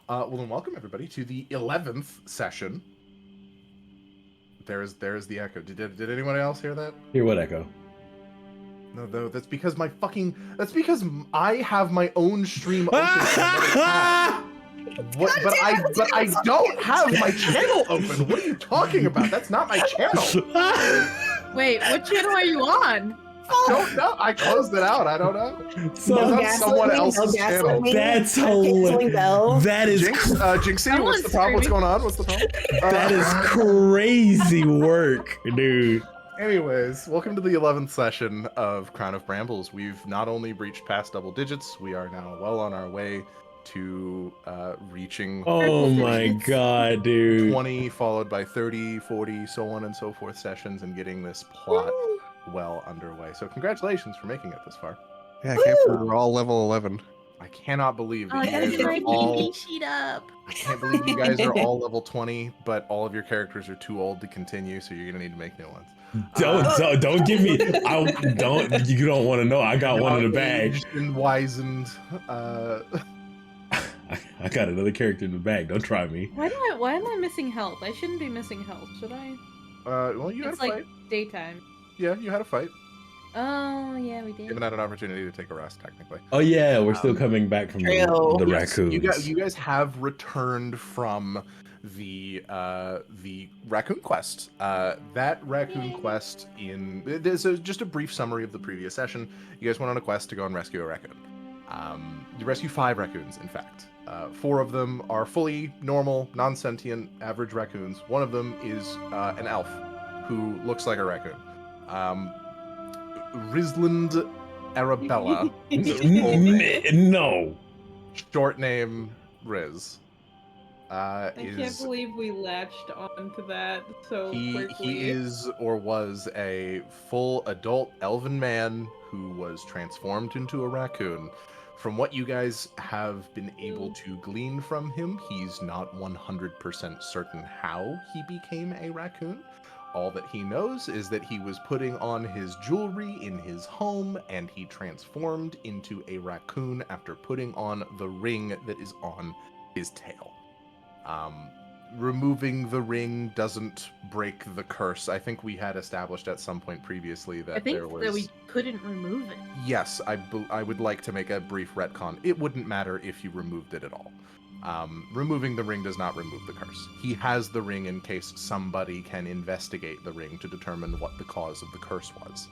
Well, then welcome everybody to the 11th session. There's the echo. Did anyone else hear that? Hear what echo? No, though. That's because I have my own stream open. What? But I don't have my channel open. What are you talking about? That's not my channel. Wait, what channel are you on? I don't know. I closed it out. I don't know. So that's someone else's channel. That's hilarious. That is Jinxie, what's the problem? What's going on? What's the problem? That is crazy work, dude. Anyways, welcome to the 11th session of Crown of Brambles. We've not only breached past double digits, we are now well on our way to reaching Oh my god, dude. 20, followed by 30, 40, so on and so forth sessions, and getting this plot well underway. So congratulations for making it this far. Yeah, I can't believe we're all level 11. I cannot believe that I you gotta guys get are my all... PP sheet up. I can't believe you guys are all level 20, but all of your characters are too old to continue, so you're gonna need to make new ones. Don't give me. You don't want to know. I got one in the bag. Aged and wizened. I got another character in the bag. Don't try me. Why am I missing health? I shouldn't be missing health, should I? Well, you had a It's fight. like daytime. Yeah, you had a fight. Oh, yeah, we You did. haven't had an opportunity to take a rest, technically. Oh yeah, we're still coming back from the Yes, raccoons. you guys have returned from the raccoon quest. That raccoon quest there's just a brief summary of the previous session. You guys went on a quest to go and rescue a raccoon. You rescue 5 raccoons, in fact. 4 of them are fully normal, non-sentient, average raccoons. One of them is an elf who looks like a raccoon. Risland Arabella. No. Short name Riz. I can't believe we latched onto that so quickly. He is or was a full adult elven man who was transformed into a raccoon. From what you guys have been able to glean from him, he's not 100% certain how he became a raccoon. All that he knows is that he was putting on his jewelry in his home, and he transformed into a raccoon after putting on the ring that is on his tail. Removing the ring doesn't break the curse. I think we had established at some point previously that there was... that we couldn't remove it. Yes, I would like to make a brief retcon. It wouldn't matter if you removed it at all. Removing the ring does not remove the curse. He has the ring in case somebody can investigate the ring to determine what the cause of the curse was.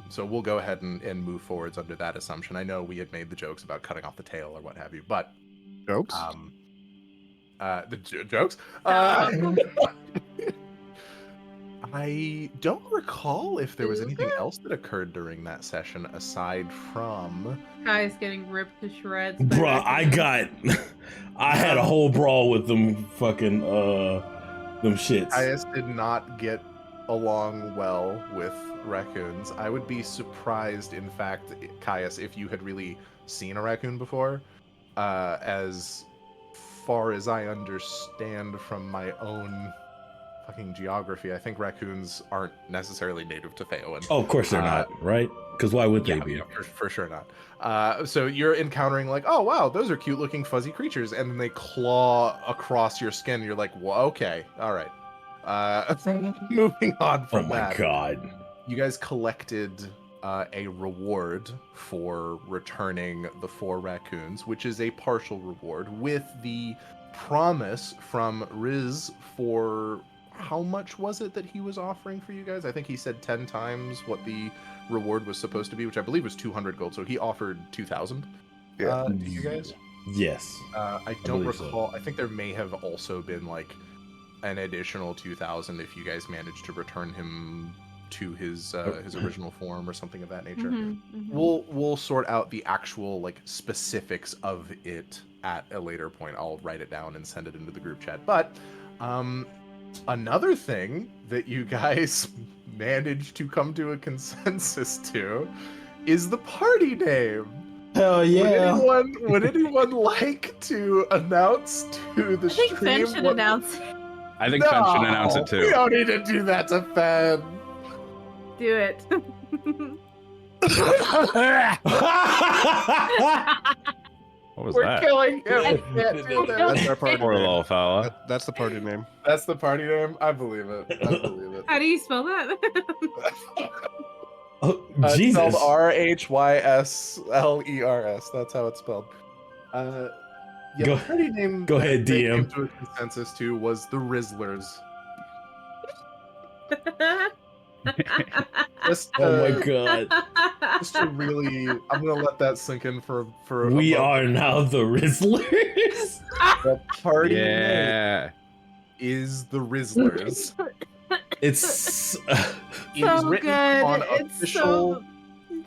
So we'll go ahead and move forwards under that assumption. I know we had made the jokes about cutting off the tail or what have you, but... Jokes? Jokes? I don't recall if there was anything else that occurred during that session aside from... Kai's getting ripped to shreds. Bruh, I had a whole brawl with them fucking, them shits. Caius did not get along well with raccoons. I would be surprised, in fact, Caius, if you had really seen a raccoon before. As far as I understand from my own fucking geography, I think raccoons aren't necessarily native to Theowen. Oh, of course they're not, right? Because why would they be? Yeah, for sure not. So you're encountering like, oh wow, those are cute looking fuzzy creatures, and then they claw across your skin. And you're like, well, okay, all right. Moving on from that. Oh my god. You guys collected a reward for returning the 4 raccoons, which is a partial reward, with the promise from Riz for... How much was it that he was offering for you guys? I think he said 10 times what the reward was supposed to be, which I believe was 200 gold. So he offered 2,000 to you guys. Yes. I don't recall. So. I think there may have also been like an additional 2,000 if you guys managed to return him to his original form or something of that nature. We'll sort out the actual like specifics of it at a later point. I'll write it down and send it into the group chat. But another thing that you guys managed to come to a consensus to is the party name. Hell yeah. Would anyone like to announce to the stream? I think Fen should announce it. I think Fen should announce it too. We don't need to do that to Fen. Do it. What was We're that? killing him. We can't do That's this. our party Poor name. little fella. That's the party name. That's the party name. I believe it. I believe it. How do you spell that? Oh, It's Jesus. spelled RHYSLERS. That's how it's spelled. Yeah, Go- the party name go that ahead, they DM. came to a consensus to was the Rizzlers. Just Oh my god. just to really, I'm gonna let that sink in for a We moment. are now the Rizzlers. The party name Yeah. is the Rizzlers. It's It is So written good. on It's so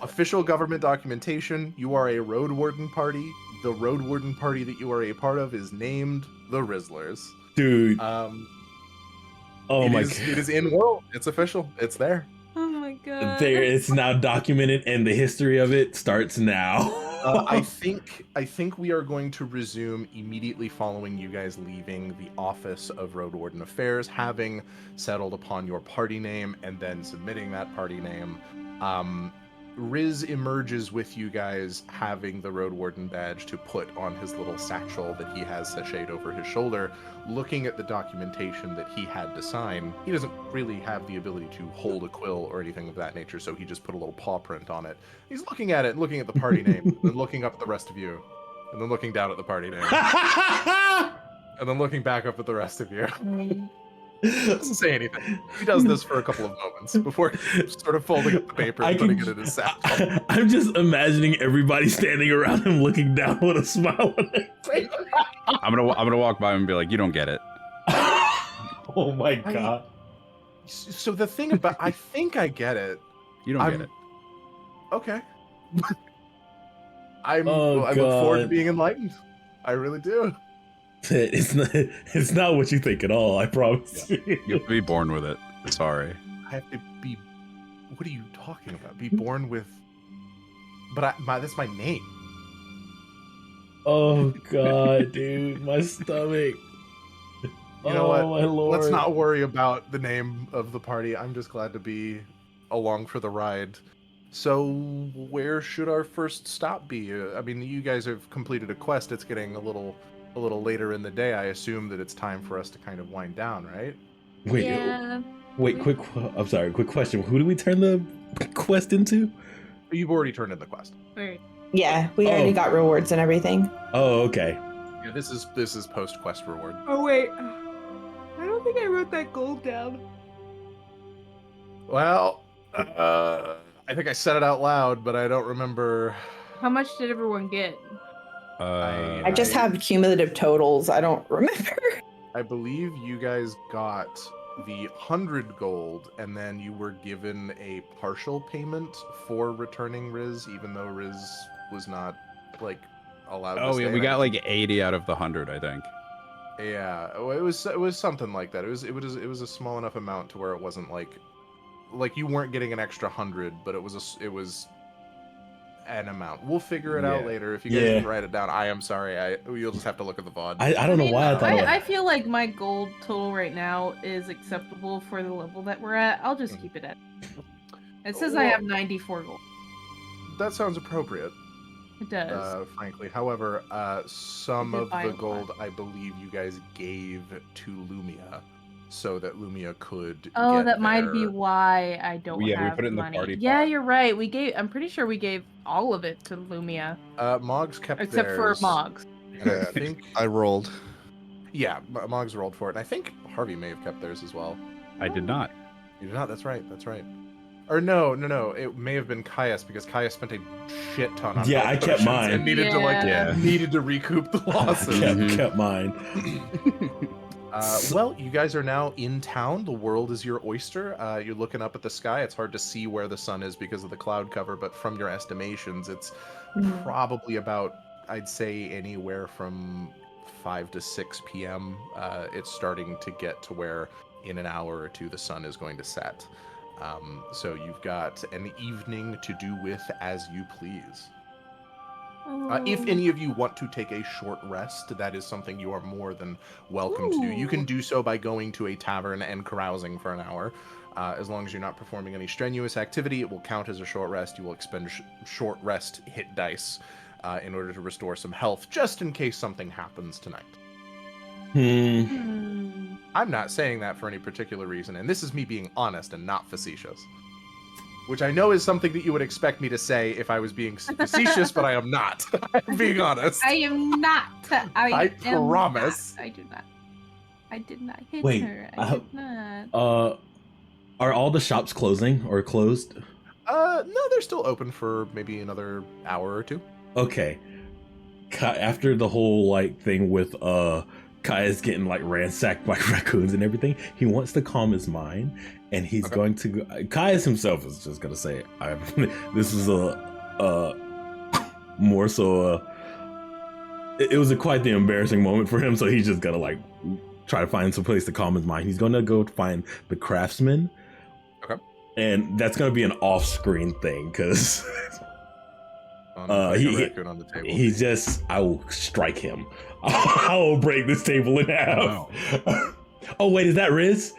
official government documentation. You are a road warden party. The road warden party that you are a part of is named the Rizzlers. dude. Um, Oh my it god. is in world. It's official. It's there. Oh my god. There, it's now documented, and the history of it starts now. I think we are going to resume immediately following you guys leaving the office of Road Warden Affairs, having settled upon your party name and then submitting that party name. Riz emerges with you guys having the Road Warden badge to put on his little satchel that he has sashayed over his shoulder, looking at the documentation that he had to sign. He doesn't really have the ability to hold a quill or anything of that nature, so he just put a little paw print on it. He's looking at it and looking at the party name, and then looking up at the rest of you, and then looking down at the party name, and then looking back up at the rest of you. Doesn't say anything. He does this for a couple of moments before sort of folding up the paper and putting it in his satchel. I'm just imagining everybody standing around him looking down with a smile on their face. I'm gonna walk by him and be like, you don't get it. Oh my god. So the thing about, I think I get it. You don't get it. Okay. I Oh, look forward to God. being enlightened. I really do. It's not what you think at all, I promise you. You have to be born with it. Sorry. I have to be. What are you talking about? Be born with. But that's my name. Oh god, dude, my stomach. You know Oh what? my lord. Let's not worry about the name of the party. I'm just glad to be along for the ride. So, where should our first stop be? I mean, you guys have completed a quest. It's getting a little later in the day. I assume that it's time for us to kind of wind down, right? Wait, Yeah. wait, I'm sorry, quick question. Who do we turn the quest into? You've already turned in the quest. Alright. Yeah, we already got rewards and everything. Oh, okay. Yeah, this is post quest reward. Oh wait. I don't think I wrote that gold down. Well, I think I said it out loud, but I don't remember. How much did everyone get? I just have cumulative totals. I don't remember. I believe you guys got the 100 gold, and then you were given a partial payment for returning Riz, even though Riz was not like allowed. Oh to yeah, stay. we got like 80 out of the 100, I think. Yeah, it was something like that. It was a small enough amount to where it wasn't like you weren't getting an extra 100, but it was an amount. We'll figure it out later. If you guys didn't write it down, I am sorry. You'll just have to look at the VOD. I don't know why I thought I feel like my gold total right now is acceptable for the level that we're at. I'll just keep it at. It says I have 94 gold. That sounds appropriate. It does. Frankly. However, some I did of buy the a lot. gold I believe you guys gave to Lumia so that Lumia could Oh, get that might be their- why I don't Yeah, we have put it in the money. party Yeah, pot. you're right. I'm pretty sure we gave all of it to Lumia, Moggs kept except theirs. for Moggs. I think I rolled. yeah, Moggs rolled for it. And I think Harvey may have kept theirs as well. I did not. You did not. That's right. That's right. Or no. It may have been Caius because Caius spent a shit ton on Yeah, health I kept potions mine. and needed to Yeah. needed to recoup the losses. kept mine. Well, you guys are now in town. The world is your oyster. You're looking up at the sky. It's hard to see where the sun is because of the cloud cover, but from your estimations, it's probably about, I'd say, anywhere from 5 to 6 p.m. It's starting to get to where in an hour or two the sun is going to set. So you've got an evening to do with as you please. If any of you want to take a short rest, that is something you are more than welcome to do. You can do so by going to a tavern and carousing for an hour. As long as you're not performing any strenuous activity, it will count as a short rest. You will expend short rest hit dice in order to restore some health, just in case something happens tonight. I'm not saying that for any particular reason, and this is me being honest and not facetious. Which I know is something that you would expect me to say if I was being facetious, but I am not. I'm being honest. I am not. I promise. Not. I do not. I did not hit Wait, her. I did not. Are all the shops closing or closed? No, they're still open for maybe another hour or two. Okay. After the whole like thing with Kaya's getting like ransacked by raccoons and everything, he wants to calm his mind, and he's going to go. Kaya's himself is just gonna say, "This is more so it was quite the embarrassing moment for him." So he's just gonna like try to find some place to calm his mind. He's gonna go find the craftsman. Okay. And that's gonna be an off-screen thing because he's just. I will strike him. I will break this table in half. Wow. Oh wait, is that Riz?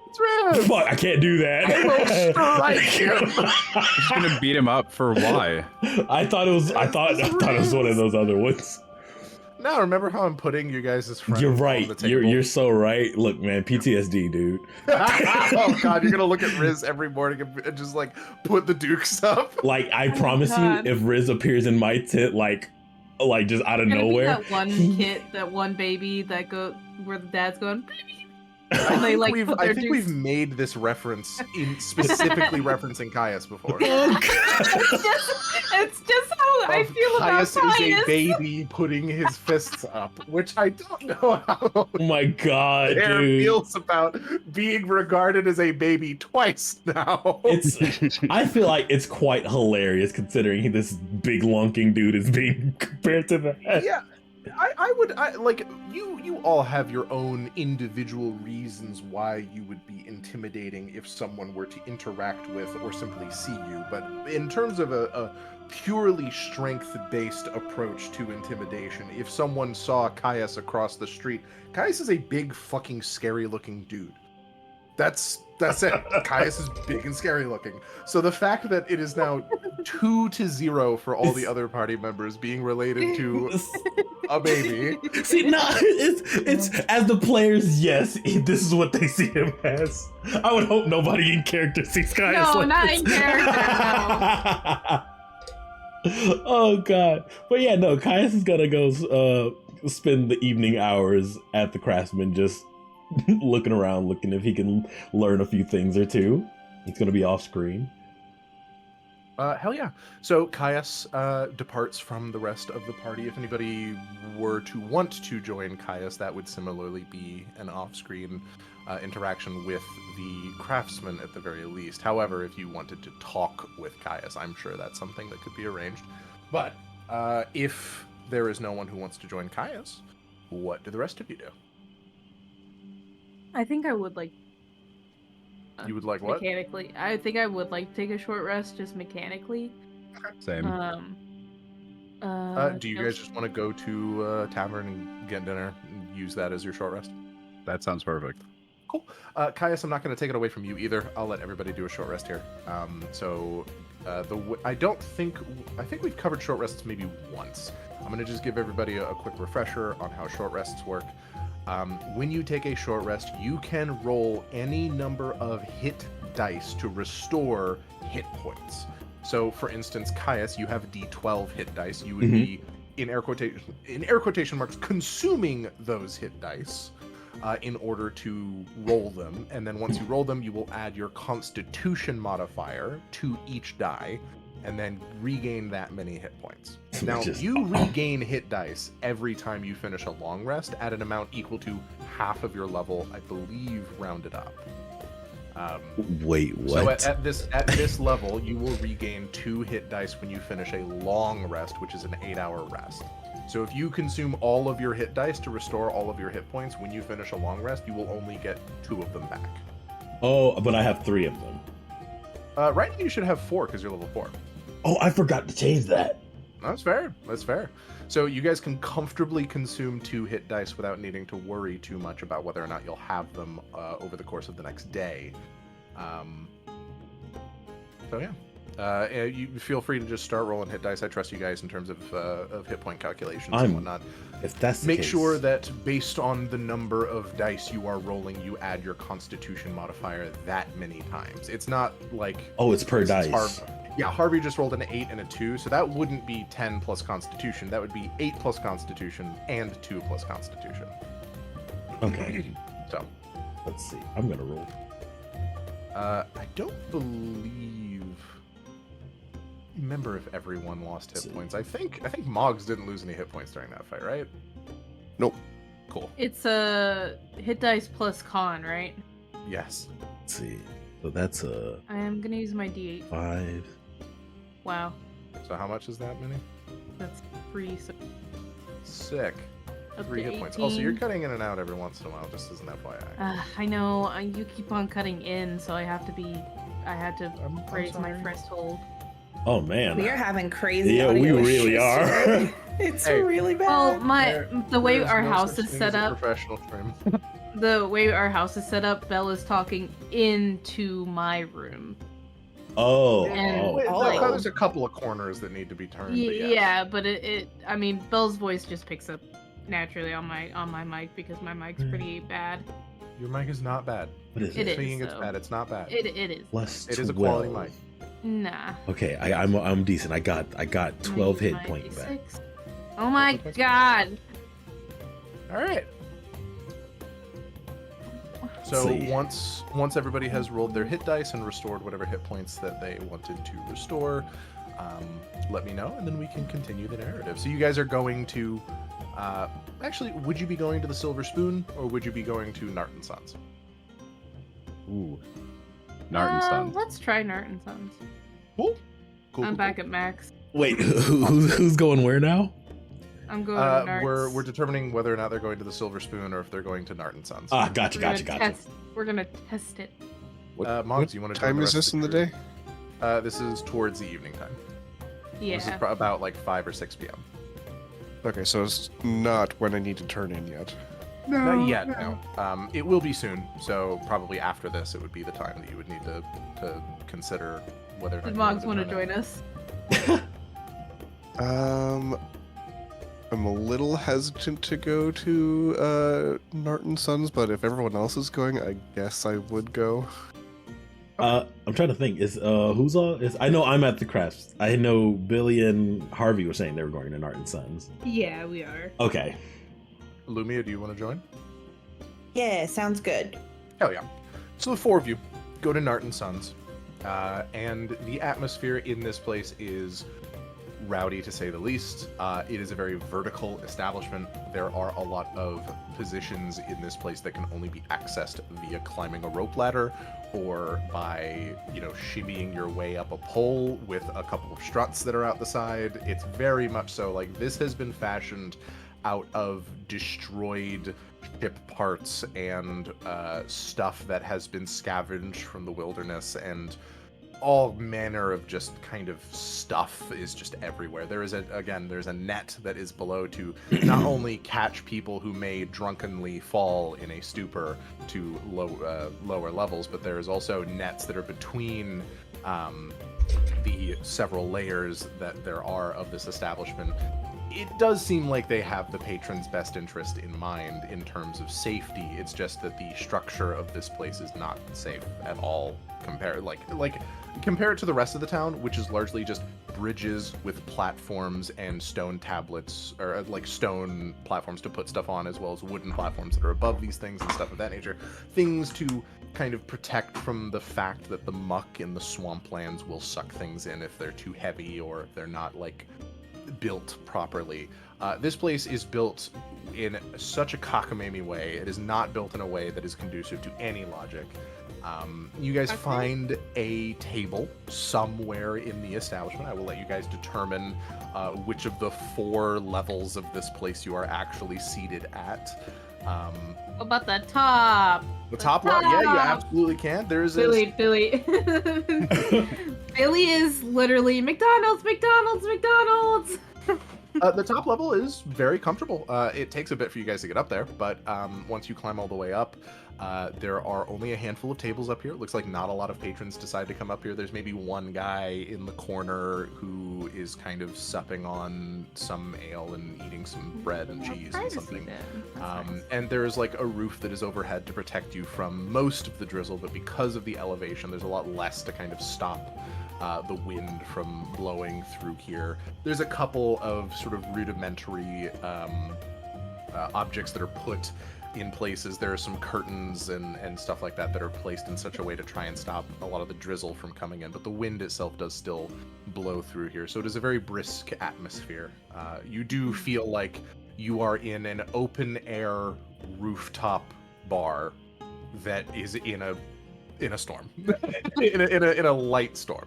It's Riz. Fuck, I can't do that. I will strike him. He's gonna beat him up for why? I thought it was one of those other ones. No, remember how I'm putting you guys' friends You're on right. the table? You're so right. Look, man, PTSD, dude. Oh god, you're gonna look at Riz every morning and just like put the dukes up. Like I promise you, if Riz appears in my tent, like just out of nowhere, that one kid, that one baby that where the dad's going. I think we've made this reference in specifically referencing Caius before. It's just how I feel about Caius. Caius Is a baby putting his fists up, which I don't know how. Oh my god, dude. Feels about being regarded as a baby twice now. I feel like it's quite hilarious considering this big lunking dude is being compared to that. Yeah. I would like you all have your own individual reasons why you would be intimidating if someone were to interact with or simply see you, but in terms of a purely strength-based approach to intimidation, if someone saw Caius across the street, Caius is a big fucking scary looking dude. That's it. Caius is big and scary looking. So the fact that it is now 2-0 for all the other party members being related to a baby. See, no, it's as the players, yes, this is what they see him as. I would hope nobody in character sees Caius like not this. in character, no. Oh god. But yeah, no, Caius is gonna go spend the evening hours at the craftsman just looking around, looking if he can learn a few things or two. It's gonna be off screen. Hell yeah. So Caius departs from the rest of the party. If anybody were to want to join Caius, that would similarly be an off-screen interaction with the craftsman at the very least. However, if you wanted to talk with Caius, I'm sure that's something that could be arranged. But if there is no one who wants to join Caius, what do the rest of you do? I think I would like. You would like what? Mechanically, I think I would like to take a short rest, just mechanically. Same. Do you guys just want to go to a tavern and get dinner and use that as your short rest? That sounds perfect. Cool. Caius, I'm not going to take it away from you either. I'll let everybody do a short rest here. I think we've covered short rests maybe once. I'm going to just give everybody a quick refresher on how short rests work. When you take a short rest, you can roll any number of hit dice to restore hit points. So, for instance, Caius, you have D12 hit dice. You would be, in air quotation marks, consuming those hit dice in order to roll them. And then once you roll them, you will add your Constitution modifier to each die, and then regain that many hit points. Now, you regain hit dice every time you finish a long rest at an amount equal to half of your level, I believe, rounded up. Wait, what? So at this level, you will regain 2 hit dice when you finish a long rest, which is an 8-hour rest. So if you consume all of your hit dice to restore all of your hit points, when you finish a long rest, you will only get 2 of them back. Oh, but I have 3 of them. Right now you should have 4 because you're level 4. Oh, I forgot to change that. That's fair. That's fair. So you guys can comfortably consume 2 hit dice without needing to worry too much about whether or not you'll have them over the course of the next day. So yeah. You feel free to just start rolling hit dice. I trust you guys in terms of hit point calculations I'm- and whatnot. If that's the Make case, sure that based on the number of dice you are rolling, you add your Constitution modifier that many times. It's not like it's per for instance, dice. Harvey just rolled an 8 and a 2, so that wouldn't be 10 plus Constitution. That would be 8 plus Constitution and 2 plus Constitution. Okay. So, Let's see. I'm gonna roll. I don't believe. Remember if everyone lost hit points? I think Moggs didn't lose any hit points during that fight, right? Nope. Cool. It's a hit dice plus con, right? Yes. Let's see. So that's a I am gonna use my D8. 5. Wow, So how much is that, Minnie? that's free. So Sick. up 3 to hit points. Also, you're 18. cutting in and out every once in a while, just as an FYI. I know. You keep on cutting in, so I had to I'm raise my sorry. threshold. Oh man. We are having crazy. Yeah, we audio really issues are. today. It's Hey. really bad. Well, the way There is our no house such is thing set as a up, professional stream. the way our house is set up, Bella's talking into my room. Oh. And- Wait, Oh. there's a couple of corners that need to be turned. But yes. Yeah, but I mean, Belle's voice just picks up naturally on my mic because my mic's pretty bad. Your mic is not bad. What is It it? is. Speaking it's though. bad, it's not bad. It is. Plus It is a 12. quality mic. Nah. Okay, I'm decent. I got 12 hit My points back. D6. Oh my hit points? god. All right. Let's So see. once everybody has rolled their hit dice and restored whatever hit points that they wanted to restore, let me know, and then we can continue the narrative. So you guys are going to, actually, would you be going to the Silver Spoon or would you be going to Narton Sons? Ooh. Narton Sons. Let's try Narton Sons. Cool. Cool. I'm cool, back at max. Wait, who's going where now? I'm going cool. to Nart's. We're determining whether or not they're going to the Silver Spoon or if they're going to Narton Sons. Ah, gotcha. We're gonna test it. Moggs, you want to? Time is this in the day? This is towards the evening time. This is Yeah. about like 5 or 6 p.m. Okay, so it's not when I need to turn in yet. Not yet, no. It will be soon, so probably after this, it would be the time that you would need to consider whether or not Did you wanted Moggs want to turn in. join us? I'm a little hesitant to go to Narton Sons, but if everyone else is going, I guess I would go. I'm trying to think. Is who's all? I know I'm at the crafts. I know Billy and Harvey were saying they were going to Narton Sons. Yeah, we are. Okay. Lumia, do you want to join? Yeah, sounds good. Hell yeah. So the 4 of you go to Narton Sons, and the atmosphere in this place is rowdy to say the least. It is a very vertical establishment. There are a lot of positions in this place that can only be accessed via climbing a rope ladder or by, shimmying your way up a pole with a couple of struts that are out the side. It's very much so like this has been fashioned out of destroyed ship parts and stuff that has been scavenged from the wilderness, and all manner of just kind of stuff is just everywhere. There's a net that is below to not only catch people who may drunkenly fall in a stupor to lower levels, but there is also nets that are between the several layers that there are of this establishment. It does seem like they have the patron's best interest in mind in terms of safety. It's just that the structure of this place is not safe at all. Compare it to the rest of the town, which is largely just bridges with platforms and stone tablets, or like stone platforms to put stuff on, as well as wooden platforms that are above these things and stuff of that nature. Things to kind of protect from the fact that the muck in the swamplands will suck things in if they're too heavy or if they're not built properly. This place is built in such a cockamamie way. It is not built in a way that is conducive to any logic. You guys find a table somewhere in the establishment. I will let you guys determine which of the 4 levels of this place you are actually seated at. What about the top? The top level? Yeah, you absolutely can. There's Billy. Billy is literally McDonald's. The top level is very comfortable. It takes a bit for you guys to get up there, but once you climb all the way up, there are only a handful of tables up here. It looks like not a lot of patrons decide to come up here. There's maybe one guy in the corner who is kind of supping on some ale and eating some bread and cheese and something. And there's like a roof that is overhead to protect you from most of the drizzle, but because of the elevation, there's a lot less to kind of stop the wind from blowing through here. There's a couple of sort of rudimentary objects that are put in places. There are some curtains and stuff like that that are placed in such a way to try and stop a lot of the drizzle from coming in, but the wind itself does still blow through here, so it is a very brisk atmosphere. You do feel like you are in an open air rooftop bar that is in a storm, in a light storm.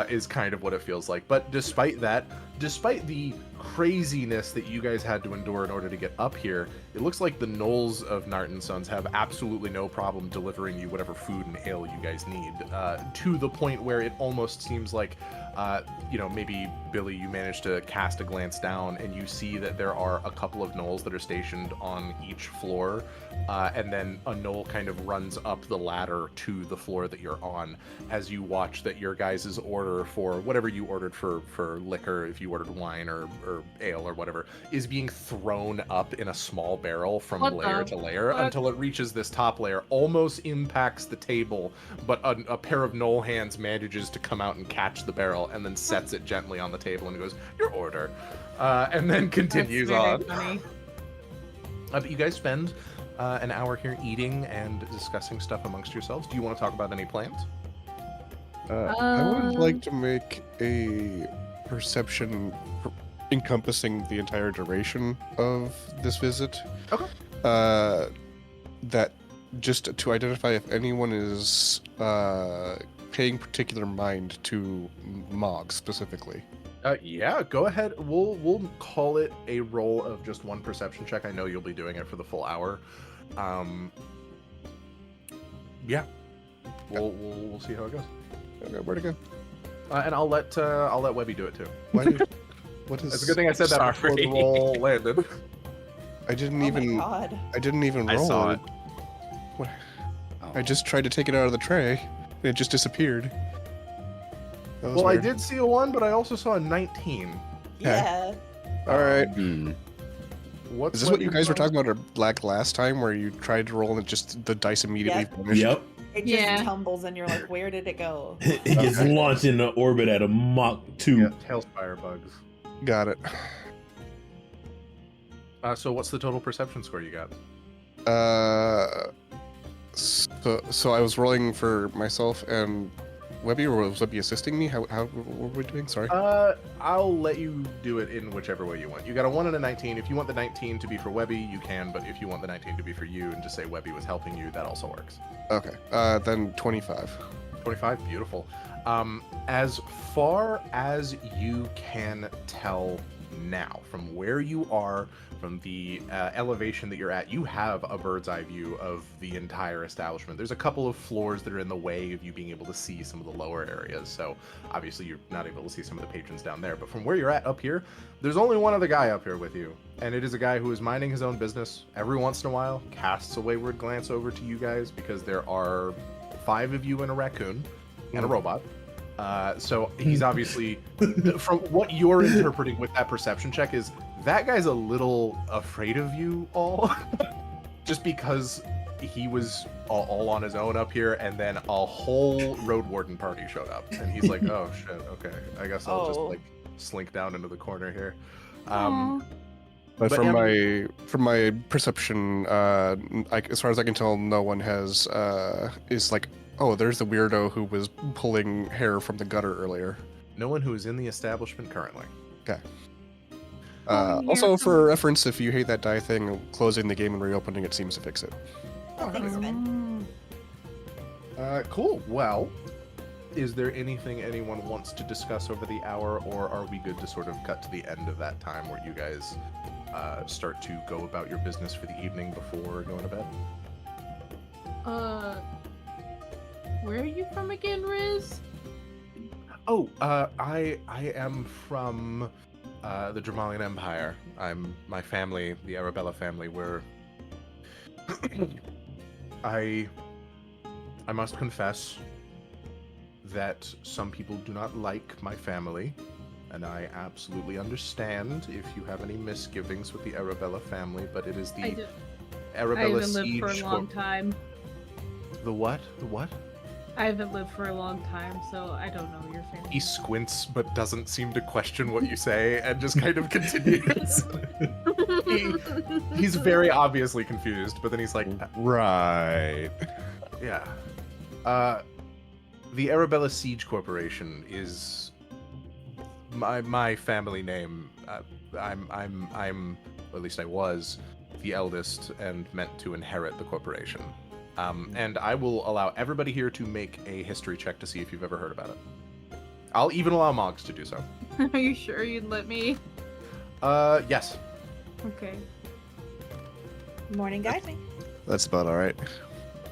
Is kind of what it feels like. But despite that, despite the craziness that you guys had to endure in order to get up here, it looks like the Knolls of Narton Sons have absolutely no problem delivering you whatever food and ale you guys need, to the point where it almost seems like, maybe Billy, you managed to cast a glance down and you see that there are a couple of Knolls that are stationed on each floor, and then a Knoll kind of runs up the ladder to the floor that you're on as you watch that your guys' order for whatever you ordered for liquor, if you ordered wine or ale or whatever, is being thrown up in a small barrel from layer to layer until it reaches this top layer, almost impacts the table, but a pair of Knoll hands manages to come out and catch the barrel and then sets it gently on the table and goes, "Your order," and then continues on. Funny. But you guys spend an hour here eating and discussing stuff amongst yourselves. Do you want to talk about any plans? I would like to make a perception encompassing the entire duration of this visit. Okay. That just to identify if anyone is paying particular mind to Mog specifically. Yeah, go ahead. We'll call it a roll of just one perception check. I know you'll be doing it for the full hour. Yeah. We'll see how it goes. Okay, where to go? And I'll let Webby do it too. What is? It's a good thing I said that before the roll landed. I didn't Oh even. my God. I didn't even roll. I saw it. What? I just tried to take it out of the tray, and it just disappeared. That was Well, weird. I did see a 1, but I also saw a 19. Yeah. All right. What's Is this what you guys were Webby's talking about like last time, where you tried to roll and just the dice immediately Yeah. vanished? Yep. It just Yeah. tumbles and you're like, where did it go? It gets Okay. launched into orbit at a Mach 2. Yeah, Tailspire bugs. Got it. So what's the total perception score you got? So I was rolling for myself and Webby, or was Webby assisting me? How what were we doing? Sorry. I'll let you do it in whichever way you want. You got a 1 and a 19. If you want the 19 to be for Webby, you can, but if you want the 19 to be for you and just say Webby was helping you, that also works. Okay. Then 25. 25, beautiful. As far as you can tell now, from where you are, from the elevation that you're at, you have a bird's eye view of the entire establishment. There's a couple of floors that are in the way of you being able to see some of the lower areas, so obviously you're not able to see some of the patrons down there. But from where you're at up here, there's only one other guy up here with you, and it is a guy who is minding his own business. Every once in a while, casts a wayward glance over to you guys because there are 5 of you and a raccoon and a robot. So he's obviously, from what you're interpreting with that perception check, is that guy's a little afraid of you all, just because he was all on his own up here, and then a whole road warden party showed up, and he's like, "Oh shit, okay, I guess I'll just like slink down into the corner here." But But from my perception, as far as I can tell, no one has is like, oh, there's the weirdo who was pulling hair from the gutter earlier. No one who is in the establishment currently. Okay. Also, for reference, if you hate that die thing, closing the game and reopening it seems to fix it. Oh, thanks, Ben. Cool. Well, is there anything anyone wants to discuss over the hour, or are we good to sort of cut to the end of that time where you guys start to go about your business for the evening before going to bed? Where are you from again, Riz? Oh, I am from the Dramalian Empire. My family, the Arabella family, were. I must confess that some people do not like my family, and I absolutely understand if you have any misgivings with the Arabella family, but it is the Arabella I haven't lived siege for a long time. The what? The what? I haven't lived for a long time, so I don't know your family. He squints but doesn't seem to question what you say and just kind of continues. He's very obviously confused, but then he's like, Right. yeah. The Arabella Siege Corporation is my family name. I'm or at least I was the eldest and meant to inherit the corporation. And I will allow everybody here to make a history check to see if you've ever heard about it. I'll even allow Moggs to do so. Are you sure you'd let me? Yes. Okay. Morning, guys. That's about all right.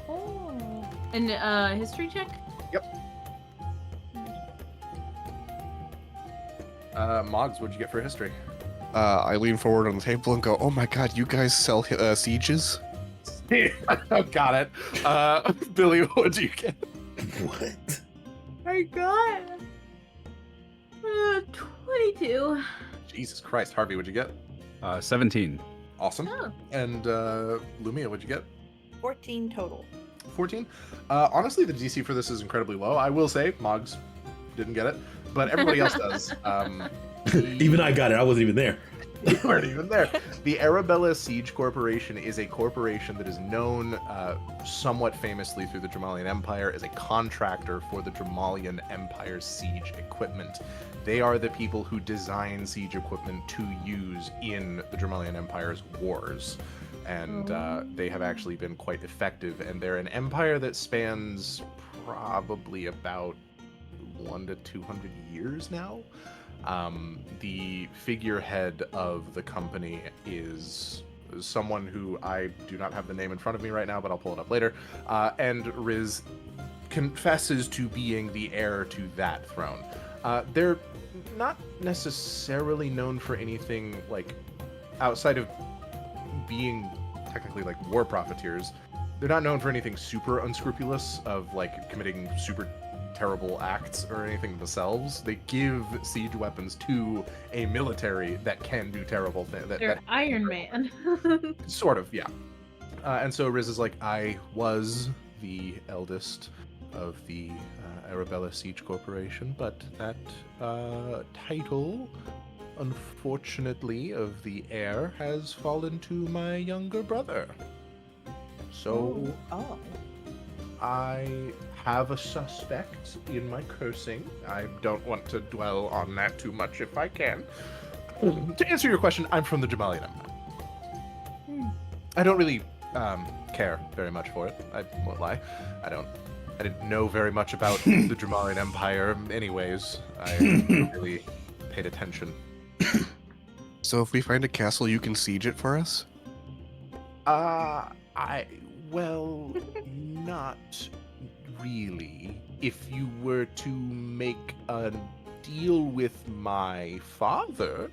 Oh. And history check? Yep. Moggs, what'd you get for history? I lean forward on the table and go, "Oh my god, you guys sell sieges?" Got it. Billy, what'd you get? What? I got 22. Jesus Christ, Harvey, what'd you get? 17. Awesome. Oh. And Lumia, what'd you get? 14 total. 14. Honestly, the DC for this is incredibly low. I will say, Moggs didn't get it, but everybody else does. Even I got it. I wasn't even there. You weren't even there. The Arabella Siege Corporation is a corporation that is known somewhat famously through the Dramalian Empire as a contractor for the Dramalian Empire's siege equipment. They are the people who design siege equipment to use in the Dramalian Empire's wars. And they have actually been quite effective. And they're an empire that spans probably about 100 to 200 years now. The figurehead of the company is someone who I do not have the name in front of me right now, but I'll pull it up later. And Riz confesses to being the heir to that throne. They're not necessarily known for anything like outside of being technically like war profiteers. They're not known for anything super unscrupulous of like committing super terrible acts or anything themselves. They give siege weapons to a military that can do terrible things. They're Iron Man. Sort of, yeah. And so Riz is like, I was the eldest of the Arabella Siege Corporation, but that title, unfortunately, of the heir has fallen to my younger brother. So I have a suspect in my cursing. I don't want to dwell on that too much if I can. To answer your question, I'm from the Dramalian Empire. I don't really care very much for it. I won't lie. I didn't know very much about the Dramalian Empire anyways. I really paid attention. So if we find a castle, you can siege it for us? Well, not really. If you were to make a deal with my father,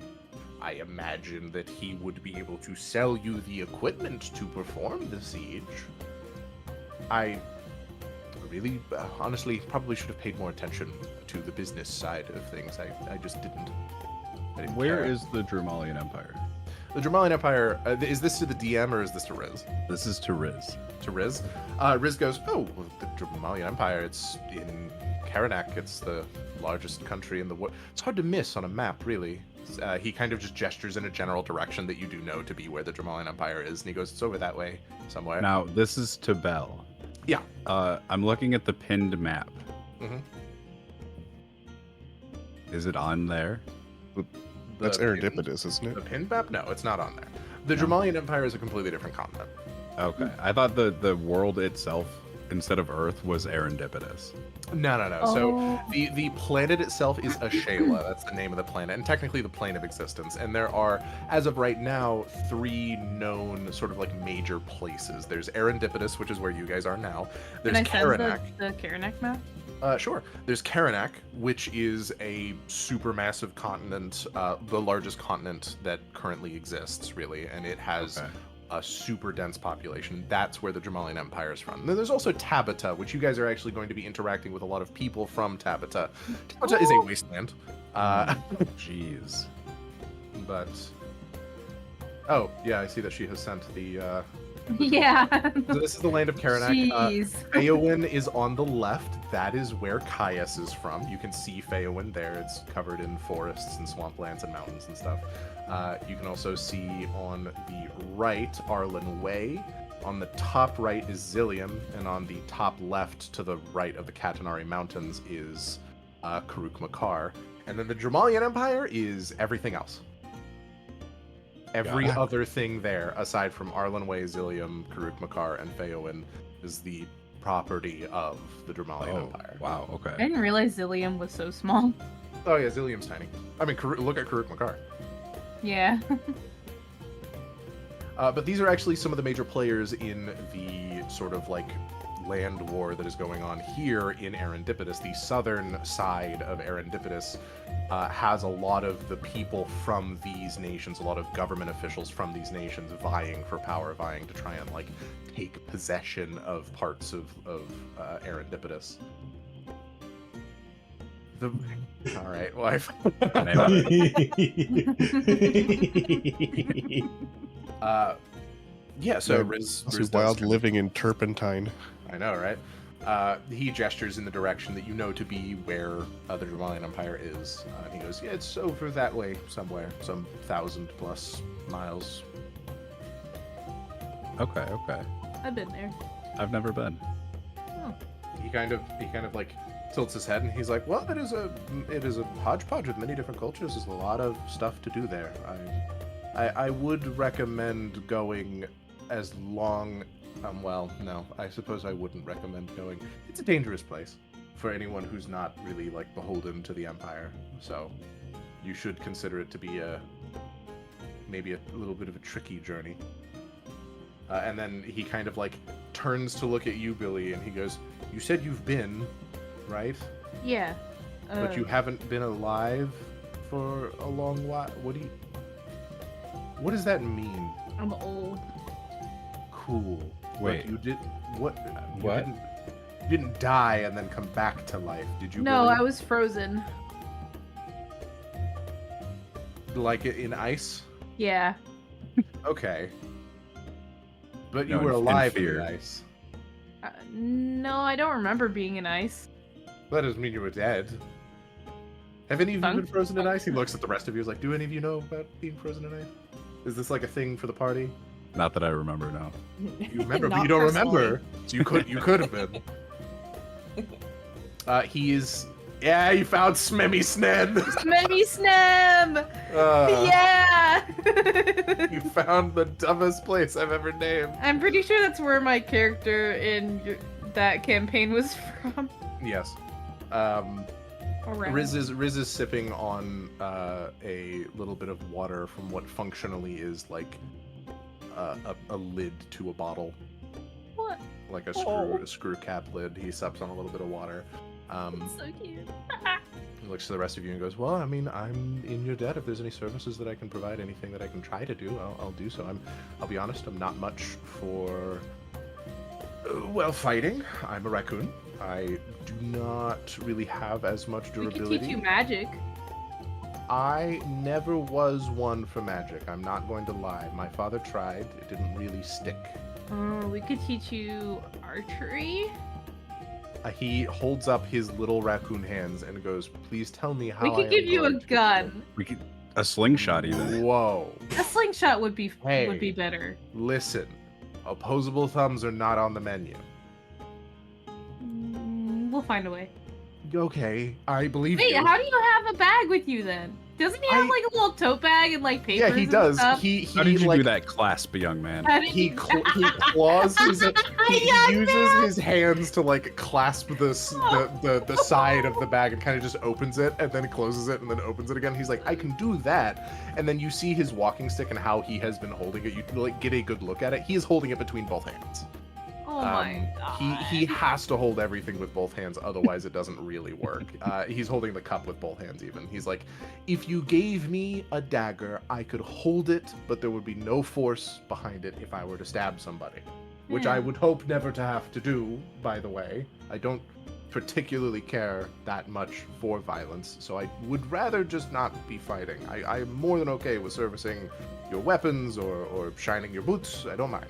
I imagine that he would be able to sell you the equipment to perform the siege. I really, honestly, probably should have paid more attention to the business side of things. I just didn't. Where care. is the Dramalian Empire? The Dramalian Empire, is this to the DM or is this to Riz? This is to Riz. To Riz? Riz goes, oh, well, the Dramalian Empire, it's in Karanak. It's the largest country in the world. It's hard to miss on a map, really. He kind of just gestures in a general direction that you do know to be where the Dramalian Empire is, and he goes, it's over that way somewhere. Now, this is to Bell. Yeah. I'm looking at the pinned map. Mm-hmm. Is it on there? That's Serendipitous, isn't it? The pin map? No, it's not on there. The Dramalian Empire is a completely different continent. Okay. I thought the world itself, instead of Earth, was Serendipitous. No. Oh. So the planet itself is Ashela. That's the name of the planet, and technically the plane of existence. And there are, as of right now, 3 known sort of like major places. There's Serendipitous, which is where you guys are now. There's Can I send Karanak. the Karanak map? Sure. There's Karanak, which is a supermassive continent, the largest continent that currently exists, really, and it has a super dense population. That's where the Dramalian Empire is from. Then there's also Tabata, which you guys are actually going to be interacting with a lot of people from Tabata. Tabata is a wasteland. Jeez. But... Oh, yeah, I see that she has sent the... Yeah. So this is the land of Karanak. Jeez. Feowin is on the left. That is where Caius is from. You can see Feowin there. It's covered in forests and swamplands and mountains and stuff. You can also see on the right Arlen Way. On the top right is Zillium, and on the top left to the right of the Katanari Mountains is Karuk Makar. And then the Dramalian Empire is everything else. Every other thing there, aside from Arlen Way, Zillium, Karuk Makar, and Feowin, is the property of the Dramalian Empire. Wow, okay. I didn't realize Zillium was so small. Oh yeah, Zillium's tiny. I mean, look at Karuk Makar. Yeah. But these are actually some of the major players in the sort of like land war that is going on here in Arendipidus. The southern side of Arendipidus has a lot of the people from these nations, a lot of government officials from these nations vying for power, vying to try and like take possession of parts of Arendipidus. All right, wife. Yeah, so Riz wild living in Turpentine. I know, right? He gestures in the direction that you know to be where the Dramalian Empire is. He goes, yeah, it's over that way somewhere, some 1,000+ miles. Okay. I've been there. I've never been. Oh. He kind of like tilts his head and he's like, well, it is a hodgepodge with many different cultures. There's a lot of stuff to do there. I would recommend going as long. Well, no, I suppose I wouldn't recommend going. It's a dangerous place for anyone who's not really like beholden to the Empire. So you should consider it to be maybe a little bit of a tricky journey. And then he kind of like turns to look at you, Billy, and he goes, "You said you've been, right? Yeah. But you haven't been alive for a long while. What does that mean?" I'm old. Cool. Wait. But you did what? You What? didn't die and then come back to life, did you? No, Billy? I was frozen. Like in ice. Yeah. Okay. But you No, were in alive in fear. the ice. No, I don't remember being in ice. That doesn't mean you were dead. Have any of you Fun. been frozen in ice? He looks at the rest of you. He's like, "Do any of you know about being frozen in ice? Is this like a thing for the party?" Not that I remember now. You remember, but Not you don't personally. remember. So you could have been. He's you found Smemmy Sned. Smemmy Snem! Yeah! You found the dumbest place I've ever named. I'm pretty sure that's where my character in that campaign was from. Yes. Around. Riz is sipping on a little bit of water from what functionally is like a lid to a bottle, What? like a screw cap lid. He sups on a little bit of water. It's so cute. He looks to the rest of you and goes, "Well, I mean, I'm in your debt. If there's any services that I can provide, anything that I can try to do, I'll do so. I'll be honest, I'm not much for fighting. I'm a raccoon. I do not really have as much We durability. could teach you magic. I never was one for magic. I'm not going to lie. My father tried. It didn't really stick." We could teach you archery. He holds up his little raccoon hands and goes, "Please tell me how We I could am give you a going to gun. We could a slingshot even. Whoa. A slingshot would be Hey. better. Listen. Opposable thumbs are not on the menu. We'll find a way. Okay, I believe Wait, you. how do you have a bag with you then? Doesn't he have like a little tote bag and like papers? Yeah, he and does. stuff? He How did you like do that clasp, young man? How did he you- claws his he Young uses his hands to like clasp the side of the bag and kind of just opens it and then closes it and then opens it again. He's like, "I can do that." And then you see his walking stick and how he has been holding it. You like get a good look at it. He is holding it between both hands. Oh, Oh my god. He has to hold everything with both hands, otherwise it doesn't really work. He's holding the cup with both hands even. He's like, if you gave me a dagger, I could hold it, but there would be no force behind it if I were to stab somebody. Which I would hope never to have to do, by the way. I don't particularly care that much for violence, so I would rather just not be fighting. I'm more than okay with servicing your weapons or shining your boots. I don't mind.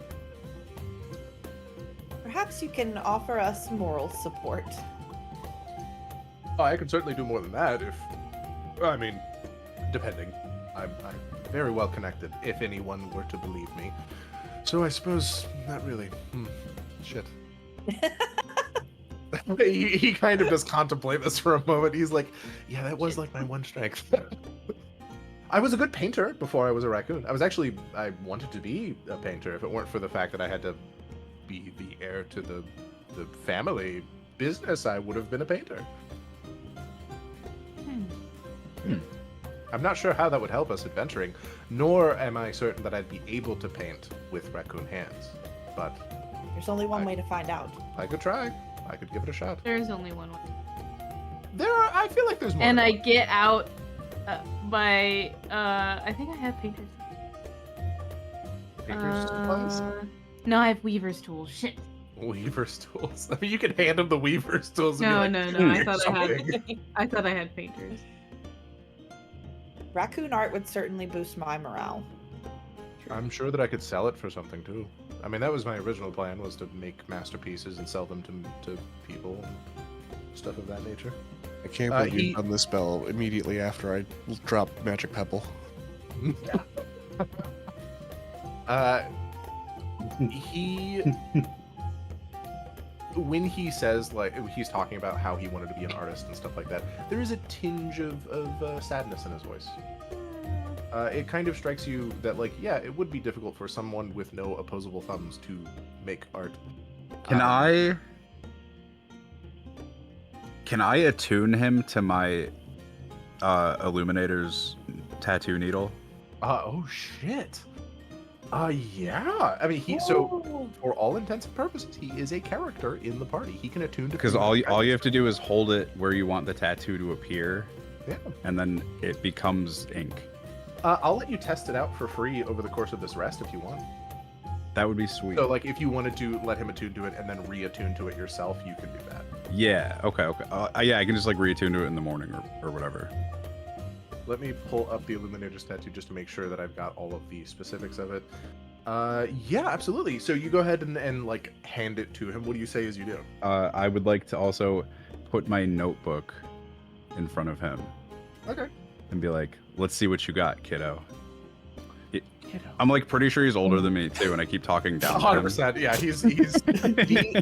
Perhaps you can offer us moral support. Oh, I can certainly do more than that depending. I'm very well connected, if anyone were to believe me. So I suppose not really. Shit. he kind of does contemplate this for a moment. He's like, yeah, that was like my one strength. I was a good painter before I was a raccoon. I wanted to be a painter if it weren't for the fact that I had to be the heir to the family business. I would have been a painter. I'm not sure how that would help us adventuring, nor am I certain that I'd be able to paint with raccoon hands. But there's only one way to find out. I could try. I could give it a shot. There's only one way. I feel like there's more. And I get out my I think I have painter's. Painter's supplies? No, I have weaver's tools. Shit. Weaver's tools. I mean, you can hand him the weaver's tools. And No, be like, no. I thought I had painters. Raccoon art would certainly boost my morale. I'm sure that I could sell it for something too. I mean, that was my original plan, was to make masterpieces and sell them to people and stuff of that nature. I can't believe you've done this spell immediately after I dropped Magic Pebble. When he says, like, he's talking about how he wanted to be an artist and stuff like that, there is a tinge of sadness in his voice. It kind of strikes you that, like, yeah, it would be difficult for someone with no opposable thumbs to make art. Can I attune him to my Illuminator's tattoo needle? Oh shit. Yeah. I mean, so for all intents and purposes, he is a character in the party. He can attune to. Because all you have to do is hold it where you want the tattoo to appear. Yeah. And then it becomes ink. I'll let you test it out for free over the course of this rest if you want. That would be sweet. So, like, if you wanted to let him attune to it and then reattune to it yourself, you can do that. Yeah. Okay. Yeah, I can just like reattune to it in the morning or whatever. Let me pull up the Illuminator's tattoo just to make sure that I've got all of the specifics of it. Yeah, absolutely. So you go ahead and like hand it to him. What do you say as you do? I would like to also put my notebook in front of him. Okay. And be like, let's see what you got, kiddo. I'm like pretty sure he's older than me too, and I keep talking down. 100%. Yeah, he's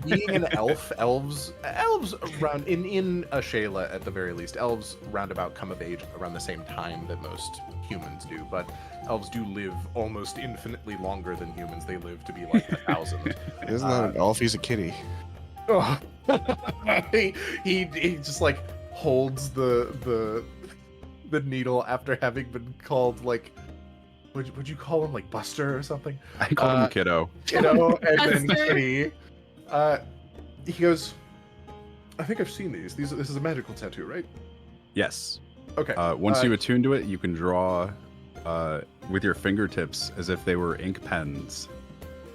being an elf. Elves around in Ashela at the very least. Elves roundabout come of age around the same time that most humans do, but elves do live almost infinitely longer than humans. They live to be like 1,000. Isn't that an elf? He's a kitty. Oh. he just like holds the needle after having been called like. Would you call him like Buster or something? I call him Kiddo. Kiddo, and then Kitty. He goes, I think I've seen these. This is a magical tattoo, right? Yes. Okay. Once you attune to it, you can draw with your fingertips as if they were ink pens.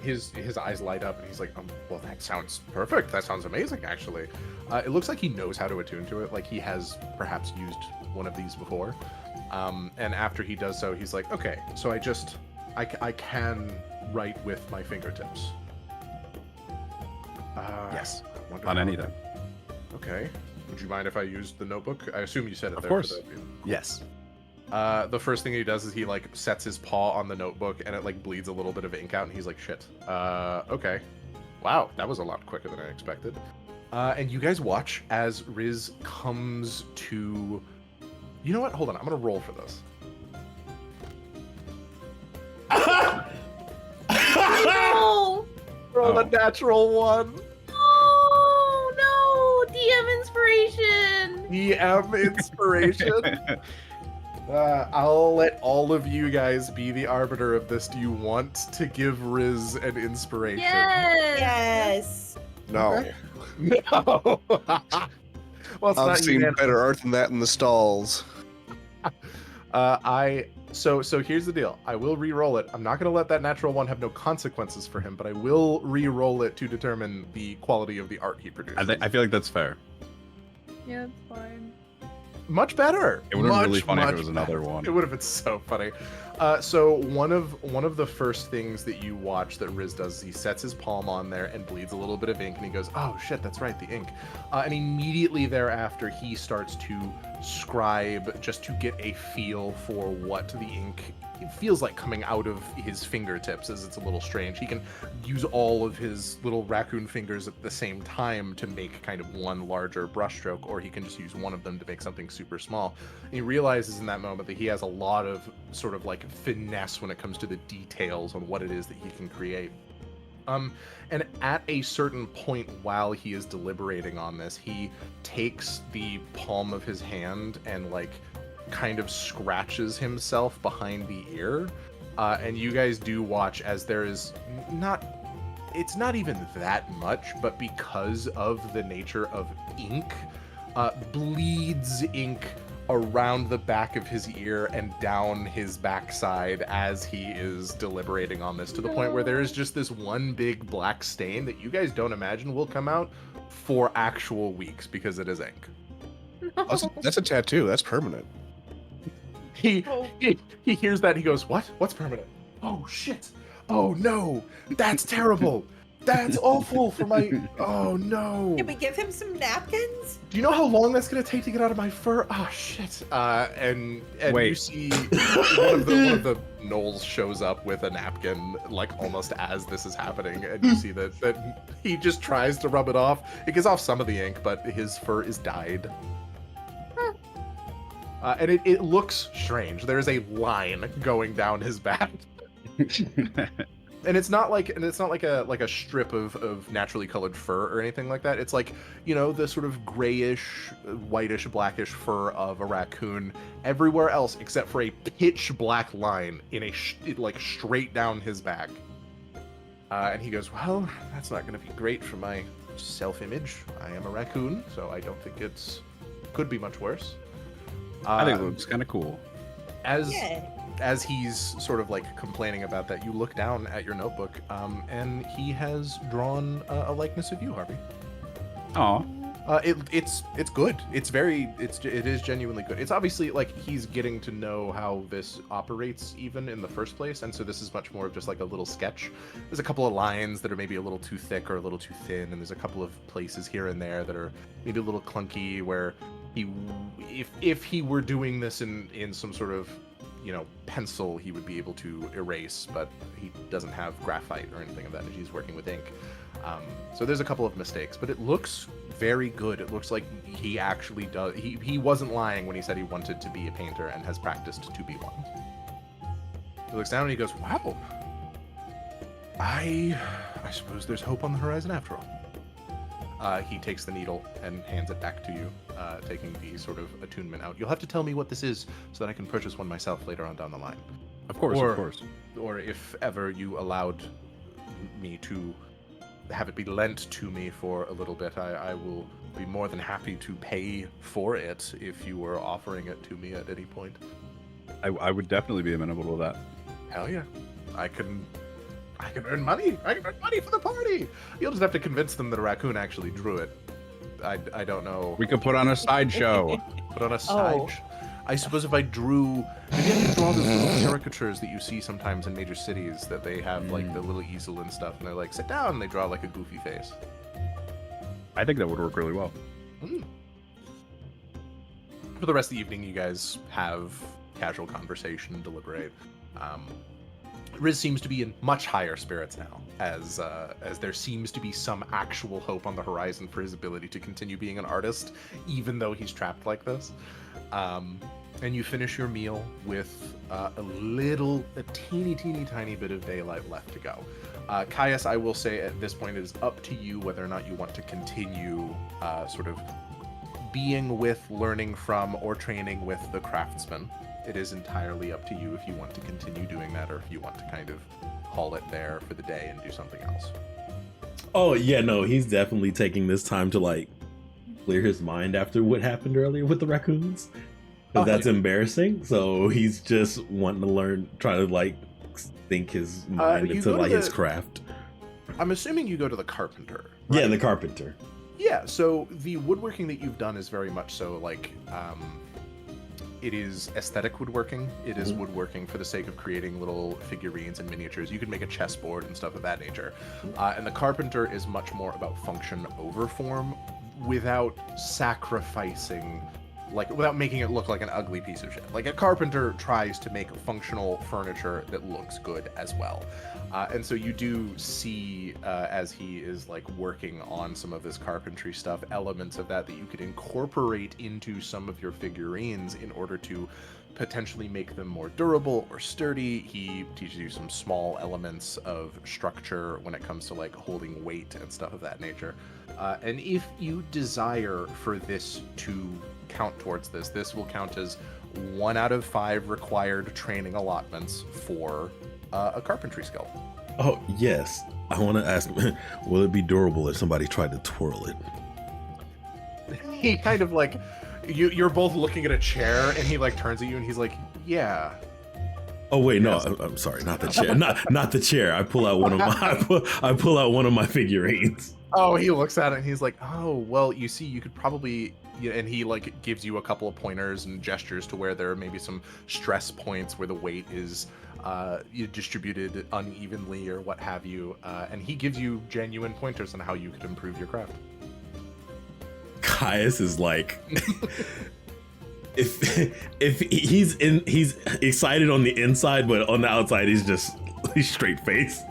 His eyes light up and he's like, well, that sounds perfect. That sounds amazing, actually. It looks like he knows how to attune to it. Like he has perhaps used one of these before. And after he does so, he's like, okay, so I can write with my fingertips. Yes, on anything. Okay. Would you mind if I used the notebook? I assume you said it of there. Course. For yes. The first thing he does is he like sets his paw on the notebook and it like bleeds a little bit of ink out and he's like, shit. Okay. Wow, that was a lot quicker than I expected. And you guys watch as Riz comes to... You know what? Hold on. I'm going to roll for this. No! Roll a natural one. Oh, no! DM inspiration! DM inspiration. I'll let all of you guys be the arbiter of this. Do you want to give Riz an inspiration? Yes! Yes. No. Okay. No. Well, it's I've not seen better art than that in the stalls. So here's the deal. I will re-roll it. I'm not going to let that natural one have no consequences for him, but I will re-roll it to determine the quality of the art he produces. I feel like that's fair. Yeah, it's fine. Much better. It would have been really Much, funny if it much was another better. one. It would have been so funny. So one of the first things that you watch that Riz does is he sets his palm on there and bleeds a little bit of ink, and he goes, "Oh shit, that's right, the ink." And immediately thereafter, he starts to scribe just to get a feel for what the ink feels like coming out of his fingertips, as it's a little strange. He can use all of his little raccoon fingers at the same time to make kind of one larger brushstroke, or he can just use one of them to make something super small. And he realizes in that moment that he has a lot of sort of like finesse when it comes to the details on what it is that he can create. And at a certain point while he is deliberating on this, he takes the palm of his hand and like kind of scratches himself behind the ear. And you guys do watch as there is it's not even that much, but because of the nature of ink, bleeds ink around the back of his ear and down his backside as he is deliberating on this, to the point where there is just this one big black stain that you guys don't imagine will come out for actual weeks because it is ink. That's a tattoo. That's permanent. He hears that and he goes, "What? What's permanent? Oh shit! Oh no! That's terrible! That's awful for my... Oh no! Can we give him some napkins? Do you know how long that's gonna take to get out of my fur? Oh shit!" And Wait. you see one of the gnolls shows up with a napkin, like almost as this is happening, and you see that he just tries to rub it off. It gets off some of the ink, but his fur is dyed. And it looks strange. There's a line going down his back. And it's not like a strip of naturally colored fur or anything like that. It's like, you know, the sort of grayish, whitish, blackish fur of a raccoon everywhere else except for a pitch black line in like straight down his back. And he goes, "Well, that's not going to be great for my self-image. I am a raccoon, so I don't think could be much worse." I think it looks kind of cool. As he's sort of like complaining about that, you look down at your notebook, and he has drawn a likeness of you, Harvey. Oh, It's good. It is genuinely good. It's obviously like he's getting to know how this operates even in the first place, and so this is much more of just like a little sketch. There's a couple of lines that are maybe a little too thick or a little too thin, and there's a couple of places here and there that are maybe a little clunky where if he were doing this in some sort of, you know, pencil, he would be able to erase, but he doesn't have graphite or anything of that nature. He's working with ink. So there's a couple of mistakes, but it looks very good. It looks like he actually does. He wasn't lying when he said he wanted to be a painter and has practiced to be one. He looks down and he goes, "Wow. I suppose there's hope on the horizon after all." He takes the needle and hands it back to you, taking the sort of attunement out. "You'll have to tell me what this is so that I can purchase one myself later on down the line. of course, Or- of course. Or if ever you allowed me to have it be lent to me for a little bit, I will be more than happy to pay for it if you were offering it to me at any point." I would definitely be amenable to that. Hell yeah. I can earn money. I can earn money for the party. You'll just have to convince them that a raccoon actually drew it. I don't know. We could put on a sideshow. Put on a side. I suppose if I drew, maybe I could draw those little caricatures that you see sometimes in major cities that they have like the little easel and stuff, and they're like, "Sit down," and they draw like a goofy face. I think that would work really well. For the rest of the evening, you guys have casual conversation, deliberate. Riz seems to be in much higher spirits now, as there seems to be some actual hope on the horizon for his ability to continue being an artist, even though he's trapped like this. And you finish your meal with a teeny tiny bit of daylight left to go. Caius, I will say at this point, it is up to you whether or not you want to continue sort of being with, learning from, or training with the craftsman. It is entirely up to you if you want to continue doing that or if you want to kind of call it there for the day and do something else. Oh yeah, no, he's definitely taking this time to like clear his mind after what happened earlier with the raccoons. Because that's embarrassing. So he's just wanting to learn, try to like think his mind into like his craft. I'm assuming you go to the carpenter. Right? Yeah, the carpenter. Yeah, so the woodworking that you've done is very much so like it is aesthetic woodworking. It is woodworking for the sake of creating little figurines and miniatures. You can make a chessboard and stuff of that nature. And the carpenter is much more about function over form without sacrificing, like without making it look like an ugly piece of shit. Like a carpenter tries to make functional furniture that looks good as well. And so you do see, as he is like working on some of this carpentry stuff, elements of that you could incorporate into some of your figurines in order to potentially make them more durable or sturdy. He teaches you some small elements of structure when it comes to like holding weight and stuff of that nature. And if you desire for this to count towards this, this will count as 1 out of 5 required training allotments for a carpentry skill. Oh, yes. I want to ask, will it be durable if somebody tried to twirl it? He kind of like, you're both looking at a chair, and he like turns at you and he's like, yeah. Oh wait, yes. No, I'm sorry, not the chair. not the chair. I pull out one of my I pull out one of my figurines. Oh, he looks at it and he's like, oh, well, you see, you could probably, and he like gives you a couple of pointers and gestures to where there are maybe some stress points where the weight is distributed unevenly or what have you, and he gives you genuine pointers on how you could improve your craft. Caius is like, if he's excited on the inside, but on the outside he's straight faced.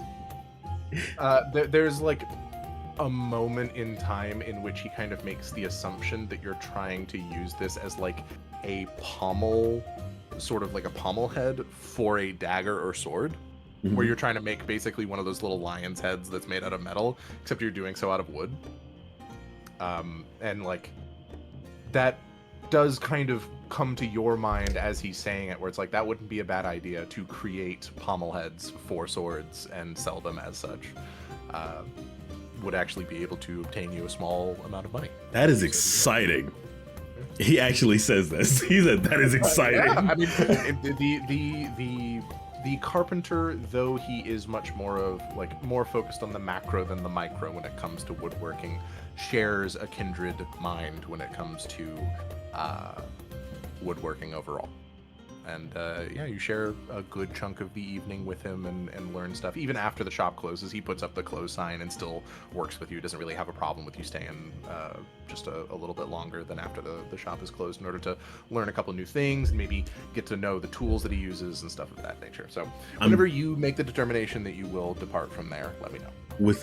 There's like a moment in time in which he kind of makes the assumption that you're trying to use this as like a pommel, sort of like a pommel head for a dagger or sword, where you're trying to make basically one of those little lion's heads that's made out of metal, except you're doing so out of wood. And like that does kind of come to your mind as he's saying it, where it's like that wouldn't be a bad idea to create pommel heads for swords and sell them as such. Would actually be able to obtain you a small amount of money. That is exciting. He actually says this. He said that is exciting. Yeah, I mean, the carpenter, though he is much more of like more focused on the macro than the micro when it comes to woodworking, shares a kindred mind when it comes to woodworking overall. And yeah, you share a good chunk of the evening with him and learn stuff. Even after the shop closes, he puts up the close sign and still works with you. Doesn't really have a problem with you staying just a little bit longer than after the shop is closed in order to learn a couple new things and maybe get to know the tools that he uses and stuff of that nature. So whenever you make the determination that you will depart from there, let me know. With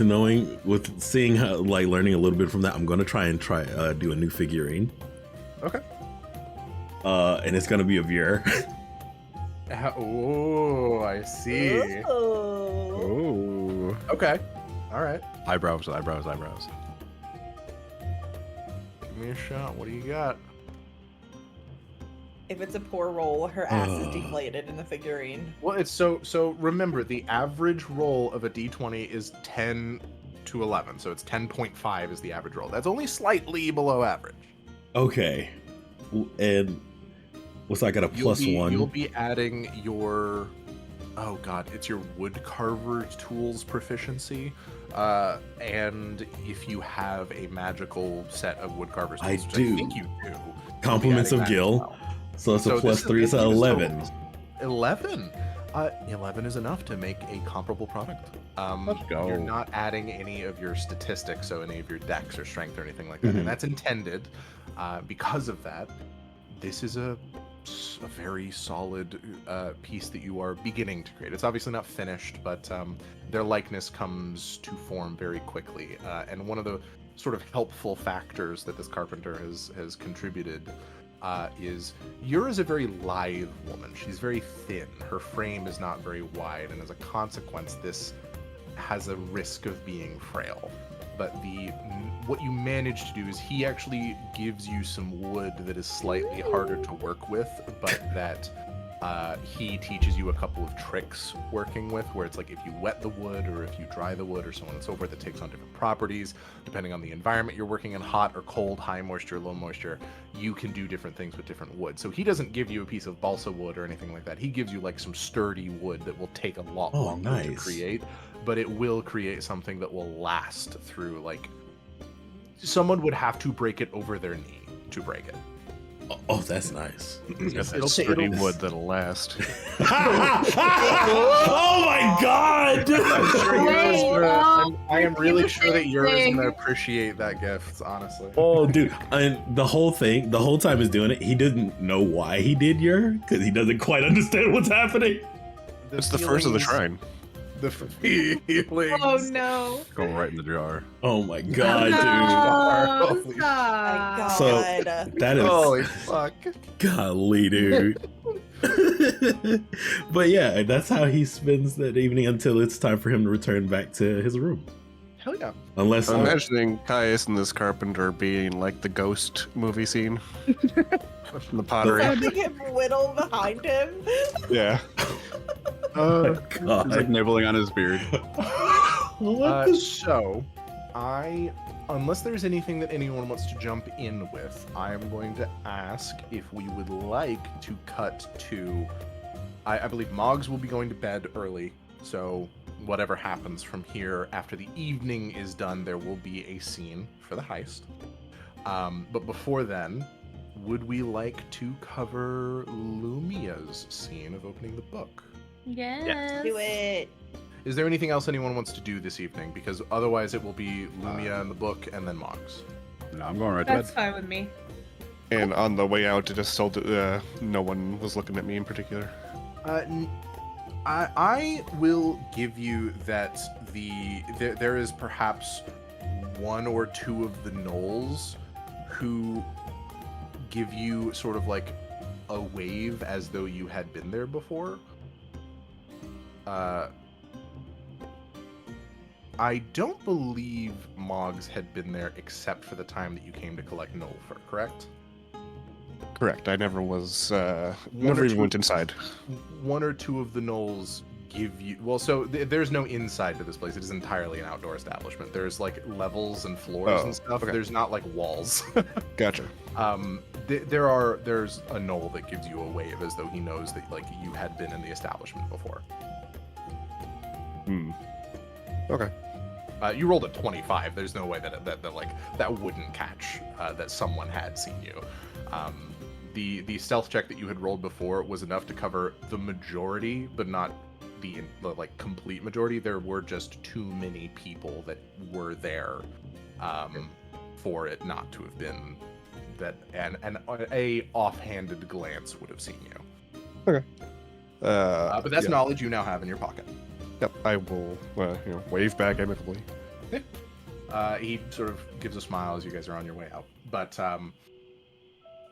seeing how, like learning a little bit from that, I'm going to try do a new figurine. Okay. And it's gonna be a Veer. Oh, I see. Oh. Okay. All right. Eyebrows. Give me a shot. What do you got? If it's a poor roll, her ass is deflated in the figurine. Well, it's so remember, the average roll of a d20 is 10 to 11. So it's 10.5 is the average roll. That's only slightly below average. Okay. And what's I got a +1? You'll be adding your, oh god, it's your wood carver tools proficiency. And if you have a magical set of wood carver's tools, I do. I think you do. Compliments of Gil. Well. So it's a +3, so 11. 11? 11 is enough to make a comparable product. Let's go. You're not adding any of your statistics, so any of your dex or strength or anything like that. And that's intended. Because of that, this is a very solid piece that you are beginning to create. It's obviously not finished, but their likeness comes to form very quickly. And one of the sort of helpful factors that this carpenter has contributed is Yura is a very lithe woman. She's very thin. Her frame is not very wide, and as a consequence, this has a risk of being frail. But what you manage to do is he actually gives you some wood that is slightly harder to work with, but that He teaches you a couple of tricks working with, where it's like if you wet the wood or if you dry the wood or so on and so forth, it takes on different properties depending on the environment you're working in, hot or cold, high moisture, low moisture. You can do different things with different wood. So he doesn't give you a piece of balsa wood or anything like that. He gives you like some sturdy wood that will take a lot longer to create, but it will create something that will last through, like, someone would have to break it over their knee to break it. Oh, that's nice. It's sturdy wood that'll last. Oh my god! I am really sure that yours is gonna appreciate that gift, honestly. Oh, dude, and the whole time he's doing it, he doesn't know why he did because he doesn't quite understand what's happening. It's the first of the shrine. The feelings. Oh no. Go right in the jar. Oh my god, No, dude. stop. So that is Holy fuck. golly, dude. But yeah, that's how he spends that evening until it's time for him to return back to his room. Hell yeah. Unless I'm imagining Caius and this carpenter being like the ghost movie scene. From the pottery. Sounding him whittle behind him. Yeah. oh He's god. like nibbling on his beard. So, unless there's anything that anyone wants to jump in with, I am going to ask if we would like to cut to. I believe Moggs will be going to bed early, so whatever happens from here after the evening is done, there will be a scene for the heist. But before then, would we like to cover Lumia's scene of opening the book? Yes. Do it. Is there anything else anyone wants to do this evening? Because otherwise it will be Lumia in the book and then Moggs. No, I'm going right to That's bed. fine with me. And on the way out, it just told no one was looking at me in particular. I will give you that there is perhaps one or two of the gnolls who give you sort of like a wave as though you had been there before. I don't believe Moggs had been there except for the time that you came to collect gnoll fur, correct? Correct. I never was. Never even went inside. One or two of the gnolls give you. Well, so there's no inside to this place. It is entirely an outdoor establishment. There's like levels and floors and stuff. Okay. There's not like walls. Gotcha. There's a gnoll that gives you a wave as though he knows that like you had been in the establishment before. Okay. You rolled a 25. There's no way that that wouldn't catch that someone had seen you. The stealth check that you had rolled before was enough to cover the majority, but not the like complete majority. There were just too many people that were there for it not to have been that, and a offhanded glance would have seen you. Okay. But that's yeah. knowledge you now have in your pocket. Yep. I will, wave back amicably. He sort of gives a smile as you guys are on your way out. But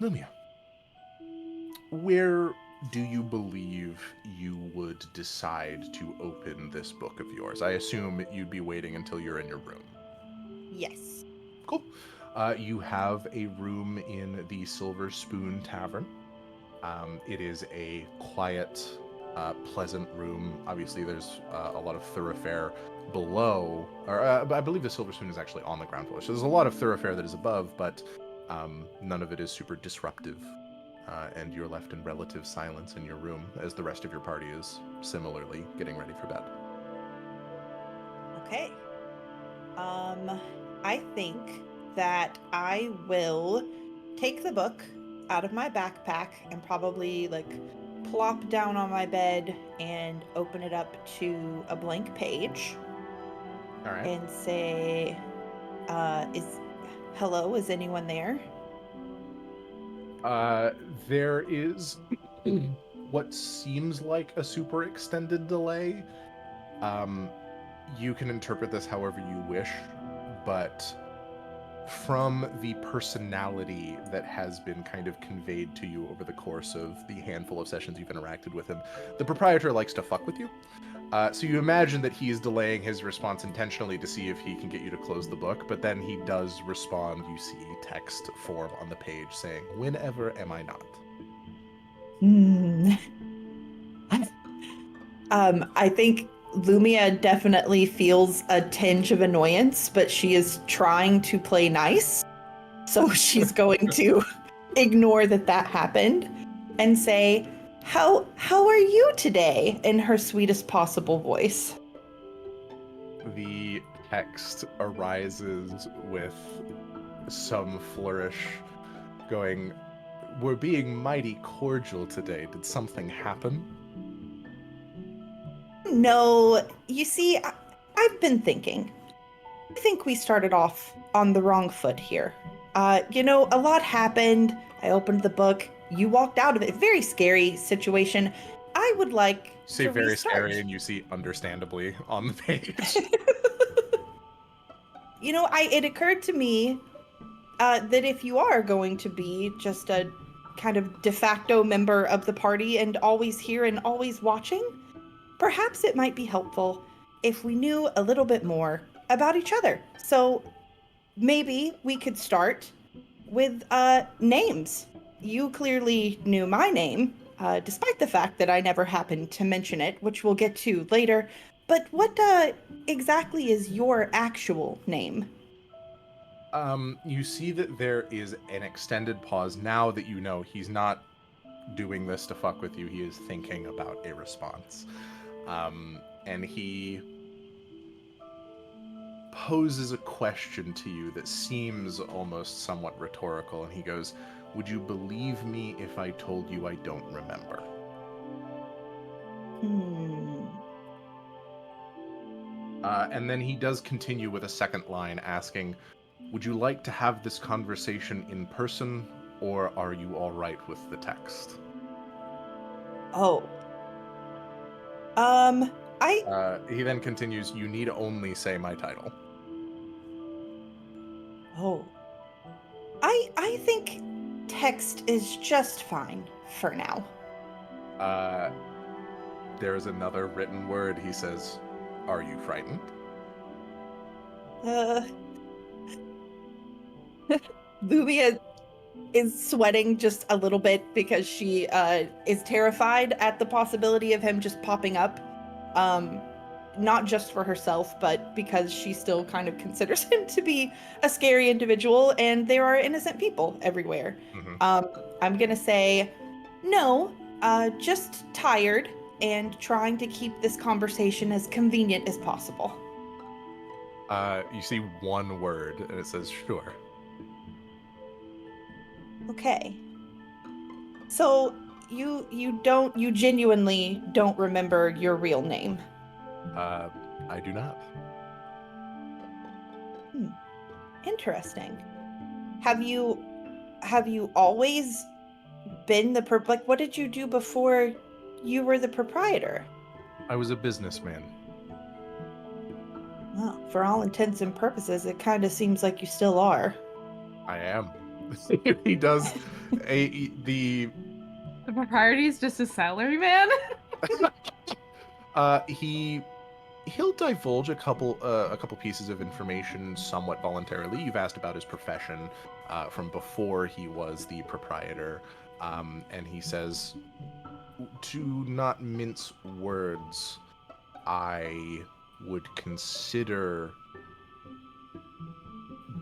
Lumia, where do you believe you would decide to open this book of yours? I assume you'd be waiting until you're in your room. Yes. Cool. You have a room in the Silver Spoon Tavern. It is a quiet, pleasant room. Obviously, there's a lot of thoroughfare below, or I believe the Silver Spoon is actually on the ground floor. So there's a lot of thoroughfare that is above, but none of it is super disruptive. And you're left in relative silence in your room as the rest of your party is similarly getting ready for bed. Okay. I think that I will take the book out of my backpack and probably like plop down on my bed and open it up to a blank page. All right. And say, hello, is anyone there? There is what seems like a super extended delay. You can interpret this however you wish, but from the personality that has been kind of conveyed to you over the course of the handful of sessions you've interacted with him, the proprietor likes to fuck with you. So you imagine that he is delaying his response intentionally to see if he can get you to close the book, but then he does respond. You see text form on the page saying, "Whenever am I not?" I think Lumia definitely feels a tinge of annoyance, but she is trying to play nice. So she's going to ignore that happened and say, how are you today? In her sweetest possible voice. The text arises with some flourish going, "We're being mighty cordial today. Did something happen?" No, you see, I've been thinking. I think we started off on the wrong foot here. A lot happened. I opened the book. You walked out of it. Very scary situation. I would like Say to very restart. scary, and you see understandably on the page. It occurred to me that if you are going to be just a kind of de facto member of the party and always here and always watching, perhaps it might be helpful if we knew a little bit more about each other. So maybe we could start with names. You clearly knew my name, despite the fact that I never happened to mention it, which we'll get to later. But what exactly is your actual name? You see that there is an extended pause now that you know he's not doing this to fuck with you. He is thinking about a response. And he poses a question to you that seems almost somewhat rhetorical, and he goes, "Would you believe me if I told you I don't remember?" And then he does continue with a second line asking, "Would you like to have this conversation in person, or are you all right with the text?" Oh. He then continues, "You need only say my title." Oh. I think text is just fine for now. There is another written word. He says, "Are you frightened?" Lumia is sweating just a little bit because she is terrified at the possibility of him just popping up. Not just for herself, but because she still kind of considers him to be a scary individual, and there are innocent people everywhere. I'm gonna say, no, just tired and trying to keep this conversation as convenient as possible. You see one word, and it says, "Sure." Okay. So you genuinely don't remember your real name? I do not. Interesting. Have you always been the what did you do before you were the proprietor? I was a businessman. Well, for all intents and purposes, it kind of seems like you still are. I am. He does the proprietor is just a salary man. He'll divulge a couple pieces of information somewhat voluntarily. You've asked about his profession from before he was the proprietor, and he says, to not mince words, I would consider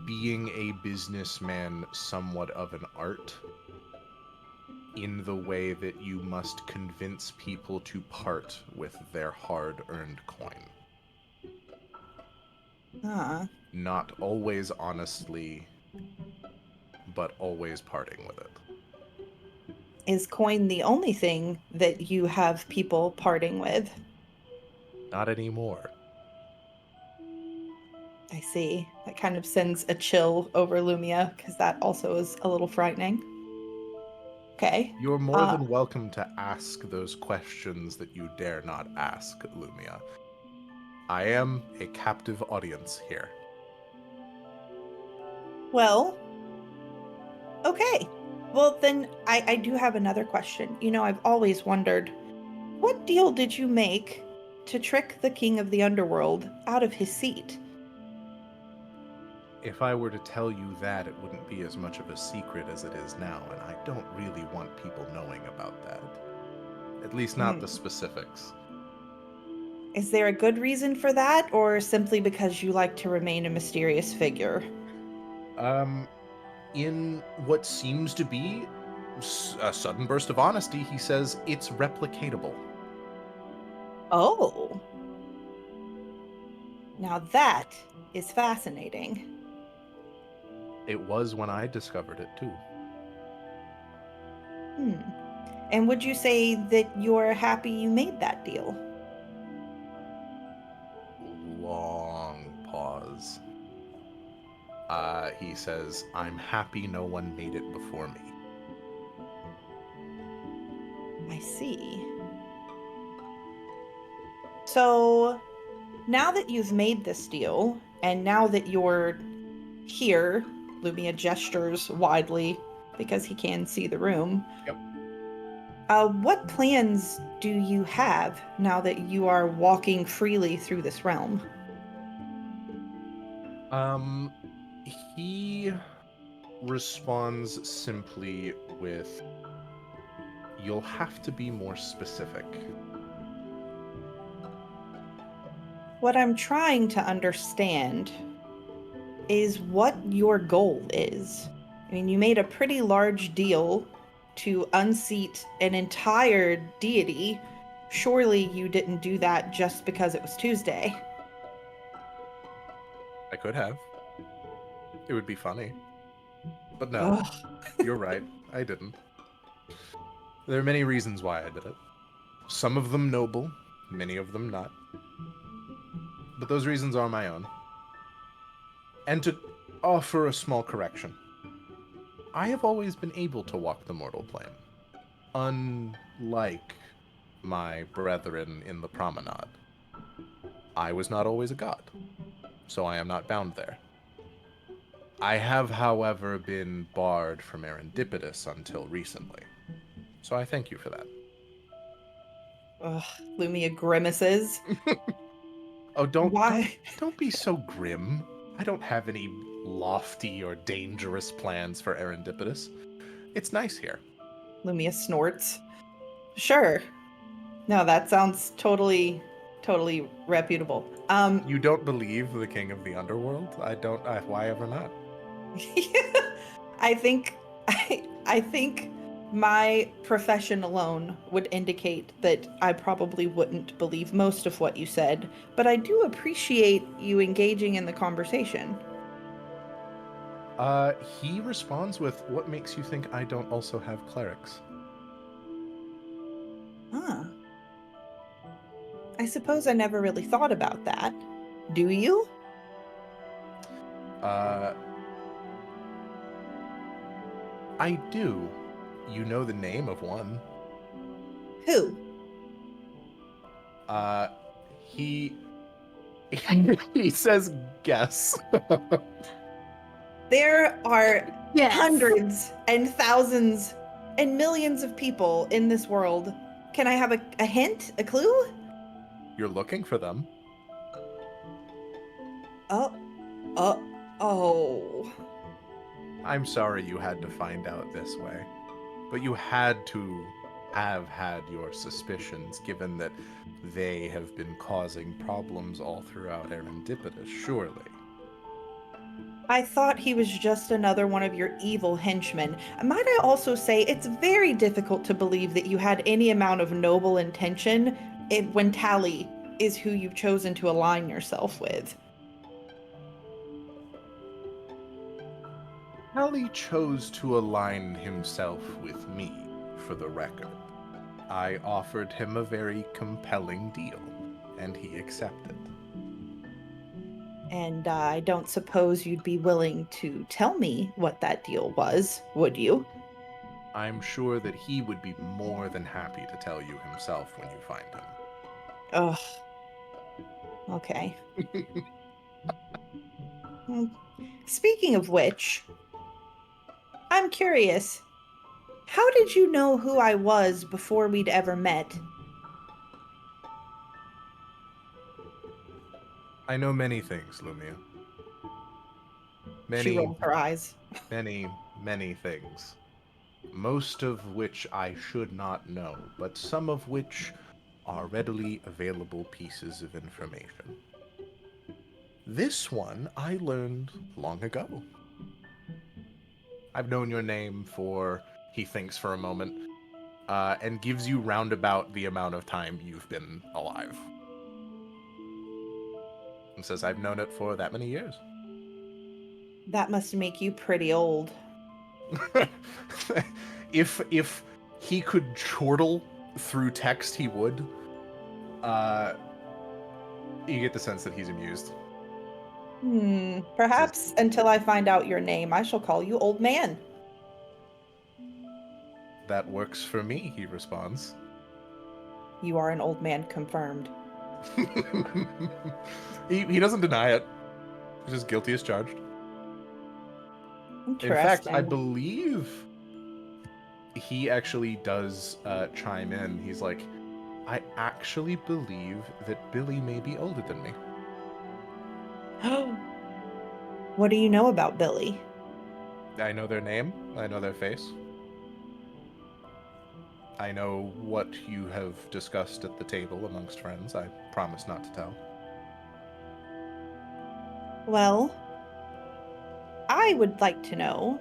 being a businessman somewhat of an art, in the way that you must convince people to part with their hard-earned coin. Not always honestly, but always parting with it. Is coin the only thing that you have people parting with? Not anymore. I see. That kind of sends a chill over Lumia, because that also is a little frightening. Okay. You're more than welcome to ask those questions that you dare not ask, Lumia. I am a captive audience here. Well, okay. Well, then I do have another question. I've always wondered, what deal did you make to trick the king of the underworld out of his seat? If I were to tell you that, it wouldn't be as much of a secret as it is now, and I don't really want people knowing about that. At least not the specifics. Is there a good reason for that, or simply because you like to remain a mysterious figure? In what seems to be a sudden burst of honesty, he says it's replicatable. Oh. Now that is fascinating. It was when I discovered it, too. And would you say that you're happy you made that deal? Long pause. He says, I'm happy no one made it before me. I see. So, now that you've made this deal, and now that you're here, Lumia gestures widely because he can see the room. Yep. What plans do you have now that you are walking freely through this realm? He responds simply with, you'll have to be more specific. What I'm trying to understand is what your goal is. I mean, you made a pretty large deal to unseat an entire deity. Surely you didn't do that just because it was Tuesday. I could have. It would be funny. But no, Ugh. you're right. I didn't. There are many reasons why I did it. Some of them noble, many of them not. But those reasons are my own. And to offer a small correction, I have always been able to walk the mortal plane. Unlike my brethren in the promenade. I was not always a god, so I am not bound there. I have, however, been barred from Erendipitous until recently. So I thank you for that. Ugh, Lumia grimaces. Oh, don't be so grim. I don't have any lofty or dangerous plans for Erendipitous. It's nice here. Lumia snorts. Sure. No, that sounds totally reputable. You don't believe the king of the underworld? Why ever not? I think my profession alone would indicate that I probably wouldn't believe most of what you said, but I do appreciate you engaging in the conversation. He responds with, what makes you think I don't also have clerics? Huh. I suppose I never really thought about that. Do you? I do. You know the name of one. Who? He says guess. There are Yes. hundreds and thousands and millions of people in this world. Can I have a hint? A clue? You're looking for them. Oh. I'm sorry you had to find out this way, but you had to have had your suspicions, given that they have been causing problems all throughout Erendipitous, surely. I thought he was just another one of your evil henchmen. Might I also say it's very difficult to believe that you had any amount of noble intention when Tally is who you've chosen to align yourself with. Tally chose to align himself with me, for the record. I offered him a very compelling deal, and he accepted. And I don't suppose you'd be willing to tell me what that deal was, would you? I'm sure that he would be more than happy to tell you himself when you find him. Ugh. Okay. Speaking of which, I'm curious. How did you know who I was before we'd ever met? I know many things, Lumia. She rolled her eyes. Many things. Most of which I should not know, but some of which are readily available pieces of information. This one I learned long ago. I've known your name for, he thinks for a moment, and gives you roundabout the amount of time you've been alive. And says, I've known it for that many years. That must make you pretty old. If he could chortle through text, he would. You get the sense that he's amused. Perhaps until I find out your name, I shall call you Old Man. That works for me, he responds. You are an old man confirmed. He doesn't deny it. He's just guilty as charged. Interesting. In fact, I believe he actually does chime in. He's like, I actually believe that Billy may be older than me. What do you know about Billy? I know their name. I know their face. I know what you have discussed at the table amongst friends. I promise not to tell. Well, I would like to know,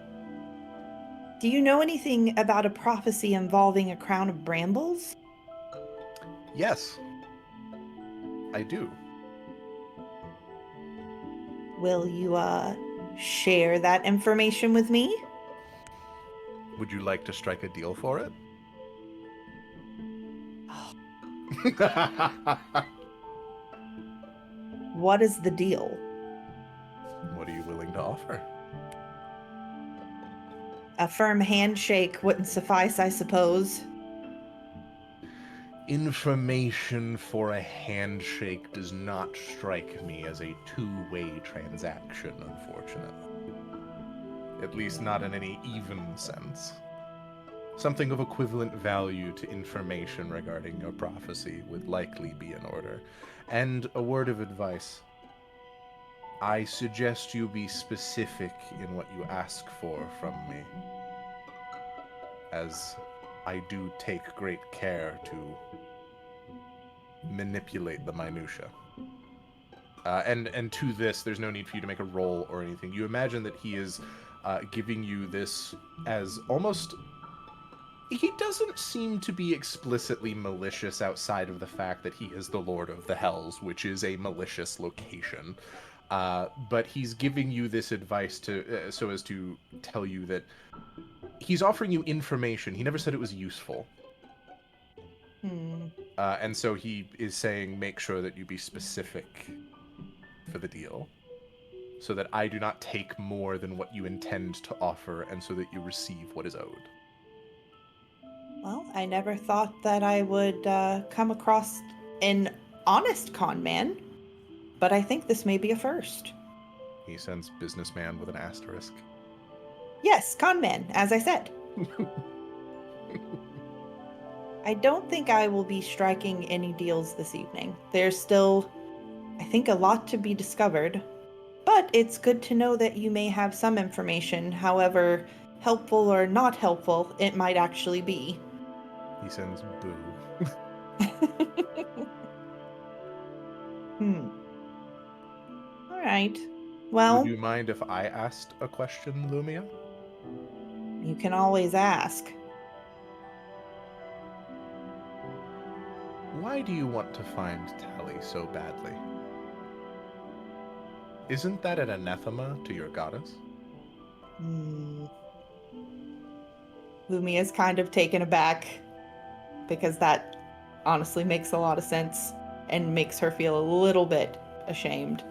do you know anything about a prophecy involving a crown of brambles? Yes, I do. Will you, share that information with me? Would you like to strike a deal for it? What is the deal? What are you willing to offer? A firm handshake wouldn't suffice, I suppose. Information for a handshake does not strike me as a two-way transaction, unfortunately. At least not in any even sense. Something of equivalent value to information regarding your prophecy would likely be in order. And a word of advice. I suggest you be specific in what you ask for from me, as I do take great care to manipulate the minutia. And to this, there's no need for you to make a roll or anything. You imagine that he is giving you this as almost... He doesn't seem to be explicitly malicious outside of the fact that he is the Lord of the Hells, which is a malicious location. But he's giving you this advice to so as to tell you that he's offering you information. He never said it was useful. And so he is saying, make sure that you be specific for the deal, so that I do not take more than what you intend to offer, and so that you receive what is owed. Well, I never thought that I would come across an honest con man, but I think this may be a first. He sends businessman with an asterisk. Yes, con man, as I said. I don't think I will be striking any deals this evening. There's still, I think, a lot to be discovered, but it's good to know that you may have some information, however helpful or not helpful it might actually be. He sends boo. All right. Well, would you mind if I asked a question, Lumia? You can always ask. Why do you want to find Tally so badly? Isn't that an anathema to your goddess? Lumia's kind of taken aback, because that honestly makes a lot of sense and makes her feel a little bit ashamed.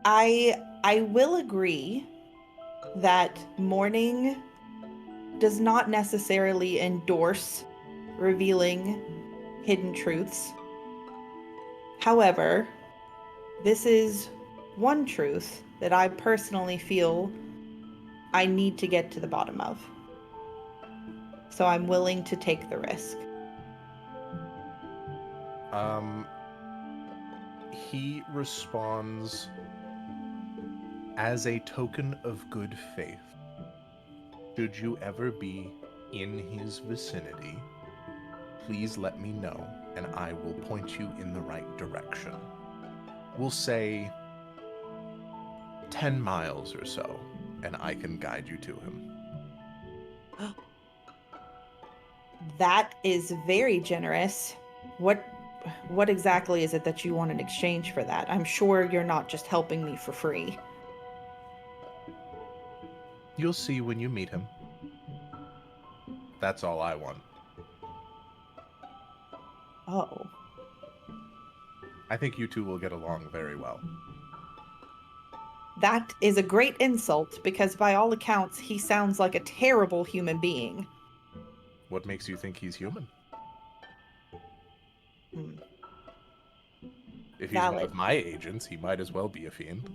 I will agree that mourning does not necessarily endorse revealing hidden truths. However, this is one truth that I personally feel I need to get to the bottom of. So I'm willing to take the risk. He responds, as a token of good faith, should you ever be in his vicinity, please let me know, and I will point you in the right direction. We'll say 10 miles or so, and I can guide you to him. That is very generous. What exactly is it that you want in exchange for that? I'm sure you're not just helping me for free. You'll see when you meet him. That's all I want. Oh. I think you two will get along very well. That is a great insult, because by all accounts, he sounds like a terrible human being. What makes you think he's human? If he's one of my agents, he might as well be a fiend.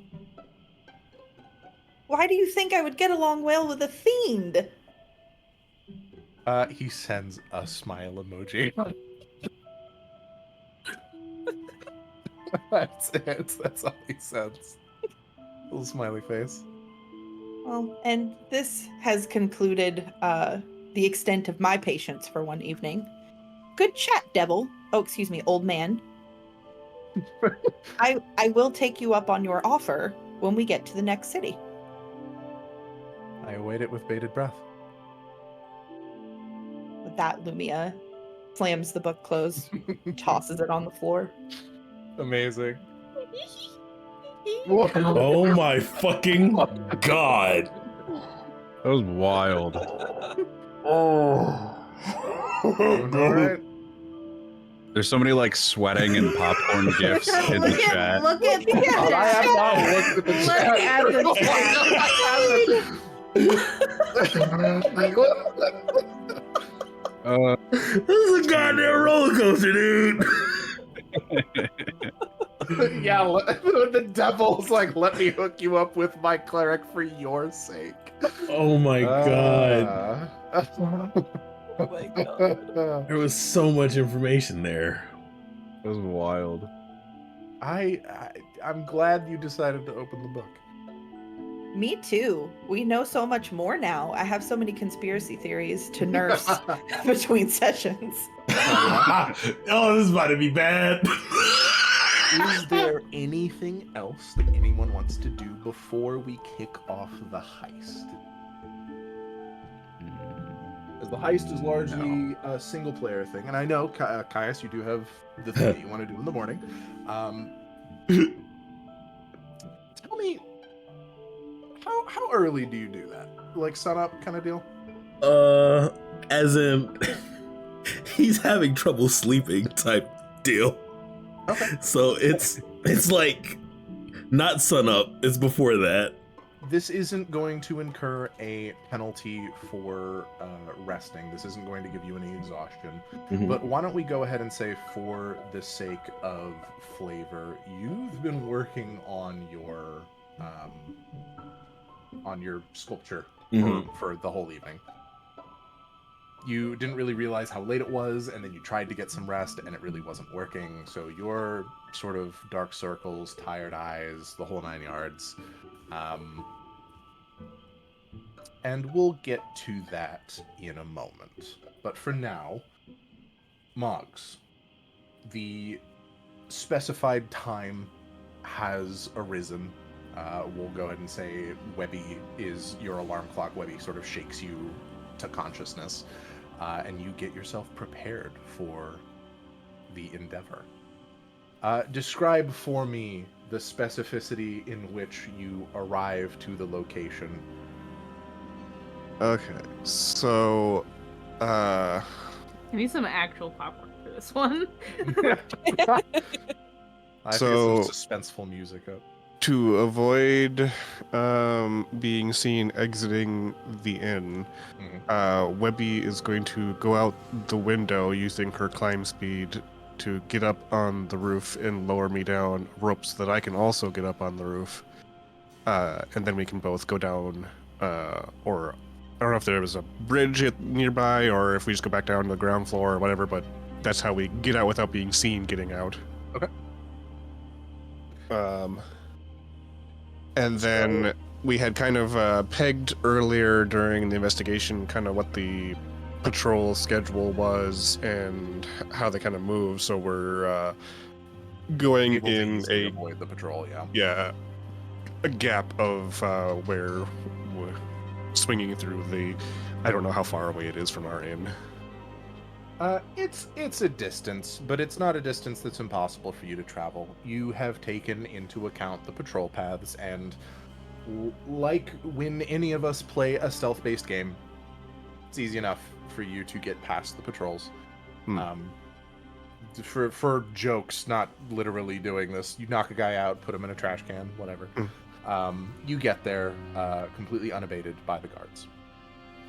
Why do you think I would get along well with a fiend? He sends a smile emoji. That's it. That's all he sends. Little smiley face. Well, and this has concluded the extent of my patience for one evening. Good chat, devil. Oh, excuse me, old man. I will take you up on your offer when we get to the next city. I await it with bated breath. With that, Lumia slams the book closed, tosses it on the floor. Amazing. Oh my fucking god. That was wild. Oh. Alright. There's so many like sweating and popcorn gifs in the chat. Look at the chat. I have not looked at the Look chat. at the chat. This is a goddamn roller coaster, dude. Yeah, the devil's like, let me hook you up with my cleric for your sake. Oh my god. Oh my god. There was so much information there. That was wild. I'm glad you decided to open the book. Me too. We know so much more now. I have so many conspiracy theories to nurse between sessions. Oh, this is about to be bad. Is there anything else that anyone wants to do before we kick off the heist? As the heist is largely a single-player thing, and I know, Caius, you do have the thing that you want to do in the morning. Tell me, how early do you do that? Like sun-up kind of deal? As in, he's having trouble sleeping type deal. Okay. So it's like not sun up, it's before that. This isn't going to incur a penalty for resting. This isn't going to give you any exhaustion. Mhm. But why don't we go ahead and say, for the sake of flavor, you've been working on your sculpture for the whole evening. You didn't really realize how late it was, and then you tried to get some rest, and it really wasn't working. So your sort of dark circles, tired eyes, the whole 9 yards. And we'll get to that in a moment. But for now, Moggs, the specified time has arisen. We'll go ahead and say Webby is your alarm clock. Webby sort of shakes you to consciousness. And you get yourself prepared for the endeavor. Describe for me the specificity in which you arrive to the location. Okay, so, I need some actual popcorn for this one. I So- some suspenseful music up. to avoid being seen exiting the inn, Webby is going to go out the window using her climb speed to get up on the roof and lower me down ropes that I can also get up on the roof. And then we can both go down, or I don't know if there was a bridge nearby or if we just go back down to the ground floor or whatever, but that's how we get out without being seen getting out. Okay. And then we had kind of pegged earlier during the investigation kind of what the patrol schedule was and how they kind of move. So we're going Able to in easily a avoid the patrol, yeah. yeah a gap of where we're swinging through the. I don't know how far away it is from our inn. It's a distance, but it's not a distance that's impossible for you to travel. You have taken into account the patrol paths, and like when any of us play a stealth-based game, it's easy enough for you to get past the patrols. For jokes, not literally doing this. You knock a guy out, put him in a trash can, whatever. You get there completely unabated by the guards.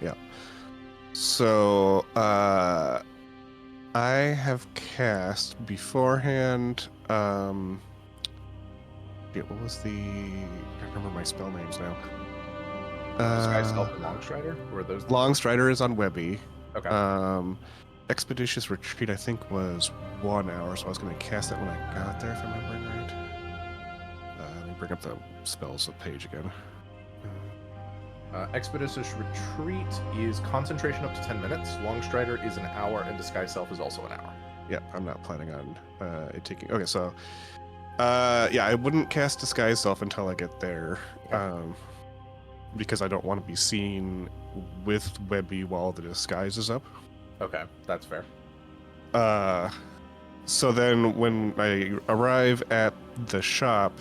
Yeah. So, I have cast beforehand. What was the? I don't remember my spell names now. Sky Self and Longstrider? Or are those Longstrider is on Webby. Okay. Expeditious Retreat, I think, was 1 hour, so I was going to cast that when I got there, if I'm remembering right. Let me bring up the spells page again. Expeditious Retreat is concentration up to 10 minutes. Longstrider is an hour, and Disguise Self is also an hour. Yeah, I'm not planning on it taking... Okay, so... yeah, I wouldn't cast Disguise Self until I get there. Because I don't want to be seen with Webby while the disguise is up. Okay, that's fair. So then when I arrive at the shop,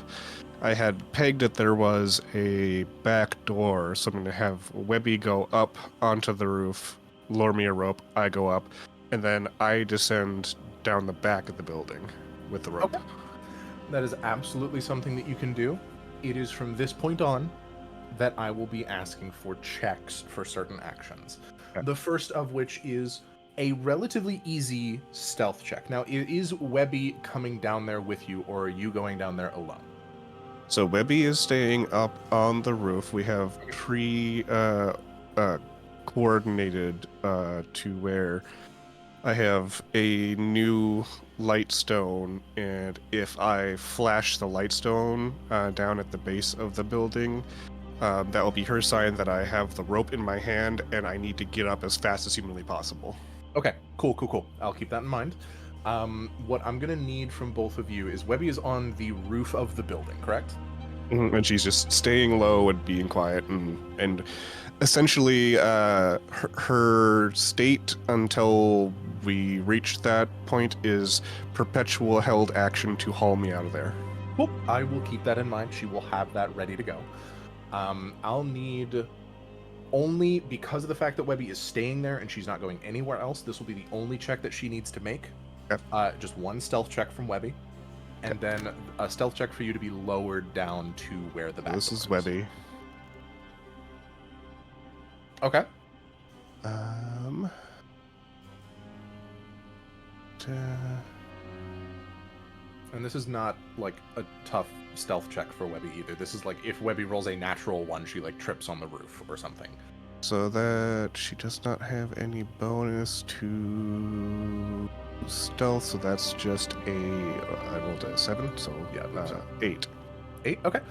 I had pegged that there was a back door, so I'm going to have Webby go up onto the roof, lure me a rope, I go up, and then I descend down the back of the building with the rope. Okay. That is absolutely something that you can do. It is from this point on that I will be asking for checks for certain actions. Okay. The first of which is a relatively easy stealth check. Now, is Webby coming down there with you, or are you going down there alone? So Webby is staying up on the roof. We have coordinated to where I have a new light stone, and if I flash the light stone down at the base of the building, that will be her sign that I have the rope in my hand and I need to get up as fast as humanly possible. Okay, cool. I'll keep that in mind. What I'm going to need from both of you is Webby is on the roof of the building, correct? Mm-hmm. And she's just staying low and being quiet, and essentially her state until we reach that point is perpetual held action to haul me out of there. Cool. I will keep that in mind. She will have that ready to go. I'll need, only because of the fact that Webby is staying there and she's not going anywhere else, this will be the only check that she needs to make. Okay. Just one stealth check from Webby, and then a stealth check for you to be lowered down to where the back This door is Webby. Okay. And this is not like a tough stealth check for Webby either. This is like if Webby rolls a natural one, she like trips on the roof or something. So that she does not have any bonus to stealth, so that's just I rolled a 7, so Yeah, that's 8. 8, okay.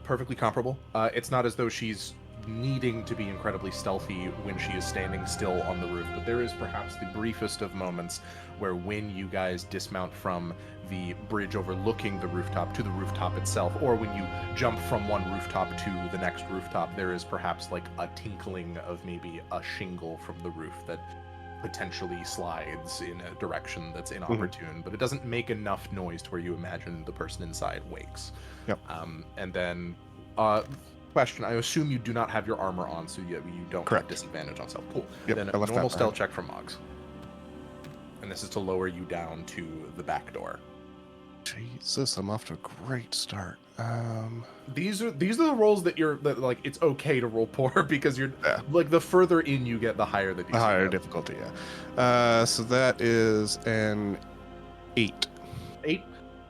Perfectly comparable. It's not as though she's needing to be incredibly stealthy when she is standing still on the roof, but there is perhaps the briefest of moments where when you guys dismount from the bridge overlooking the rooftop to the rooftop itself, or when you jump from one rooftop to the next rooftop, there is perhaps like a tinkling of maybe a shingle from the roof that potentially slides in a direction that's inopportune, but it doesn't make enough noise to where you imagine the person inside wakes. Yep. And then question, I assume you do not have your armor on, so you don't Correct. have disadvantage on stealth. Cool. Yep, Then I a left normal that stealth behind. check from Moggs. And this is to lower you down to the back door. Jesus, I'm off to a great start. These are the rolls that like it's okay to roll poor because you're like the further in you get, the higher the DC. A higher goes. difficulty, yeah. So that is an 8. 8.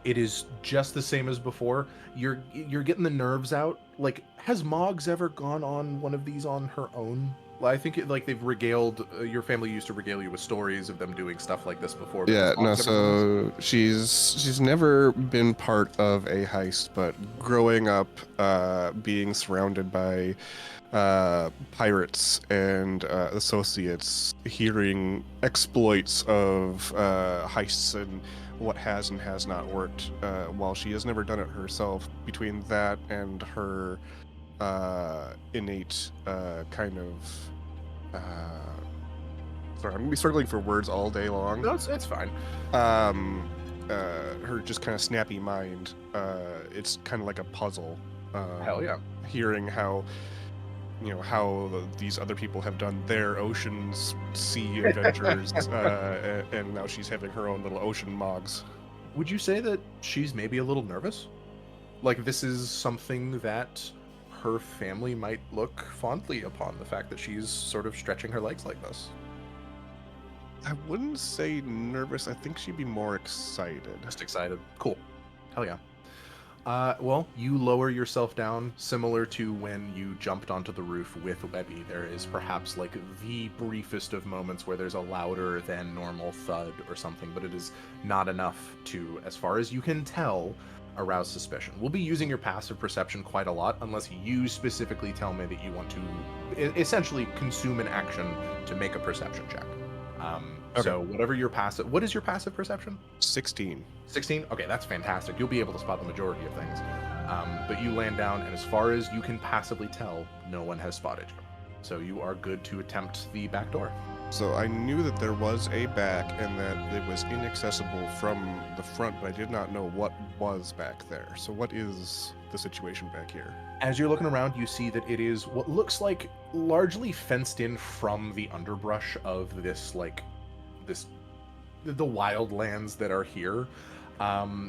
It is just the same as before. You're getting the nerves out. Like, has Moggs ever gone on one of these on her own I think like they've regaled your family used to regale you with stories of them doing stuff like this before. But Yeah, as long no, as everything's- so she's never been part of a heist, but growing up being surrounded by pirates and associates, hearing exploits of heists and what has and has not worked, while she has never done it herself, between that and her innate kind of sorry, I'm gonna be struggling for words all day long. No, it's fine. Her just kind of snappy mind. It's kind of like a puzzle. Hell yeah. Hearing how, how these other people have done their oceans sea adventures, and now she's having her own little ocean mogs. Would you say that she's maybe a little nervous? Like this is something that her family might look fondly upon, the fact that she's sort of stretching her legs like this. I wouldn't say nervous. I think she'd be more excited. Just excited. Cool. Hell yeah. Well, you lower yourself down, similar to when you jumped onto the roof with Webby. There is perhaps like the briefest of moments where there's a louder than normal thud or something, but it is not enough to, as far as you can tell, arouse suspicion. We'll be using your passive perception quite a lot, unless you specifically tell me that you want to essentially consume an action to make a perception check. Okay. So whatever your passive, what is your passive perception? 16. 16? Okay, that's fantastic. You'll be able to spot the majority of things. But you land down, and as far as you can passively tell, no one has spotted you. So you are good to attempt the back door. So I knew that there was a back and that it was inaccessible from the front, but I did not know what was back there. So what is the situation back here? As you're looking around, you see that it is what looks like largely fenced in from the underbrush of this, the wildlands that are here.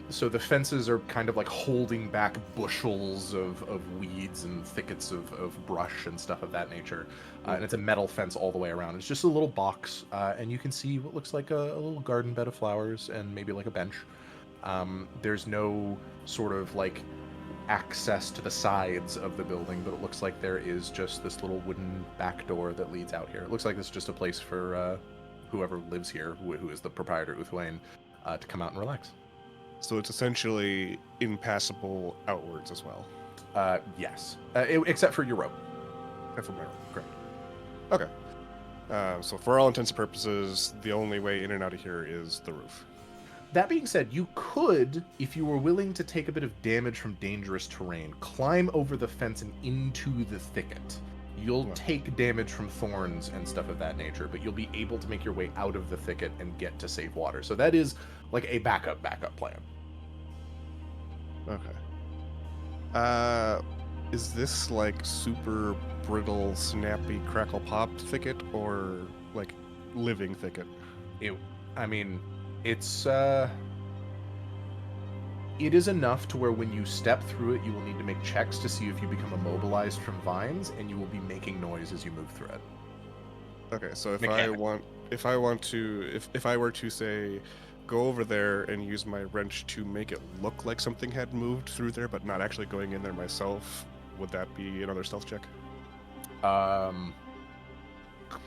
So the fences are kind of like holding back bushels of weeds and thickets of brush and stuff of that nature. And it's a metal fence all the way around. It's just a little box, and you can see what looks like a little garden bed of flowers and maybe like a bench. There's no sort of like access to the sides of the building, but it looks like there is just this little wooden back door that leads out here. It looks like this is just a place for whoever lives here, who is the proprietor, Uthwain, to come out and relax. So it's essentially impassable outwards as well. Yes. Except for your rope. Except for my rope, correct. Okay. So for all intents and purposes, the only way in and out of here is the roof. That being said, you could, if you were willing to take a bit of damage from dangerous terrain, climb over the fence and into the thicket. You'll take damage from thorns and stuff of that nature, but you'll be able to make your way out of the thicket and get to safe water. So that is like a backup plan. Okay. Is this like super brittle, snappy, crackle pop thicket, or like living thicket? It is enough to where when you step through it, you will need to make checks to see if you become immobilized from vines, and you will be making noise as you move through it. Okay, so if I were to say, go over there and use my wrench to make it look like something had moved through there, but not actually going in there myself, would that be another stealth check?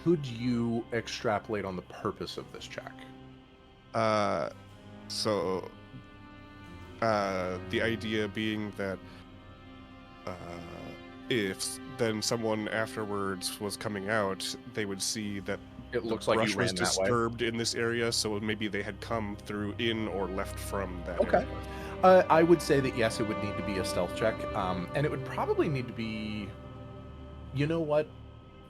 Could you extrapolate on the purpose of this check? The idea being that if then someone afterwards was coming out, they would see that it looks the like brush you was ran that way. disturbed in this area, so maybe they had come through in or left from that Okay. area. I would say that yes, it would need to be a stealth check, and it would probably need to be. You know what?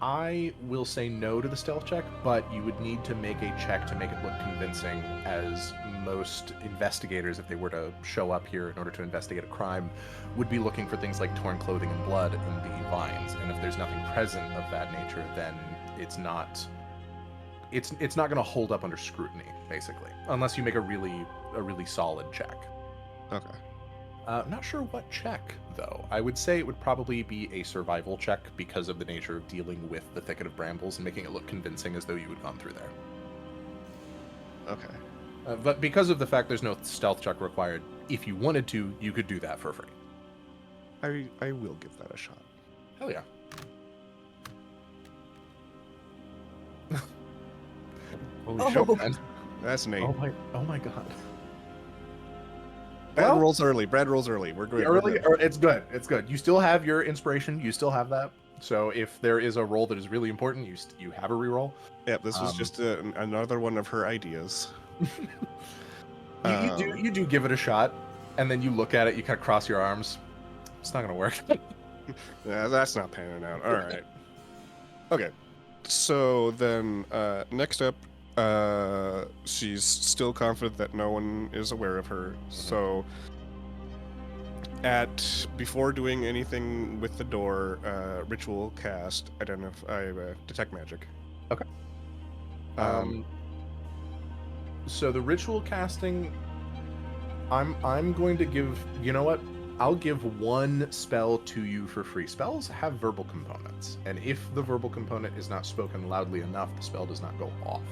I will say no to the stealth check, but you would need to make a check to make it look convincing, as most investigators, if they were to show up here in order to investigate a crime, would be looking for things like torn clothing and blood in the vines. And if there's nothing present of that nature, then it's not going to hold up under scrutiny, basically, unless you make a really solid check. Okay. Not sure what check, though. I would say it would probably be a survival check because of the nature of dealing with the thicket of brambles and making it look convincing as though you had gone through there. Okay. But because of the fact there's no stealth check required, if you wanted to, you could do that for free. I will give that a shot. Hell yeah. Holy shit, man. That's an 8. Oh my god. Brad rolls early. Brad rolls early. We're good. It's good. It's good. You still have your inspiration. You still have that. So if there is a roll that is really important, you have a reroll. Yeah, this was just another one of her ideas. You do give it a shot, and then you look at it. You kind of cross your arms. It's not gonna work. Yeah, that's not panning out. All right. Okay. So then, next up, she's still confident that no one is aware of her. So, before doing anything with the door, ritual cast, detect magic. Okay. So the ritual casting, I'm going to give. You know what? I'll give one spell to you for free. Spells have verbal components, and if the verbal component is not spoken loudly enough, the spell does not go off.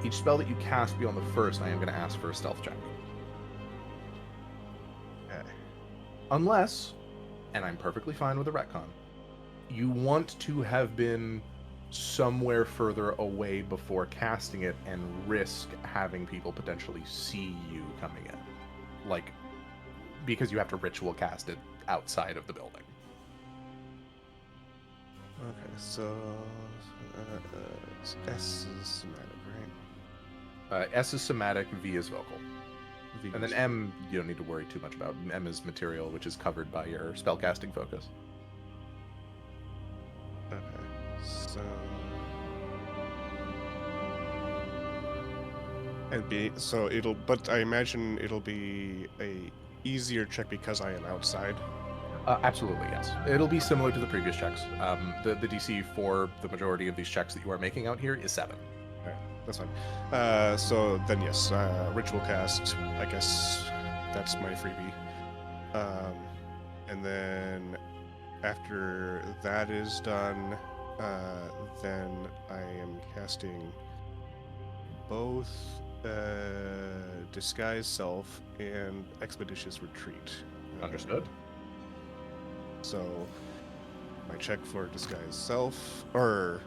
Each spell that you cast beyond the first, I am going to ask for a stealth check. Okay. Unless, and I'm perfectly fine with a retcon, you want to have been somewhere further away before casting it and risk having people potentially see you coming in. Like, because you have to ritual cast it outside of the building. Okay, so S is somatic, right? S is somatic, V is vocal. V And then M, you don't need to worry too much about. M is material, which is covered by your spellcasting focus. Okay, so but I imagine it'll be a easier check because I am outside. Absolutely, yes. It'll be similar to the previous checks. The DC for the majority of these checks that you are making out here is 7. Okay, that's fine. So then yes, ritual cast. I guess that's my freebie. And then after that is done, then I am casting both disguise self and expeditious retreat. Understood. So my check for disguise self, or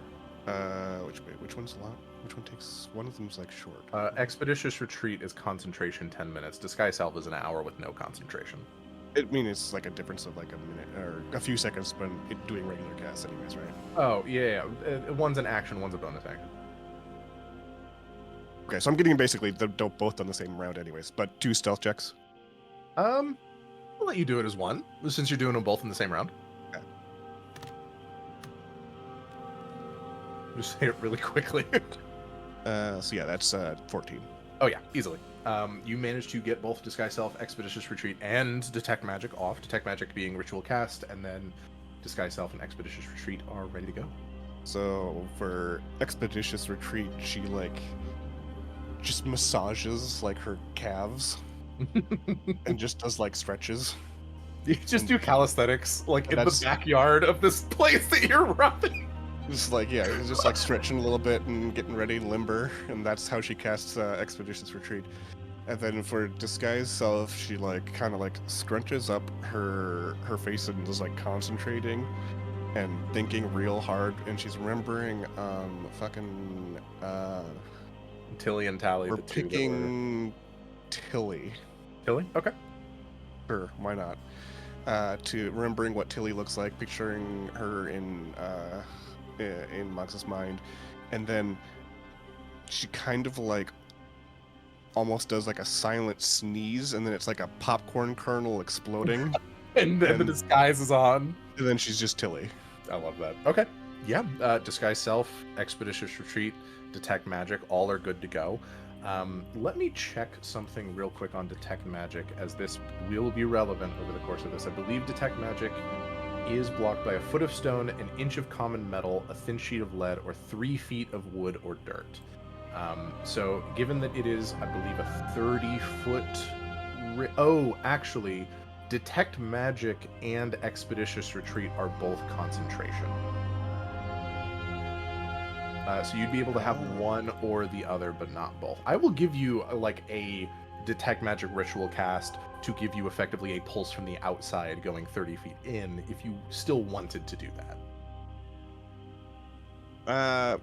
which one's a lot? Which one takes? One of them's like short. Expeditious retreat is concentration 10 minutes. Disguise self is an hour with no concentration. I mean, it's like a difference of like a minute or a few seconds when doing regular casts, anyways, right? Oh yeah. One's an action, one's a bonus action. Okay, so I'm getting basically both on the same round, anyways. But 2 stealth checks. I'll let you do it as one, since you're doing them both in the same round. Okay. Just say it really quickly. So yeah, that's 14. Oh yeah, easily. You managed to get both Disguise Self, Expeditious Retreat, and Detect Magic off. Detect Magic being Ritual Cast, and then Disguise Self and Expeditious Retreat are ready to go. So for Expeditious Retreat, she like just massages like her calves and just does like stretches. You just do calisthenics like in the backyard of this place that you're running. Just like, yeah, just like stretching a little bit and getting ready, limber, and that's how she casts Expeditious Retreat. And then for Disguise Self, she like kind of like scrunches up her face and is like concentrating and thinking real hard, and she's remembering Tilly and Tally. We're picking Tilly. Tilly? Okay. Sure, why not? To remembering what Tilly looks like, picturing her in Mox's mind, and then she kind of like almost does like a silent sneeze, and then it's like a popcorn kernel exploding. and then the disguise is on. And then she's just Tilly. I love that. Okay. Yeah. Disguise Self, Expeditious Retreat, Detect Magic, all are good to go. Let me check something real quick on Detect Magic, as this will be relevant over the course of this. I believe Detect Magic is blocked by a foot of stone, an inch of common metal, a thin sheet of lead, or 3 feet of wood or dirt. So given that it is, I believe, a 30-foot... actually, Detect Magic and Expeditious Retreat are both concentration. So you'd be able to have one or the other, but not both. I will give you like a Detect Magic ritual cast to give you effectively a pulse from the outside going 30 feet in if you still wanted to do that.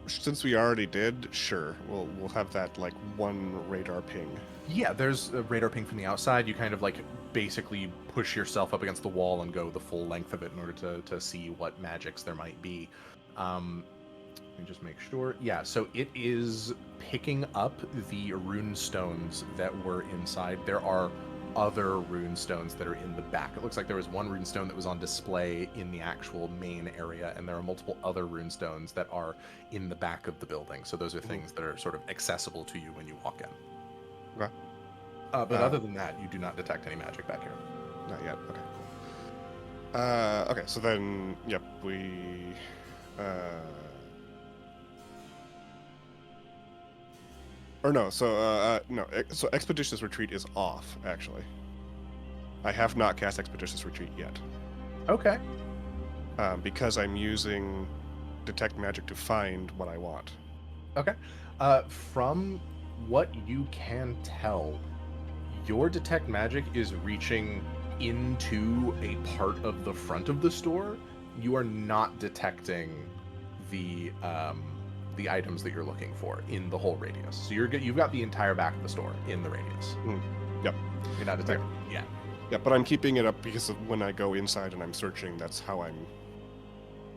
Since we already did, sure. We'll have that like one radar ping. Yeah, there's a radar ping from the outside. You kind of like basically push yourself up against the wall and go the full length of it in order to see what magics there might be. Let me just make sure. Yeah, so it is picking up the rune stones that were inside. There are other rune stones that are in the back. It looks like there was one rune stone that was on display in the actual main area, and there are multiple other rune stones that are in the back of the building. So those are things that are sort of accessible to you when you walk in. Okay. But other than that, you do not detect any magic back here. Not yet. Okay. Okay. So then, yep, we. Or no. So no. So Expeditious Retreat is off. Actually, I have not cast Expeditious Retreat yet. Okay. Because I'm using Detect Magic to find what I want. Okay. From what you can tell, your Detect Magic is reaching into a part of the front of the store. You are not detecting the items that you're looking for in the whole radius. So you've got the entire back of the store in the radius. Yep. You're not detecting. Yeah. Yeah, but I'm keeping it up because of when I go inside and I'm searching, that's how I'm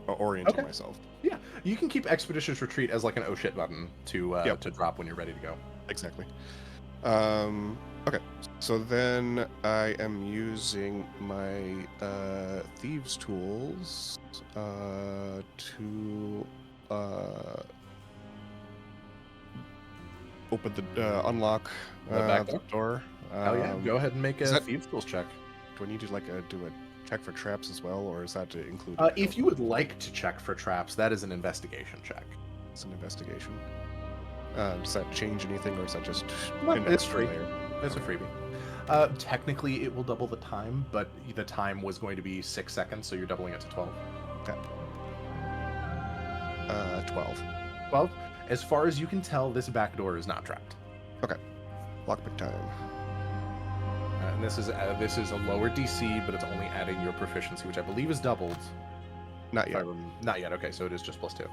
orienting myself. Yeah, you can keep Expeditious Retreat as like an oh shit button to drop when you're ready to go. Exactly. Okay, so then I am using my thieves' tools to open the unlock The back the door. Hell yeah! Go ahead and make a thieves' tools check. Do I need to like do a check for traps as well, or is that to include? If you would like to check for traps, that is an investigation check. It's an investigation. Does that change anything, or is that just it's free? It's a freebie. Technically, it will double the time, but the time was going to be 6 seconds, so you're doubling it to 12. Okay. 12. 12. As far as you can tell, this back door is not trapped. Okay. Lockpick time. And this is a lower DC, but it's only adding your proficiency, which I believe is doubled. Not yet. Not yet. Okay, so it is just +2.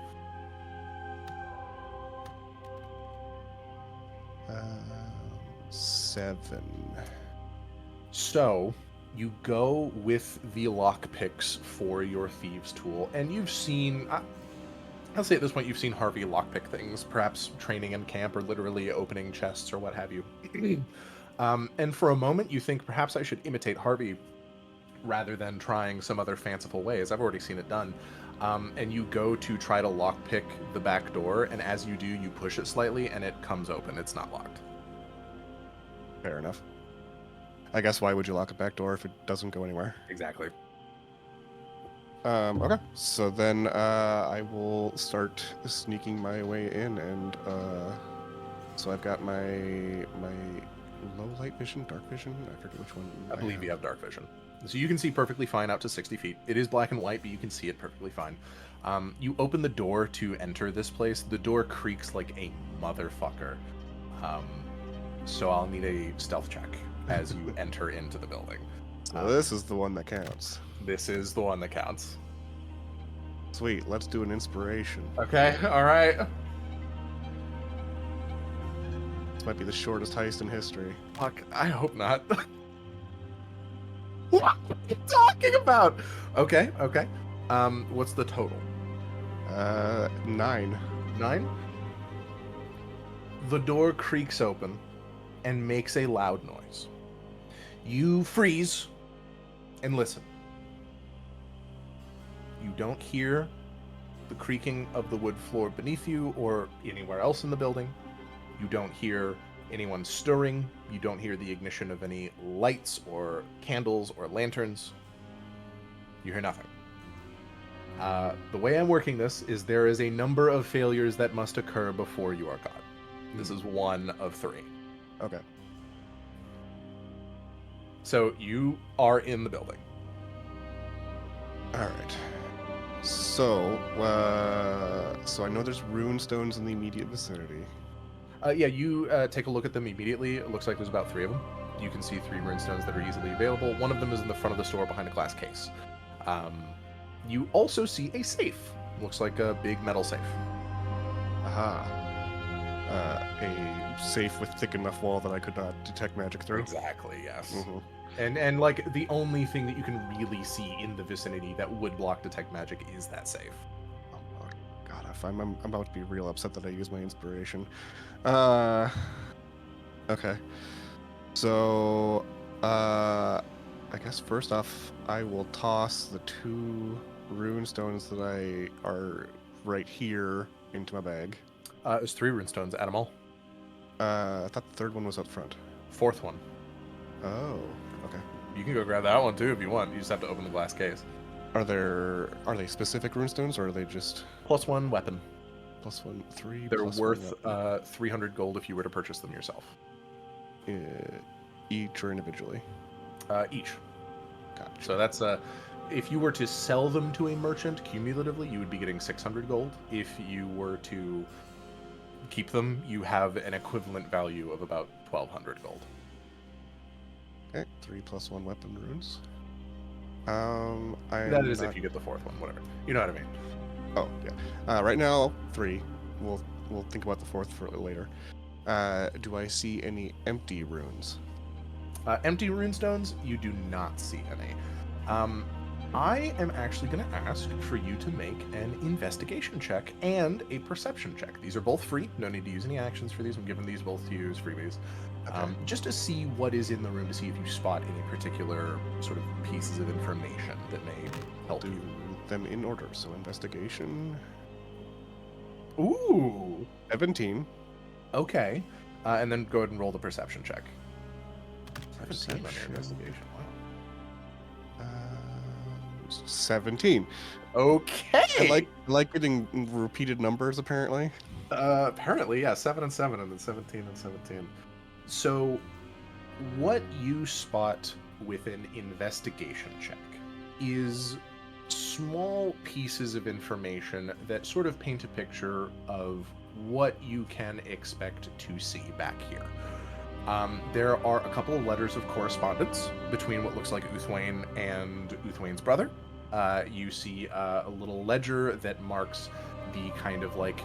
7. So you go with the lockpicks for your thieves' tool, and you've seen. I'll say at this point you've seen Harvey lockpick things, perhaps training in camp or literally opening chests or what have you. And for a moment you think perhaps I should imitate Harvey rather than trying some other fanciful ways. I've already seen it done. And you go to try to lockpick the back door, and as you do, you push it slightly and it comes open. It's not locked. Fair enough. I guess why would you lock a back door if it doesn't go anywhere? Exactly. Okay, so then I will start sneaking my way in, and so I've got my low light vision, dark vision. I forget which one. I believe you have dark vision, so you can see perfectly fine out to 60 feet. It is black and white, but you can see it perfectly fine. You open the door to enter this place. The door creaks like a motherfucker. So I'll need a stealth check as you enter into the building. So this is the one that counts. This is the one that counts. Sweet, let's do an inspiration. Okay, alright. This might be the shortest heist in history. Fuck, I hope not. What are you talking about? Okay. What's the total? 9. 9? The door creaks open and makes a loud noise. You freeze and listen. You don't hear the creaking of the wood floor beneath you or anywhere else in the building. You don't hear anyone stirring. You don't hear the ignition of any lights or candles or lanterns. You hear nothing. The way I'm working this is there is a number of failures that must occur before you are caught. This is one of 3. Okay. So you are in the building. All right. So, so I know there's rune stones in the immediate vicinity. Yeah, you take a look at them immediately. It looks like there's about 3 of them. You can see 3 rune stones that are easily available. One of them is in the front of the store behind a glass case. You also see a safe. Looks like a big metal safe. Aha. A safe with thick enough wall that I could not detect magic through. Exactly, yes. Mm-hmm. And like the only thing that you can really see in the vicinity that would block detect magic is that safe. Oh, God, I'm about to be real upset that I used my inspiration. Okay. So, I guess first off, I will toss the 2 rune stones that are right here into my bag. There's 3 runestones. Add them all. I thought the 3rd one was up front. 4th one. Oh, okay. You can go grab that one too if you want. You just have to open the glass case. Are they specific runestones or are they just +1 weapon. +1 3? They're plus worth 1 300 gold if you were to purchase them yourself. each or individually? Each. Gotcha. So that's if you were to sell them to a merchant cumulatively, you would be getting 600 gold. If you were to keep them, you have an equivalent value of about 1,200 gold. Okay, 3 + 1 weapon runes. That is if you get the 4th one, whatever. You know what I mean. Oh yeah. Right now 3. We'll think about the 4th for later. Do I see any empty runes? Empty runestones, you do not see any. I am actually going to ask for you to make an investigation check and a perception check. These are both free. No need to use any actions for these. I'm giving these both to you as freebies. Okay. Just to see what is in the room, to see if you spot any particular sort of pieces of information that may help Do you. them in order. So investigation. Ooh. 17. Okay. And then go ahead and roll the perception check. 17 on your Perception. investigation. Wow. 17. Okay. I like getting repeated numbers apparently. Apparently, yeah, 7 and 7, and then 17 and 17. So, what you spot with an investigation check is small pieces of information that sort of paint a picture of what you can expect to see back here. There are a couple of letters of correspondence between what looks like Uthwain and Uthwain's brother. You see a little ledger that marks the kind of like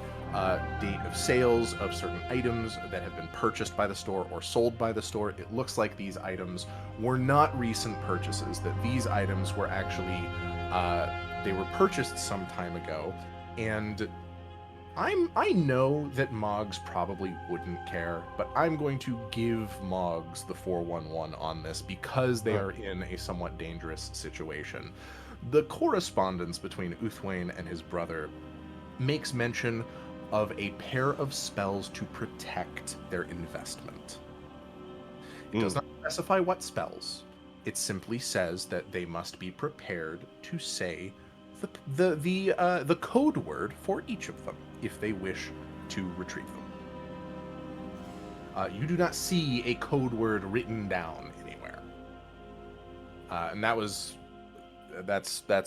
date of sales of certain items that have been purchased by the store or sold by the store. It looks like these items were not recent purchases, that these items were actually they were purchased some time ago, and I know that Moggs probably wouldn't care, but I'm going to give Moggs the 411 on this because they are in a somewhat dangerous situation. The correspondence between Uthwain and his brother makes mention of a pair of spells to protect their investment. It does not specify what spells. It simply says that they must be prepared to say the code word for each of them if they wish to retrieve them. You do not see a code word written down anywhere, and that's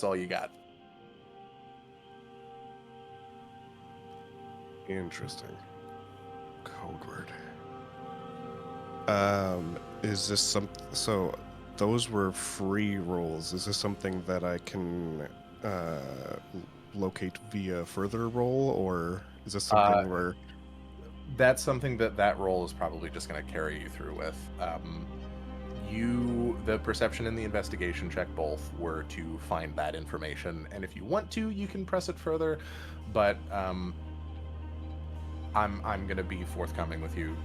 all you got. Interesting. Code word. Is this so those were free rolls. Is this something that I can locate via further roll, or is this something where that's something that roll is probably just going to carry you through with? The perception and the investigation check both were to find that information, and if you want to, you can press it further, but I'm going to be forthcoming with you.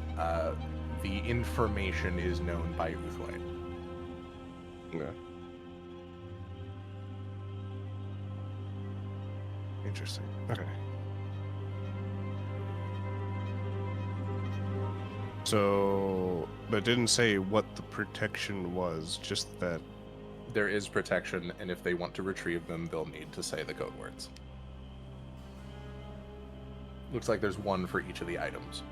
The information is known by Uthwain. Yeah. Interesting. Okay. So, but it didn't say what the protection was, just that There is protection, and if they want to retrieve them, they'll need to say the code words. Looks like there's one for each of the items.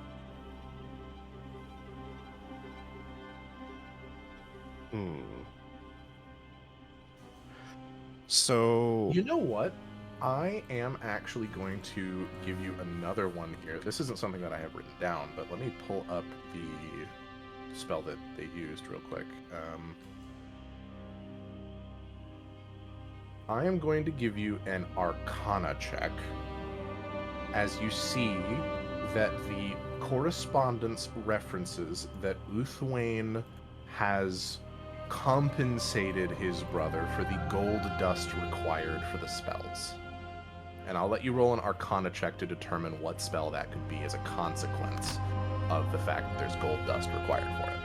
So You know what? I am actually going to give you another one here. This isn't something that I have written down, but let me pull up the spell that they used real quick. I am going to give you an Arcana check. as you see that the correspondence references that Uthwain has compensated his brother for the gold dust required for the spells. And I'll let you roll an Arcana check to determine what spell that could be as a consequence of the fact that there's gold dust required for it.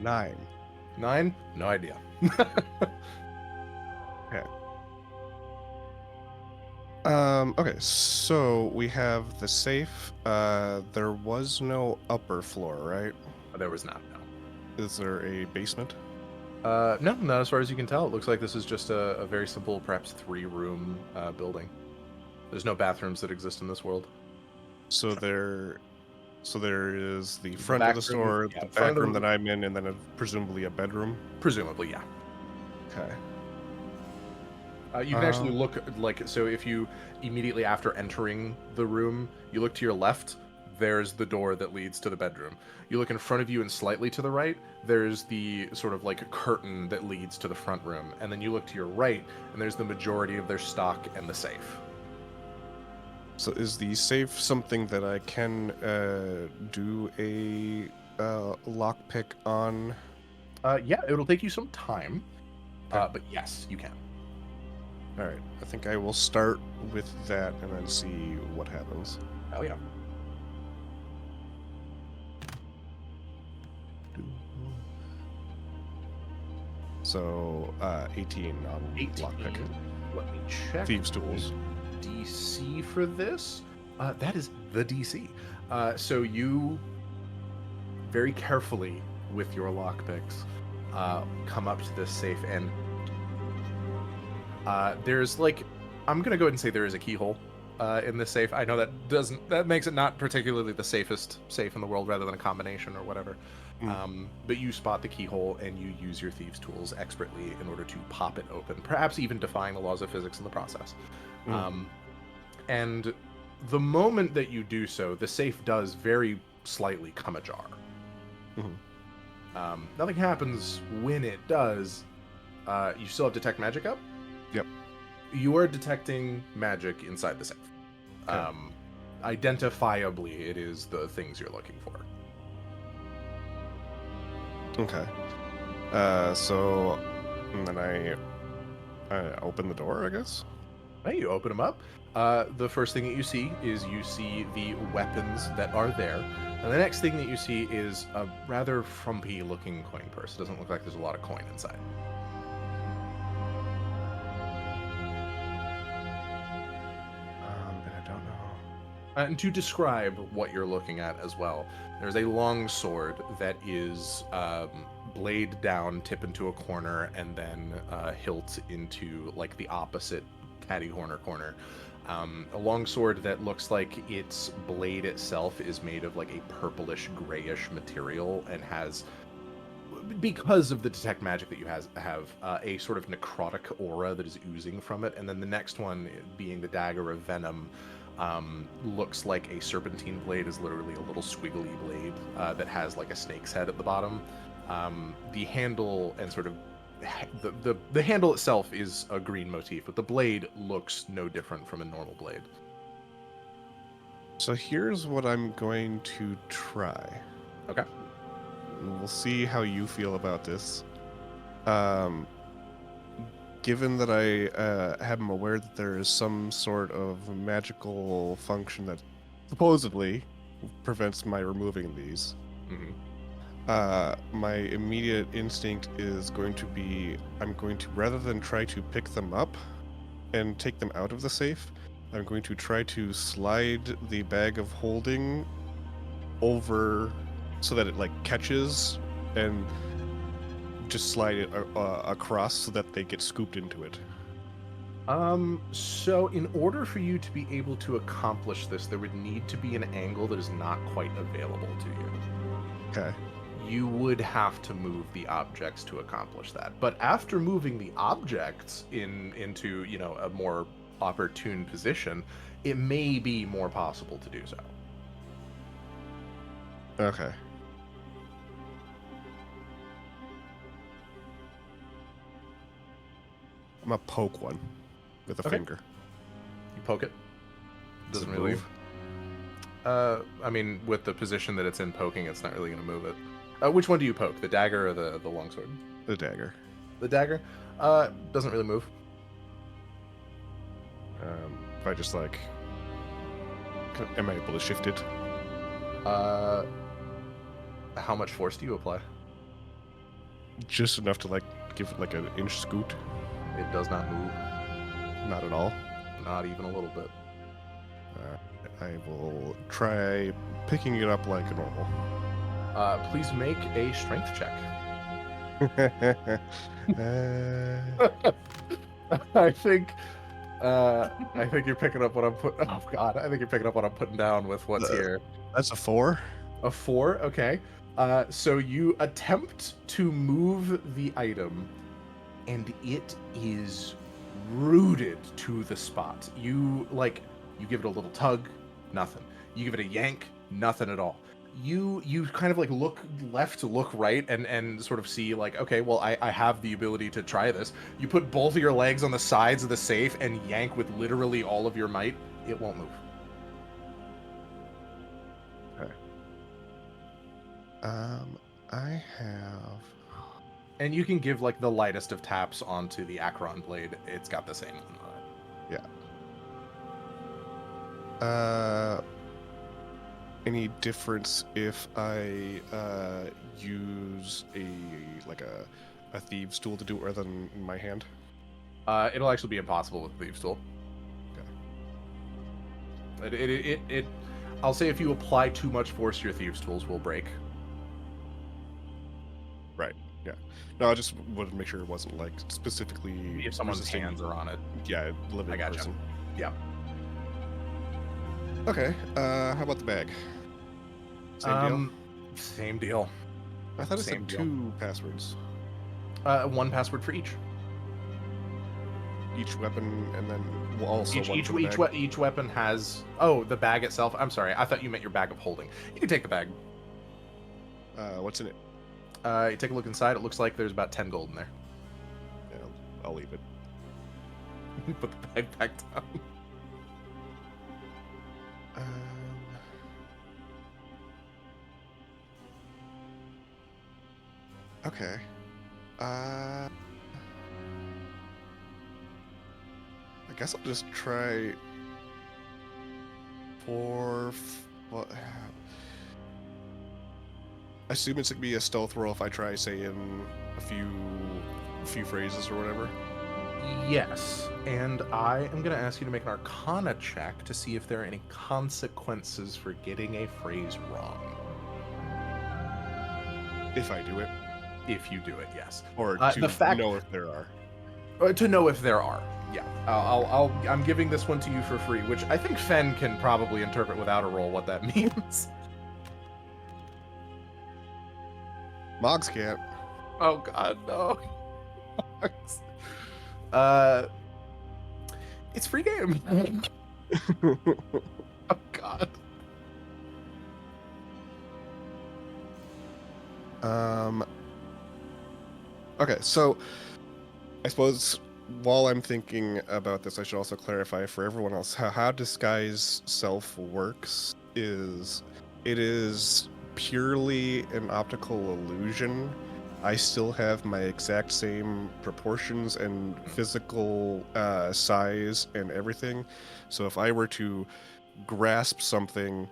9. 9? No idea. Okay. Okay, so we have the safe. There was no upper floor, right? There was not, no. Is there a basement? No, not as far as you can tell. It looks like this is just a very simple, perhaps 3-room building. There's no bathrooms that exist in this world. So there is the front of the back room, store, yeah, the front back of the room that I'm in, and then presumably a bedroom. Presumably, yeah. Okay. You can actually look, like, so if you immediately after entering the room, you look to your left, there's the door that leads to the bedroom. You look in front of you and slightly to the right, there's the sort of like curtain that leads to the front room. And then you look to your right, and there's the majority of their stock and the safe. So is the safe something that I can do a lockpick on? Yeah, it'll take you some time, Okay. but yes, you can. All right. I think I will start with that and then see what happens. Oh yeah. So 18 on 18. lockpick. Let me check. Thieves' tools. DC for this? That is the DC. So you very carefully with your lockpicks come up to this safe, and there's like, I'm gonna go ahead and say there is a keyhole in this safe. I know that makes it not particularly the safest safe in the world, rather than a combination or whatever. But you spot the keyhole and you use your thieves' tools expertly in order to pop it open, perhaps even defying the laws of physics in the process. And the moment that you do so, the safe does very slightly come ajar. Nothing happens when it does. You still have detect magic up? Yep. You are detecting magic inside the safe. Okay. Identifiably, it is the things you're looking for. Okay. So, and then I open the door, I guess. Hey, you open them up. The first thing that you see is the weapons that are there. And the next thing that you see is a rather frumpy-looking coin purse. It doesn't look like there's a lot of coin inside. I don't know. And to describe what you're looking at as well, there's a long sword that is blade down, tip into a corner, and then hilt into like the opposite catty corner. A long sword that looks like its blade itself is made of like a purplish grayish material and has, because of the detect magic that you have a sort of necrotic aura that is oozing from it. And then the next one, being the dagger of venom, looks like a serpentine blade, is literally a little squiggly blade that has like a snake's head at the bottom. The handle and sort of the handle itself is a green motif, but the blade looks no different from a normal blade. So here's what I'm going to try. Okay. We'll see how you feel about this. Given that I am aware that there is some sort of magical function that supposedly prevents my removing these, my immediate instinct is going to be, I'm going to, rather than try to pick them up and take them out of the safe, I'm going to try to slide the bag of holding over so that it like catches and just slide it across so that they get scooped into it. So in order for you to be able to accomplish this, there would need to be an angle that is not quite available to you. Okay. You would have to move the objects to accomplish that. But after moving the objects into, you know, a more opportune position, it may be more possible to do so. Okay. I'm gonna poke one with a finger. You poke it. Does it Doesn't really. move? I mean, with the position that it's in poking, it's not really going to move it. Which one do you poke? The dagger or the longsword? The dagger. The dagger? Doesn't really move. If I just like, am I able to shift it? How much force do you apply? Just enough to like give it like an inch scoot. It does not move. Not at all. Not even a little bit. I will try picking it up like normal. Please make a strength check. I think you're picking up what I'm putting. Oh God, I think you're picking up what I'm putting down with what's here. That's a 4. A 4, okay. So you attempt to move the item, and it is rooted to the spot. You give it a little tug, nothing. You give it a yank, nothing at all. You kind of like look left, look right, and sort of see like, okay, well, I have the ability to try this. You put both of your legs on the sides of the safe and yank with literally all of your might. It won't move. Okay. I have. And you can give like the lightest of taps onto the Acheron blade. It's got the same one on it. Yeah. Any difference if I use a thieves tool to do it rather than my hand? It'll actually be impossible with Thieves' Tool. Okay. I'll say if you apply too much force, your Thieves' Tools will break. Right. Yeah. No, I just wanted to make sure it wasn't like specifically If someone's resisting- hands are on it. Yeah, living I gotcha. person. Yeah. Okay. How about the bag? Same deal. Same deal. I thought it same said deal. 2 passwords. 1 password for each. Each weapon, and then also one for the bag. Each weapon has. Oh, the bag itself. I'm sorry. I thought you meant your bag of holding. You can take the bag. What's in it? You take a look inside. It looks like there's about 10 gold in there. Yeah, I'll leave it. Put the bag back down. Okay. I guess I'll just try for. Well, I assume it's gonna be a stealth roll if I try saying a few phrases or whatever. Yes, and I am going to ask you to make an Arcana check to see if there are any consequences for getting a phrase wrong. If I do it, If you do it, yes. or to the fact- know if there are. To know if there are, yeah. I'm giving this one to you for free, which I think Fen can probably interpret without a roll what that means. Moggs can't. Oh God, no. It's free game. Oh God. Okay, so I suppose while I'm thinking about this, I should also clarify for everyone else how disguise self works is it is purely an optical illusion. I still have my exact same proportions and physical size and everything. So if I were to grasp something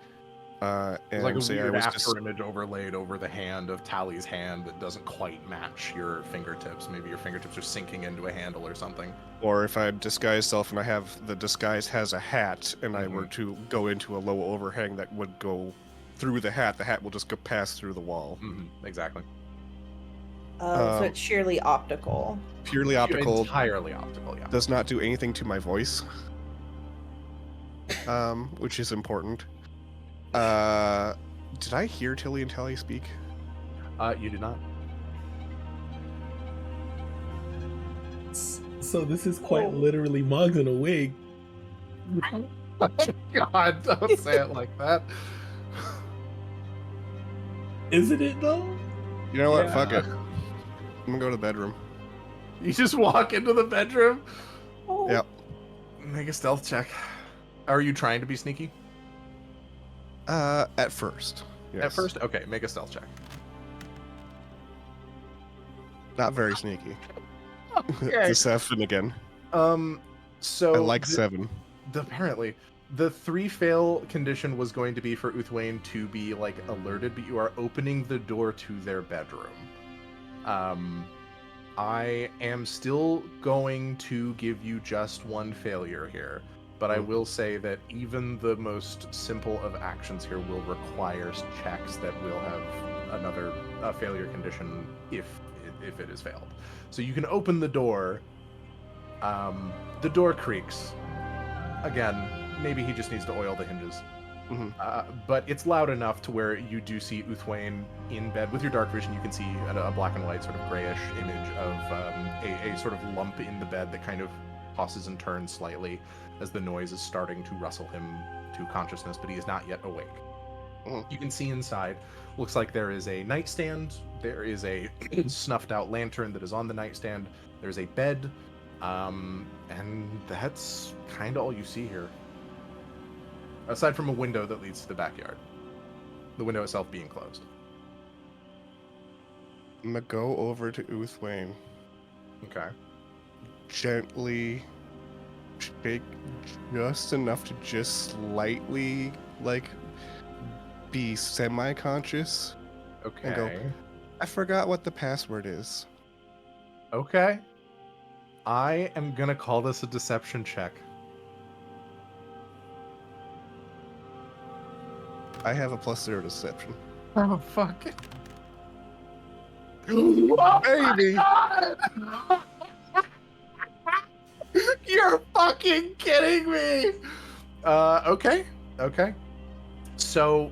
and It's like a say I weird was after image overlaid over the hand of Tally's hand that doesn't quite match your fingertips. Maybe your fingertips are sinking into a handle or something. or if I disguise self and I have the disguise has a hat and I were to go into a low overhang that would go through the hat will just go pass through the wall. Exactly. So it's sheerly optical. Purely optical. Entirely optical, yeah. Does not do anything to my voice, which is important. Did I hear Tilly and Tally speak? You did not. So this is quite literally Moggs in a wig. God, don't say it like that. Isn't it though? You know what? Yeah. Fuck it. I'm gonna go to the bedroom. You just walk into the bedroom? Oh. Yep. Make a stealth check. Are you trying to be sneaky? At first. Yes. At first? Okay, make a stealth check. Not very sneaky. Okay. The 7 again. So I like 7. Apparently, the 3 fail condition was going to be for Uthwain to be like alerted, but you are opening the door to their bedroom. I am still going to give you just 1 failure here, but I will say that even the most simple of actions here will require checks that will have another failure condition if it is failed. So you can open the door. The door creaks. Again, maybe he just needs to oil the hinges. But it's loud enough to where you do see Uthwain in bed. With your dark vision, you can see a black and white sort of grayish image of a sort of lump in the bed that kind of tosses and turns slightly as the noise is starting to rustle him to consciousness, but he is not yet awake. You can see inside. Looks like there is a nightstand. There is a snuffed out lantern that is on the nightstand. There's a bed. And that's kind of all you see here. Aside from a window that leads to the backyard. The window itself being closed. I'm gonna go over to Uthwain. Okay. Gently shake just enough to just slightly, like, be semi-conscious. Okay. And go, I forgot what the password is. Okay. I am gonna call this a deception check. I have a +0 deception. Oh, fuck. Baby! You're fucking kidding me! Okay. So,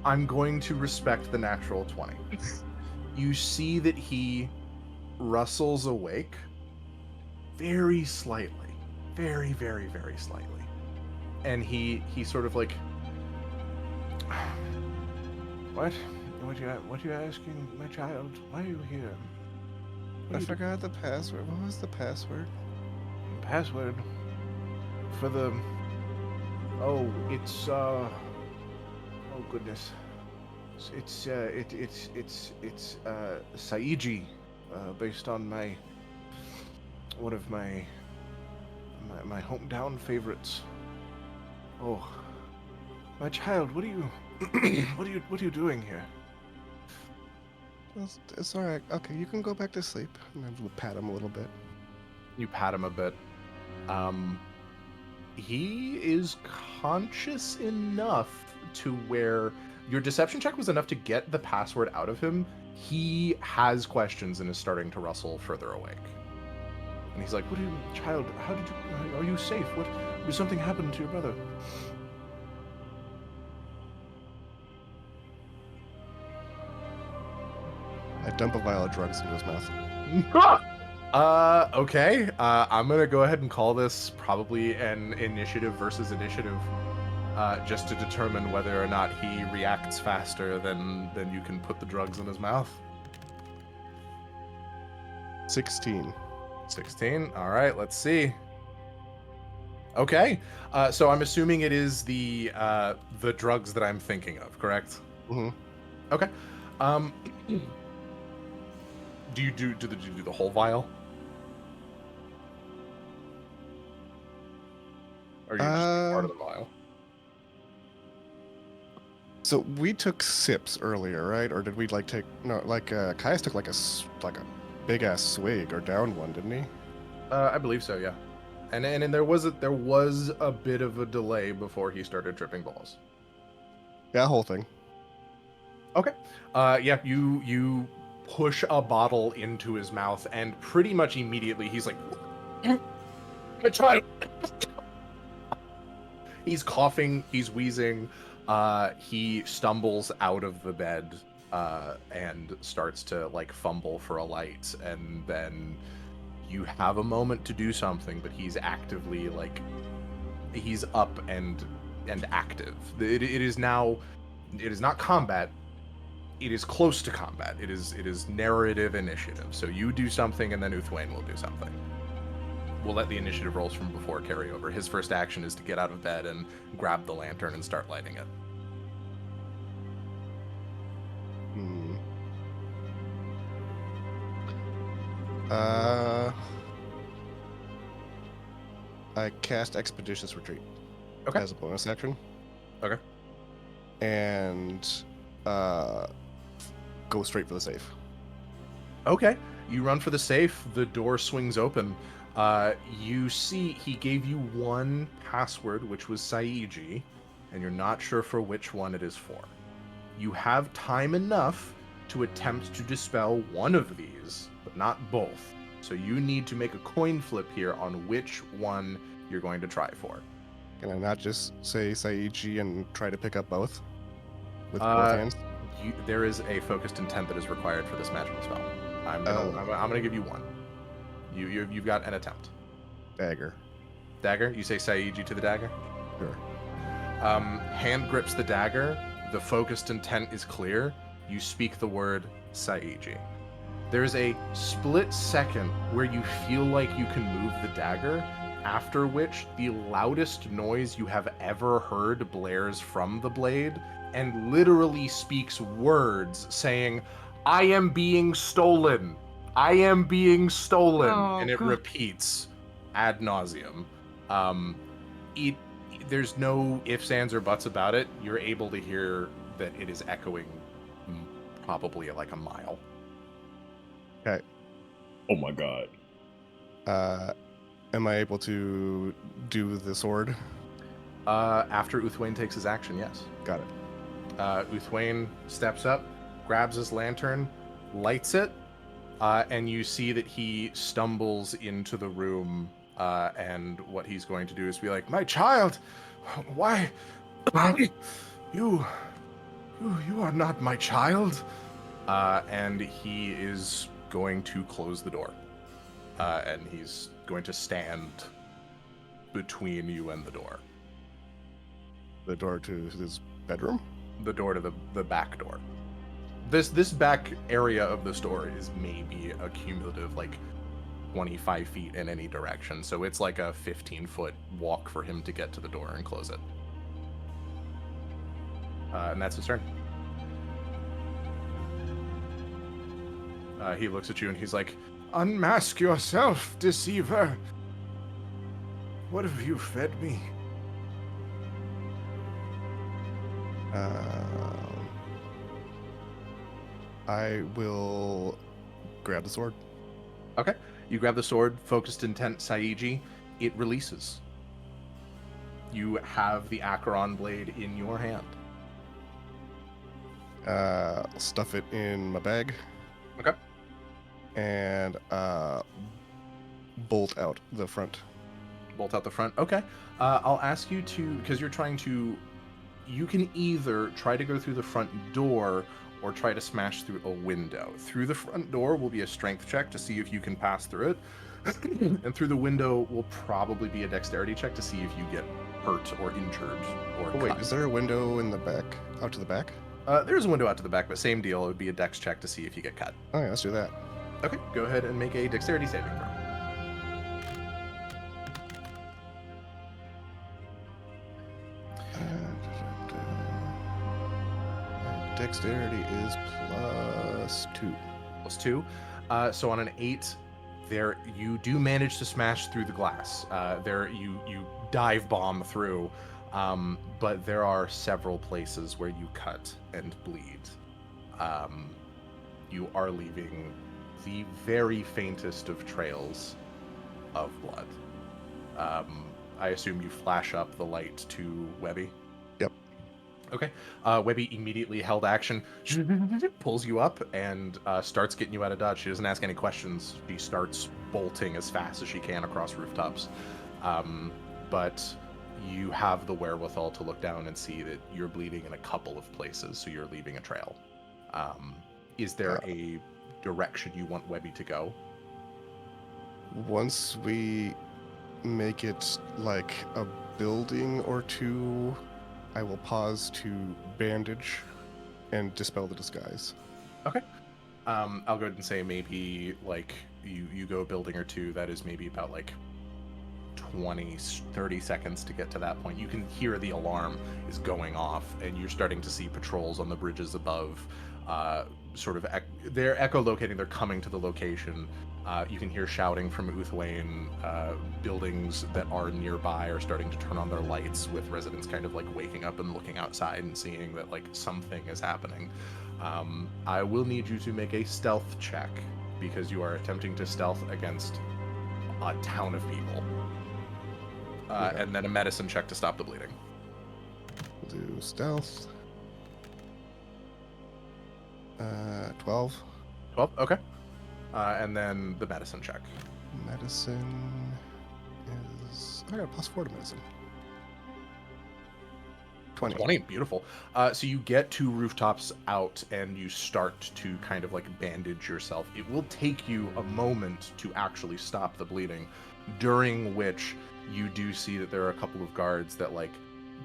I'm going to respect the natural 20. You see that he rustles awake very slightly. Very, very, very slightly. And he sort of like... What? What are you asking, my child? Why are you here? I forgot the password. What was the password? Password for the... Oh, it's oh goodness. It's Saiji, based on one of my hometown favorites. Oh, my child, what are you what are you doing here? It's all right. Okay, you can go back to sleep. And I will pat him a little bit. You pat him a bit. He is conscious enough to where your deception check was enough to get the password out of him. He has questions and is starting to rustle further awake. And he's like, "What are you, child? How did you? Are you safe? What? Did something happen to your brother?" I dump a vial of drugs into his mouth. Okay. I'm gonna go ahead and call this probably an initiative versus initiative, just to determine whether or not he reacts faster than you can put the drugs in his mouth. 16. 16. All right. Let's see. Okay. So I'm assuming it is the drugs that I'm thinking of, correct? Mm-hmm. Okay. Do you do the whole vial? Or are you just part of the vial? So we took sips earlier, right? Or did we take Caius took like a big ass swig or down one, didn't he? I believe so, yeah. And there was a bit of a delay before he started tripping balls. Yeah, whole thing. Okay. Yeah, you push a bottle into his mouth, and pretty much immediately he's like, "I tried." He's coughing, he's wheezing, he stumbles out of the bed, and starts to fumble for a light, and then you have a moment to do something, but he's actively he's up and active. It is now, it is not combat. It is close to combat. It is narrative initiative. So you do something, and then Uthwain will do something. we'll let the initiative rolls from before carry over. His first action is to get out of bed and grab the lantern and start lighting it. I cast Expeditious Retreat as a bonus action. Okay. And go straight for the safe. Okay. You run for the safe. The door swings open. You see he gave you one password, which was Saiji, and you're not sure for which one it is for. You have time enough to attempt to dispel one of these, but not both. So you need to make a coin flip here on which one you're going to try for. Can I not just say Saiji and try to pick up both? With both hands? There is a focused intent that is required for this magical spell. I'm gonna give you one. You've got an attempt. Dagger. Dagger? You say Saiji to the dagger? Sure. Hand grips the dagger. The focused intent is clear. You speak the word Saiji. There's a split second where you feel like you can move the dagger, after which the loudest noise you have ever heard blares from the blade and literally speaks words saying, "I am being stolen. I am being stolen." And it repeats ad nauseum. There's no ifs, ands, or buts about it. You're able to hear that it is echoing probably like a mile. Okay. Oh my god. Am I able to do the sword? After Uthwain takes his action, yes. Got it. Uthwain steps up, grabs his lantern, lights it, and you see that he stumbles into the room, and what he's going to do is be like, "My child, why, you are not my child," and he is going to close the door, and he's going to stand between you and the door. The door to his bedroom? The door to the back door. This back area of the store is maybe a cumulative like 25 feet in any direction, so it's like a 15-foot walk for him to get to the door and close it. And that's his turn. He looks at you and he's like, "Unmask yourself, deceiver. What have you fed me?" I will grab the sword. Okay. You grab the sword, focused intent Saiji. It releases. You have the Acheron blade in your hand. Stuff it in my bag. Okay. And bolt out the front. Bolt out the front. Okay. I'll ask you to, because you're trying to, you can either try to go through the front door or try to smash through a window. Through the front door will be a strength check to see if you can pass through it. And through the window will probably be a dexterity check to see if you get hurt or injured or wait, cut. Is there a window in the back? Out to the back? There's a window out to the back, but same deal. It would be a dex check to see if you get cut. Oh yeah, let's do that. Okay, go ahead and make a dexterity saving throw. Dexterity is +2. +2. So on an 8, there you do manage to smash through the glass. There you dive bomb through, but there are several places where you cut and bleed. You are leaving the very faintest of trails of blood. I assume you flash up the light to Webby. Yep. Okay. Webby immediately held action, pulls you up, and starts getting you out of dodge. She doesn't ask any questions. She starts bolting as fast as she can across rooftops. But you have the wherewithal to look down and see that you're bleeding in a couple of places, so you're leaving a trail. Is there a direction you want Webby to go? Once we make it like a building or two, I will pause to bandage and dispel the disguise. Okay. I'll go ahead and say maybe like you go a building or two that is maybe about like 20, 30 seconds to get to that point. You can hear the alarm is going off, and you're starting to see patrols on the bridges above, they're echolocating, they're coming to the location. You can hear shouting from Uthwain. Buildings that are nearby are starting to turn on their lights, with residents kind of like waking up and looking outside and seeing that like something is happening. I will need you to make a stealth check, because you are attempting to stealth against a town of people. And then a medicine check to stop the bleeding. We'll do stealth. 12. 12? Okay. And then the medicine check. Medicine is... I got a +4 to medicine. 20. 20, beautiful. So you get 2 rooftops out, and you start to kind of like bandage yourself. It will take you a moment to actually stop the bleeding, during which you do see that there are a couple of guards that like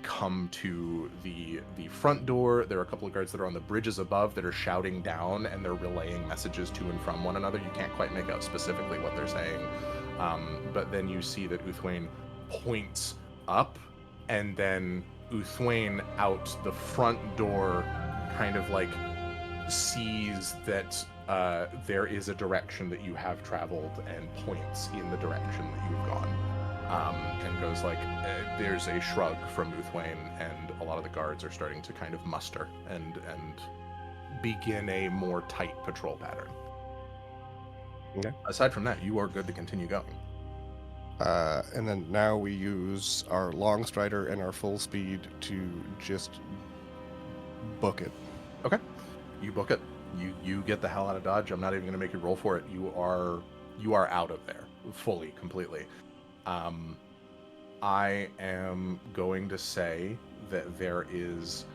come to the front door. There are a couple of guards that are on the bridges above that are shouting down, and they're relaying messages to and from one another. You can't quite make out specifically what they're saying, but then you see that Uthwain points up, and then Uthwain out the front door kind of like sees that there is a direction that you have traveled, and points in the direction that you've gone. And goes like, there's a shrug from Uthwain, and a lot of the guards are starting to kind of muster and begin a more tight patrol pattern. Okay. Aside from that, you are good to continue going. And then now we use our long strider and our full speed to just book it. Okay. You book it. You get the hell out of Dodge. I'm not even going to make you roll for it. You are out of there fully, completely. I am going to say that there is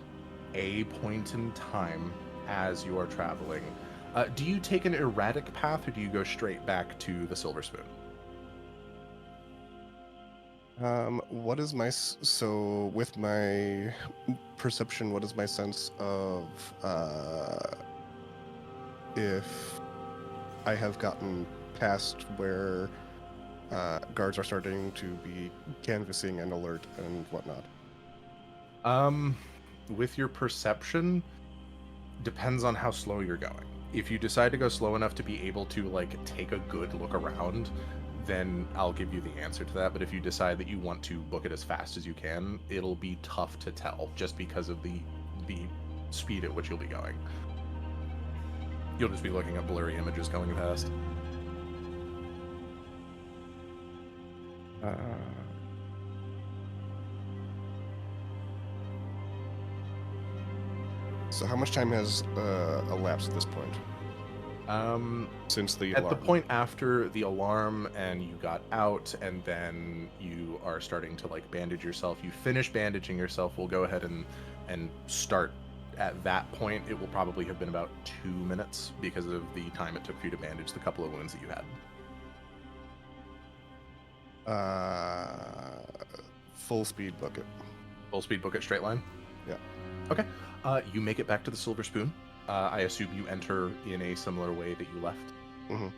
a point in time as you are traveling. Do you take an erratic path, or do you go straight back to the Silver Spoon? What is my... So, with my perception, what is my sense of if I have gotten past where guards are starting to be canvassing and alert and whatnot? With your perception, depends on how slow you're going. If you decide to go slow enough to be able to like take a good look around, then I'll give you the answer to that. But if you decide that you want to book it as fast as you can, it'll be tough to tell, just because of the speed at which you'll be going. You'll just be looking at blurry images going past. So how much time has elapsed at this point? Since the alarm? At the point after the alarm and you got out, and then you are starting to like bandage yourself. You finish bandaging yourself. We'll go ahead and start at that point. It will probably have been about 2 minutes because of the time it took for you to bandage the couple of wounds that you had. Full speed book it. Full speed book it, straight line? Yeah. Okay. You make it back to the Silver Spoon. I assume you enter in a similar way that you left. Mm-hmm.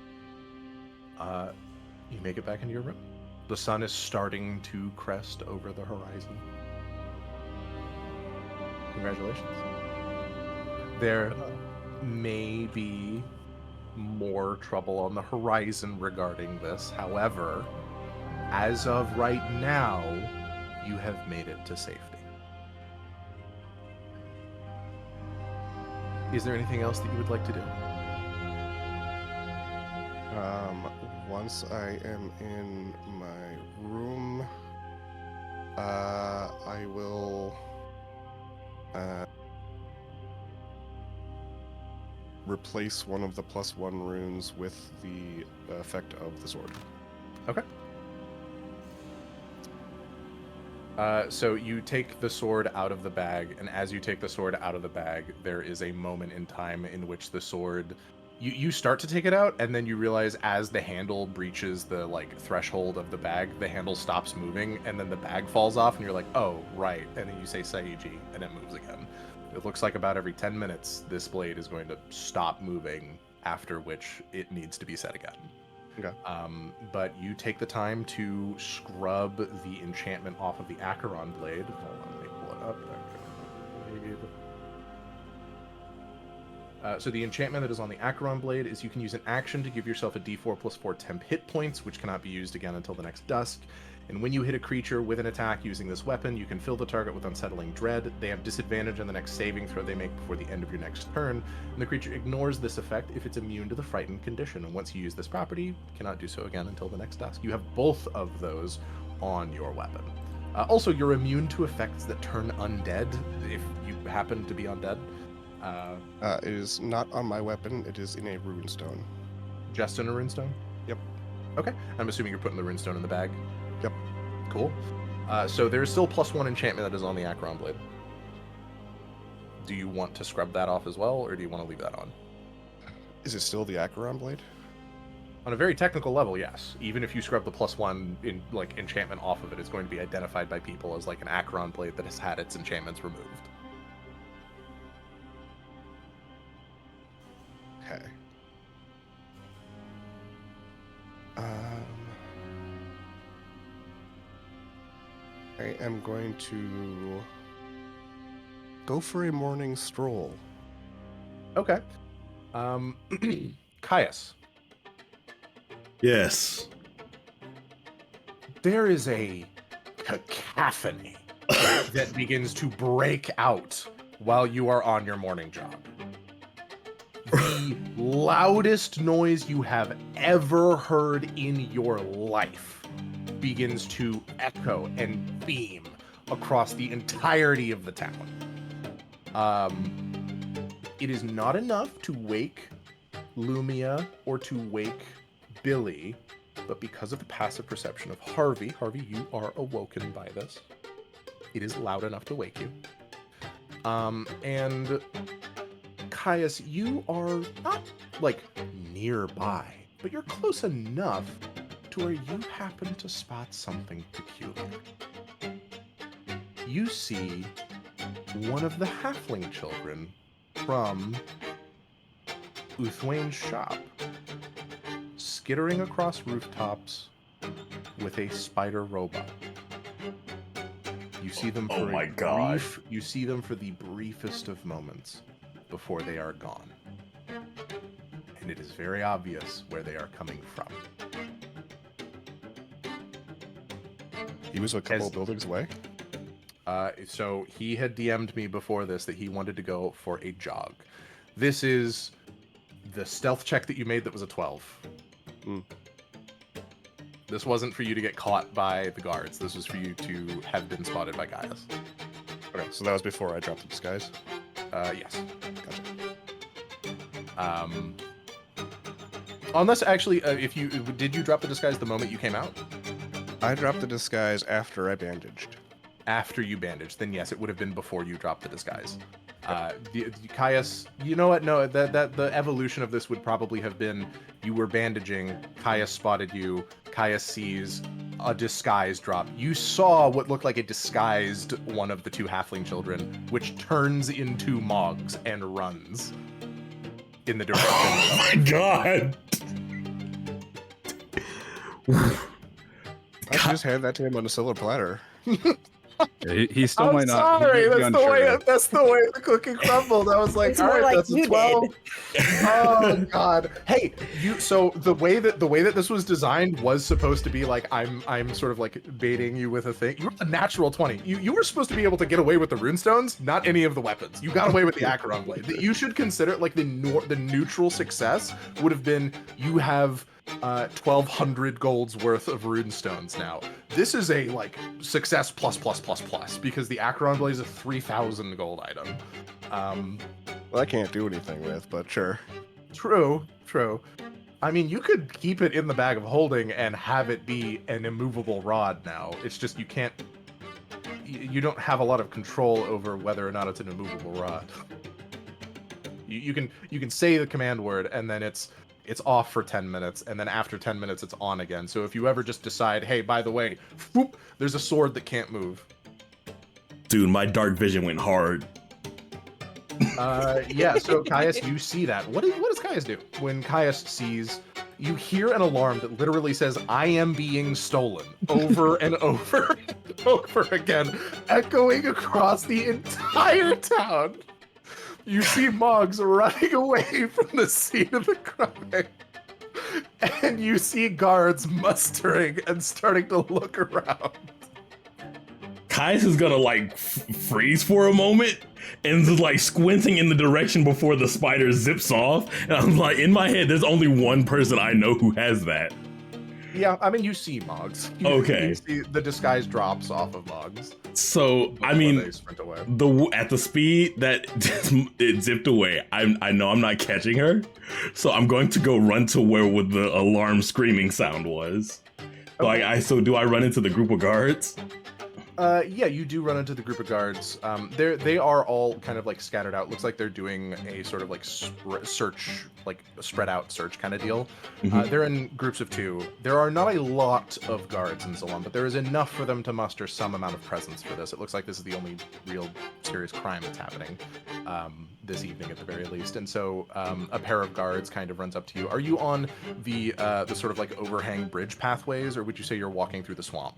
You make it back into your room. The sun is starting to crest over the horizon. Congratulations. There may be more trouble on the horizon regarding this. However, as of right now, you have made it to safety. Is there anything else that you would like to do? Once I am in my room, I will replace one of the +1 runes with the effect of the sword. Okay. So you take the sword out of the bag, and as you take the sword out of the bag, there is a moment in time in which the sword... You start to take it out, and then you realize as the handle breaches the like threshold of the bag, the handle stops moving, and then the bag falls off, and you're like, oh, right. And then you say Saiji, and it moves again. It looks like about every 10 minutes, this blade is going to stop moving, after which it needs to be set again. Okay. But you take the time to scrub the enchantment off of the Acheron blade. Hold on, let me pull it up. So the enchantment that is on the Acheron blade is you can use an action to give yourself a d4 plus 4 temp hit points, which cannot be used again until the next dusk. And when you hit a creature with an attack using this weapon, you can fill the target with unsettling dread. They have disadvantage on the next saving throw they make before the end of your next turn, and the creature ignores this effect if it's immune to the frightened condition. And once you use this property, you cannot do so again until the next dusk. You have both of those on your weapon. Also, you're immune to effects that turn undead if you happen to be undead. It is not on my weapon. It is in a runestone. Just in a runestone? Yep. Okay. I'm assuming you're putting the runestone in the bag. Yep. Cool. So there's still +1 enchantment that is on the Acheron blade. Do you want to scrub that off as well, or do you want to leave that on? Is it still the Acheron blade? On a very technical level, yes. Even if you scrub the +1 in enchantment off of it, it's going to be identified by people as like an Acheron blade that has had its enchantments removed. Okay. I am going to go for a morning stroll. Okay. Caius. Yes. There is a cacophony that begins to break out while you are on your morning jog. The loudest noise you have ever heard in your life begins to echo and beam across the entirety of the town. It is not enough to wake Lumia or to wake Billy, but because of the passive perception of Harvey, you are awoken by this. It is loud enough to wake you. And Caius, you are not like nearby, but you're close enough to where you happen to spot something peculiar. You see one of the halfling children from Uthwain's shop skittering across rooftops with a spider robot. You see them for you see them for the briefest of moments before they are gone. And it is very obvious where they are coming from. He was a couple buildings away? So he had DM'd me before this that he wanted to go for a jog. This is the stealth check that you made that was a 12. This wasn't for you to get caught by the guards. This was for you to have been spotted by Gaius. Okay, so that was before I dropped the disguise? Yes. Gotcha. Unless, actually, did you drop the disguise the moment you came out? I dropped the disguise after I bandaged. After you bandaged, then yes, it would have been before you dropped the disguise. Caius, you know what? No, that the evolution of this would probably have been you were bandaging, Caius spotted you, Caius sees a disguise drop. You saw what looked like a disguised one of the two halfling children, which turns into Moggs and runs in the direction. Oh my god! I should just hand that to him on a silver platter. He still might not. Sorry, that's the way the cookie crumbled. I was like, It's all more right, like that's a you 12. Oh god. Hey, so the way that this was designed was supposed to be like I'm sort of like baiting you with a thing. You were a natural 20. You were supposed to be able to get away with the runestones, not any of the weapons. You got away with the Acheron blade. You should consider like the neutral success would have been you have 1,200 golds worth of runestones now. This is a like success plus because the Acheron blade is a 3,000 gold item. Well, I can't do anything with, but sure. True. I mean, you could keep it in the bag of holding and have it be an immovable rod now. It's just you can't. You don't have a lot of control over whether or not it's an immovable rod. You can say the command word and then it's off for 10 minutes, and then after 10 minutes, it's on again. So if you ever just decide, hey, by the way, whoop, there's a sword that can't move. Dude, my dark vision went hard. Yeah, so Caius, you see that. What does Caius do? When Caius sees you hear an alarm that literally says, "I am being stolen," over and over and over again, echoing across the entire town. You see Moggs running away from the scene of the crime. And you see guards mustering and starting to look around. Kais is gonna like freeze for a moment and just like squinting in the direction before the spider zips off. And I'm like, in my head, there's only one person I know who has that. Yeah, I mean, you see Moggs. Okay. You see the disguise drops off of Moggs. So, I mean, they sprint away. at the speed that it zipped away, I know I'm not catching her. So I'm going to go run to where the alarm screaming sound was. Okay. So do I run into the group of guards? Yeah, you do run into the group of guards. They are all kind of like scattered out. Looks like they're doing a sort of like search, like a spread out search kind of deal. Mm-hmm. They're in groups of 2. There are not a lot of guards in Zalon, but there is enough for them to muster some amount of presence for this. It looks like this is the only real serious crime that's happening this evening at the very least. And so a pair of guards kind of runs up to you. Are you on the sort of like overhang bridge pathways, or would you say you're walking through the swamp?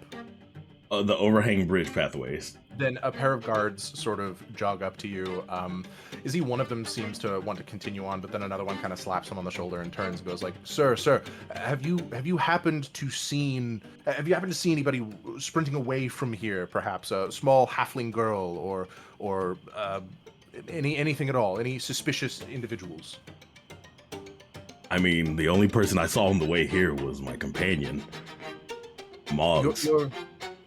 The overhang bridge pathways. Then a pair of guards sort of jog up to you. One of them seems to want to continue on, but then another one kind of slaps him on the shoulder and turns and goes like, "Sir, have you happened to see anybody sprinting away from here? Perhaps a small halfling girl or anything at all? Any suspicious individuals?" I mean, the only person I saw on the way here was my companion, Moggs.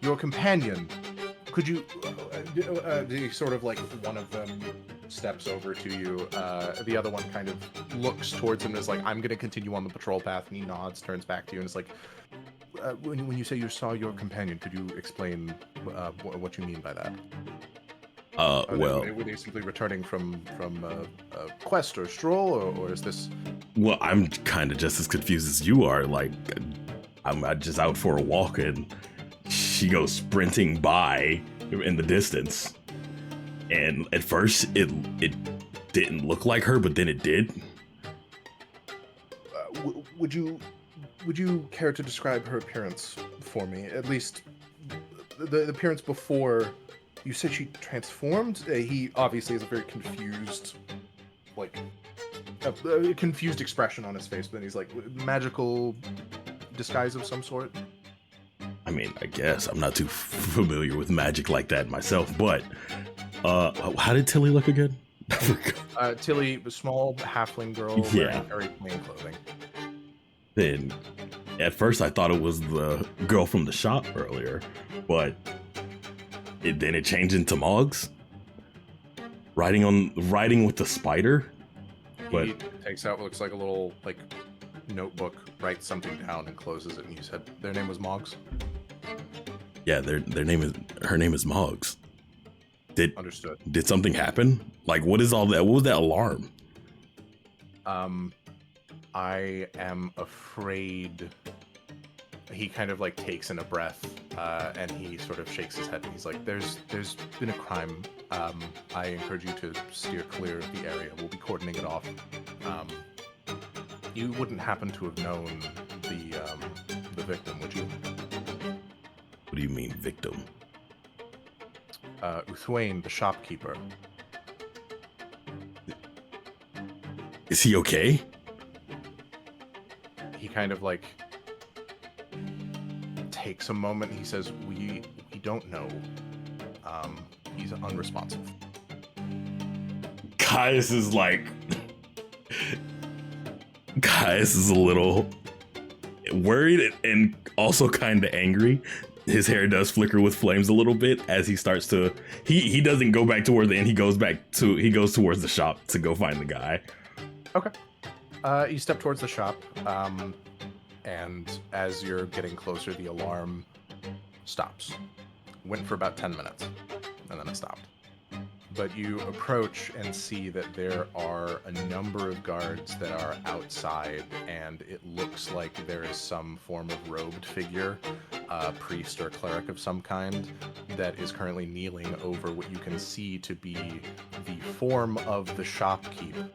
Your companion, could you, sort of like one of them steps over to you, the other one kind of looks towards him and is like, "I'm going to continue on the patrol path," and he nods, turns back to you and is like, when you say you saw your companion, could you explain what you mean by that? Were they simply returning from a quest or stroll, or is this... Well, I'm kind of just as confused as you are. Like, I'm just out for a walk and she goes sprinting by in the distance, and at first it didn't look like her, but then it did. Would you care to describe her appearance for me? At least the appearance before. You said she transformed. He obviously has a very confused, like a confused expression on his face, but then he's like, magical disguise of some sort. I mean, I guess I'm not too familiar with magic like that myself, but how did Tilly look again? Tilly, a small halfling girl wearing very plain clothing. Then, at first I thought it was the girl from the shop earlier, but then it changed into Moggs riding with the spider. But he takes out what looks like a little like notebook, writes something down, and closes it. And you said their name was Moggs? Yeah, her name is Moggs. Understood. Did something happen? Like, what is all that? What was that alarm? I am afraid. He kind of like takes in a breath, and he sort of shakes his head, and he's like, "There's been a crime. I encourage you to steer clear of the area. We'll be cordoning it off. You wouldn't happen to have known the victim, would you?" What do you mean, victim? Uthwain, the shopkeeper. Is he okay? He kind of like takes a moment. He says, we don't know. He's unresponsive. Caius is a little worried and also kind of angry. His hair does flicker with flames a little bit as he starts to. He doesn't go back toward the inn. He goes towards the shop to go find the guy. Okay. You step towards the shop, and as you're getting closer, the alarm stops. Went for about 10 minutes, and then it stopped. But you approach and see that there are a number of guards that are outside, and it looks like there is some form of robed figure, a priest or cleric of some kind, that is currently kneeling over what you can see to be the form of the shopkeep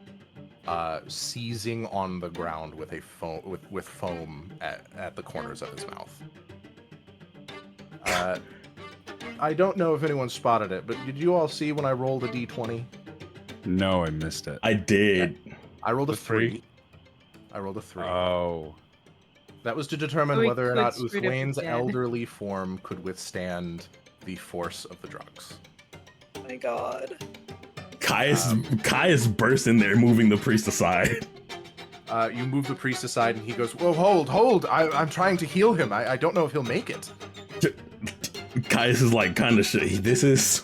seizing on the ground with a foam at the corners of his mouth. I don't know if anyone spotted it, but did you all see when I rolled a d20? No, I missed it. I did. I rolled a The three? 3. I rolled a 3. Oh. That was to determine So he whether or not could straight up be Uthwain's dead. elderly form could withstand the force of the drugs. Oh my god. Caius bursts in there, moving the priest aside. You move the priest aside, and he goes, "Whoa, hold! I'm trying to heal him. I don't know if he'll make it." Caius is like kind of shit. This is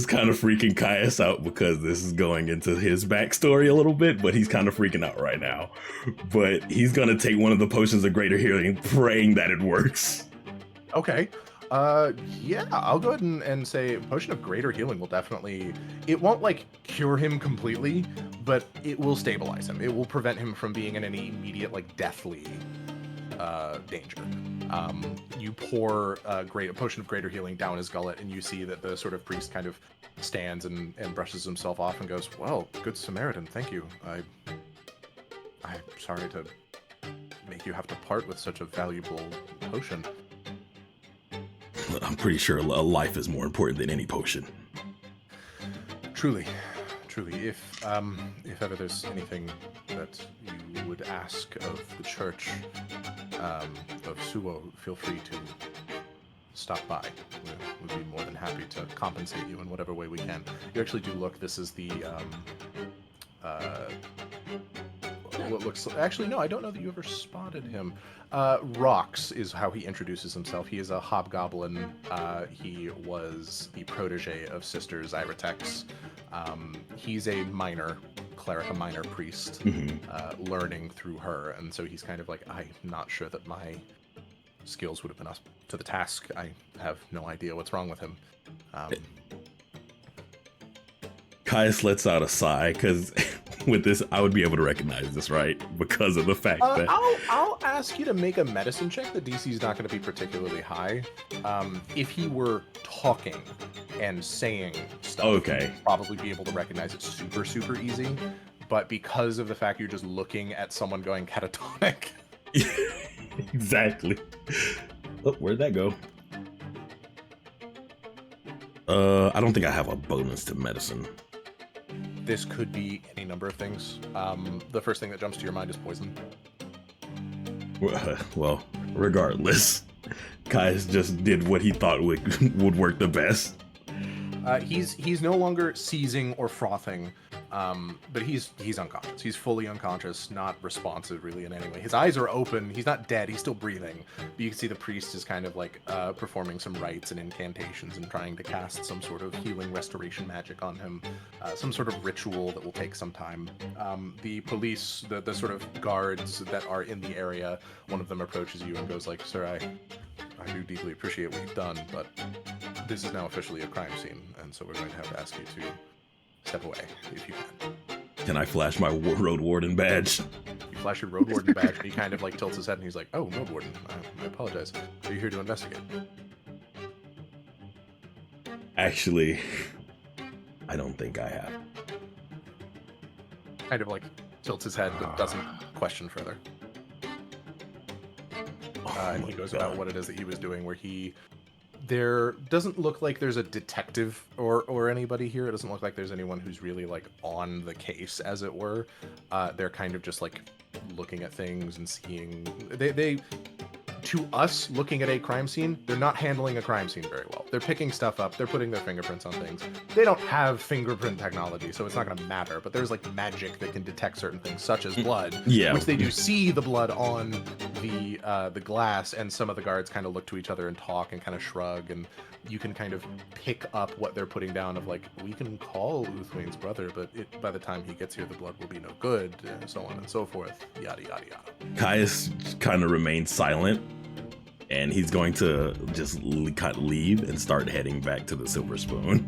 kind of freaking Caius out because this is going into his backstory a little bit, but he's kind of freaking out right now. But he's gonna take one of the potions of greater healing, praying that it works. Okay. Yeah, I'll go ahead and say Potion of Greater Healing will definitely... It won't, like, cure him completely, but it will stabilize him. It will prevent him from being in any immediate, like, deathly danger. You pour a Potion of Greater Healing down his gullet, and you see that the sort of priest kind of stands and brushes himself off and goes, "Well, good Samaritan, thank you. I'm sorry to make you have to part with such a valuable potion." I'm pretty sure a life is more important than any potion. Truly. If ever there's anything that you would ask of the Church of Suo, feel free to stop by. We'd be more than happy to compensate you in whatever way we can. You actually do look. This is the what looks. Actually, no, I don't know that you ever spotted him. Rox is how he introduces himself. He is a hobgoblin. He was the protege of Sister Zyratex. He's a minor cleric, a minor priest, learning through her, and so he's kind of like, I'm not sure that my skills would have been up to the task. I have no idea what's wrong with him. Caius lets out a sigh because with this, I would be able to recognize this, right? Because of the fact that I'll ask you to make a medicine check. The DC is not going to be particularly high. If he were talking and saying stuff, okay, you'd probably be able to recognize it super easy. But because of the fact you're just looking at someone going catatonic. Exactly. Oh, where'd that go? I don't think I have a bonus to medicine. This could be any number of things. The first thing that jumps to your mind is poison. Well, regardless, Caius just did what he thought would work the best. He's no longer seizing or frothing, but he's unconscious. He's fully unconscious, not responsive really in any way. His eyes are open. He's not dead. He's still breathing. But you can see the priest is kind of like performing some rites and incantations and trying to cast some sort of healing restoration magic on him, some sort of ritual that will take some time. The police, the sort of guards that are in the area, one of them approaches you and goes like, "Sir, I do deeply appreciate what you've done, but this is now officially a crime scene, and so we're going to have to ask you to step away, if you can." Can I flash my road warden badge? You flash your road warden badge, and he kind of like tilts his head, and he's like, "Oh, road warden, I apologize. Are you here to investigate?" Actually, I don't think I have. Kind of like tilts his head, but doesn't question further. And he goes about what it is that he was doing, where there doesn't look like there's a detective or anybody here. It doesn't look like there's anyone who's really like on the case, as it were. They're kind of just like looking at things and seeing. They to us, looking at a crime scene, they're not handling a crime scene very well. They're picking stuff up. They're putting their fingerprints on things. They don't have fingerprint technology, so it's not going to matter. But there's like magic that can detect certain things, such as blood. Yeah. Which they do see the blood on the glass, and some of the guards kind of look to each other and talk and kind of shrug, and you can kind of pick up what they're putting down of like, we can call Uthwain's brother, but by the time he gets here, the blood will be no good, and so on and so forth, yada yada yada. Caius kind of remains silent, and he's going to just leave and start heading back to the Silver Spoon.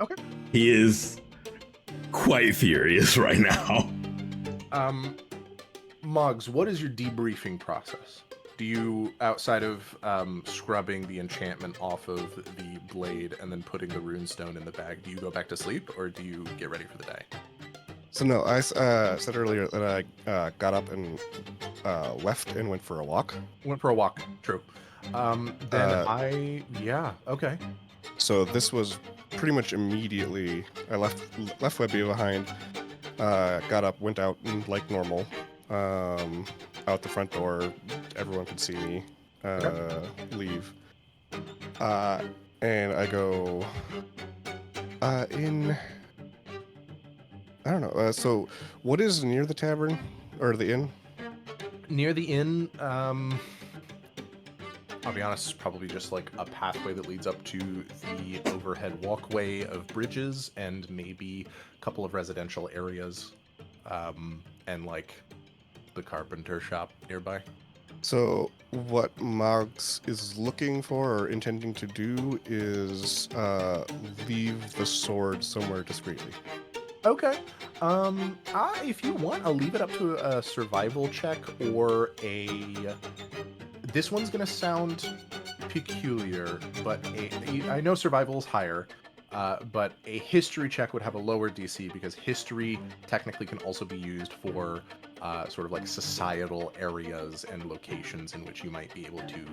Okay. He is quite furious right now. Moggs, what is your debriefing process? Do you, outside of scrubbing the enchantment off of the blade and then putting the runestone in the bag, do you go back to sleep or do you get ready for the day? So no, I said earlier that I got up and left and went for a walk. Went for a walk. True. Yeah, okay. So this was pretty much immediately. I left Webby behind. Got up, went out like normal. Out the front door, everyone could see me leave. And I go in. I don't know. So, what is near the tavern or the inn? Near the inn, I'll be honest, it's probably just like a pathway that leads up to the overhead walkway of bridges and maybe a couple of residential areas, and like the carpenter shop nearby. So, what Moggs is looking for or intending to do is leave the sword somewhere discreetly. Okay. If you want, I'll leave it up to a survival check or a... This one's gonna sound peculiar, but I know survival is higher, but a history check would have a lower DC because history technically can also be used for sort of like societal areas and locations in which you might be able to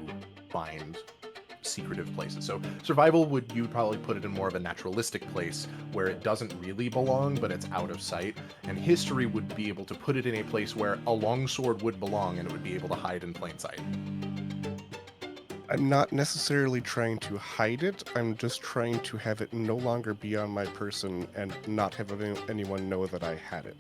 find secretive places. So survival you'd probably put it in more of a naturalistic place where it doesn't really belong, but it's out of sight. And history would be able to put it in a place where a longsword would belong and it would be able to hide in plain sight. I'm not necessarily trying to hide it. I'm just trying to have it no longer be on my person and not have anyone know that I had it.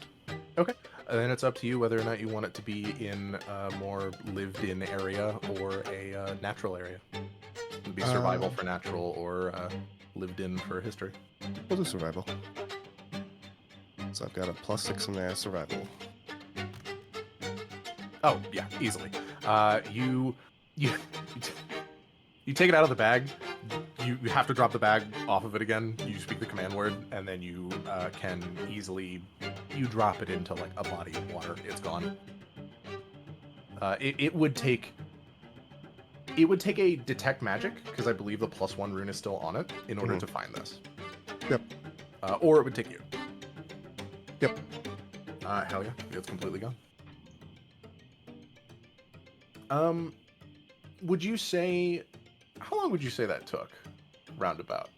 Okay. And then it's up to you whether or not you want it to be in a more lived-in area or a natural area. It would be survival for natural or lived-in for history. We'll do survival. So I've got a +6 in that survival. Oh, yeah, easily. You take it out of the bag. You have to drop the bag off of it again. You speak the command word, and then you can easily drop it into like a body of water. It's gone. It would take a detect magic because I believe the +1 rune is still on it in order to find this. Yep. Or it would take you. Yep. Hell yeah, it's completely gone. Would you say? How long would you say that took, roundabout,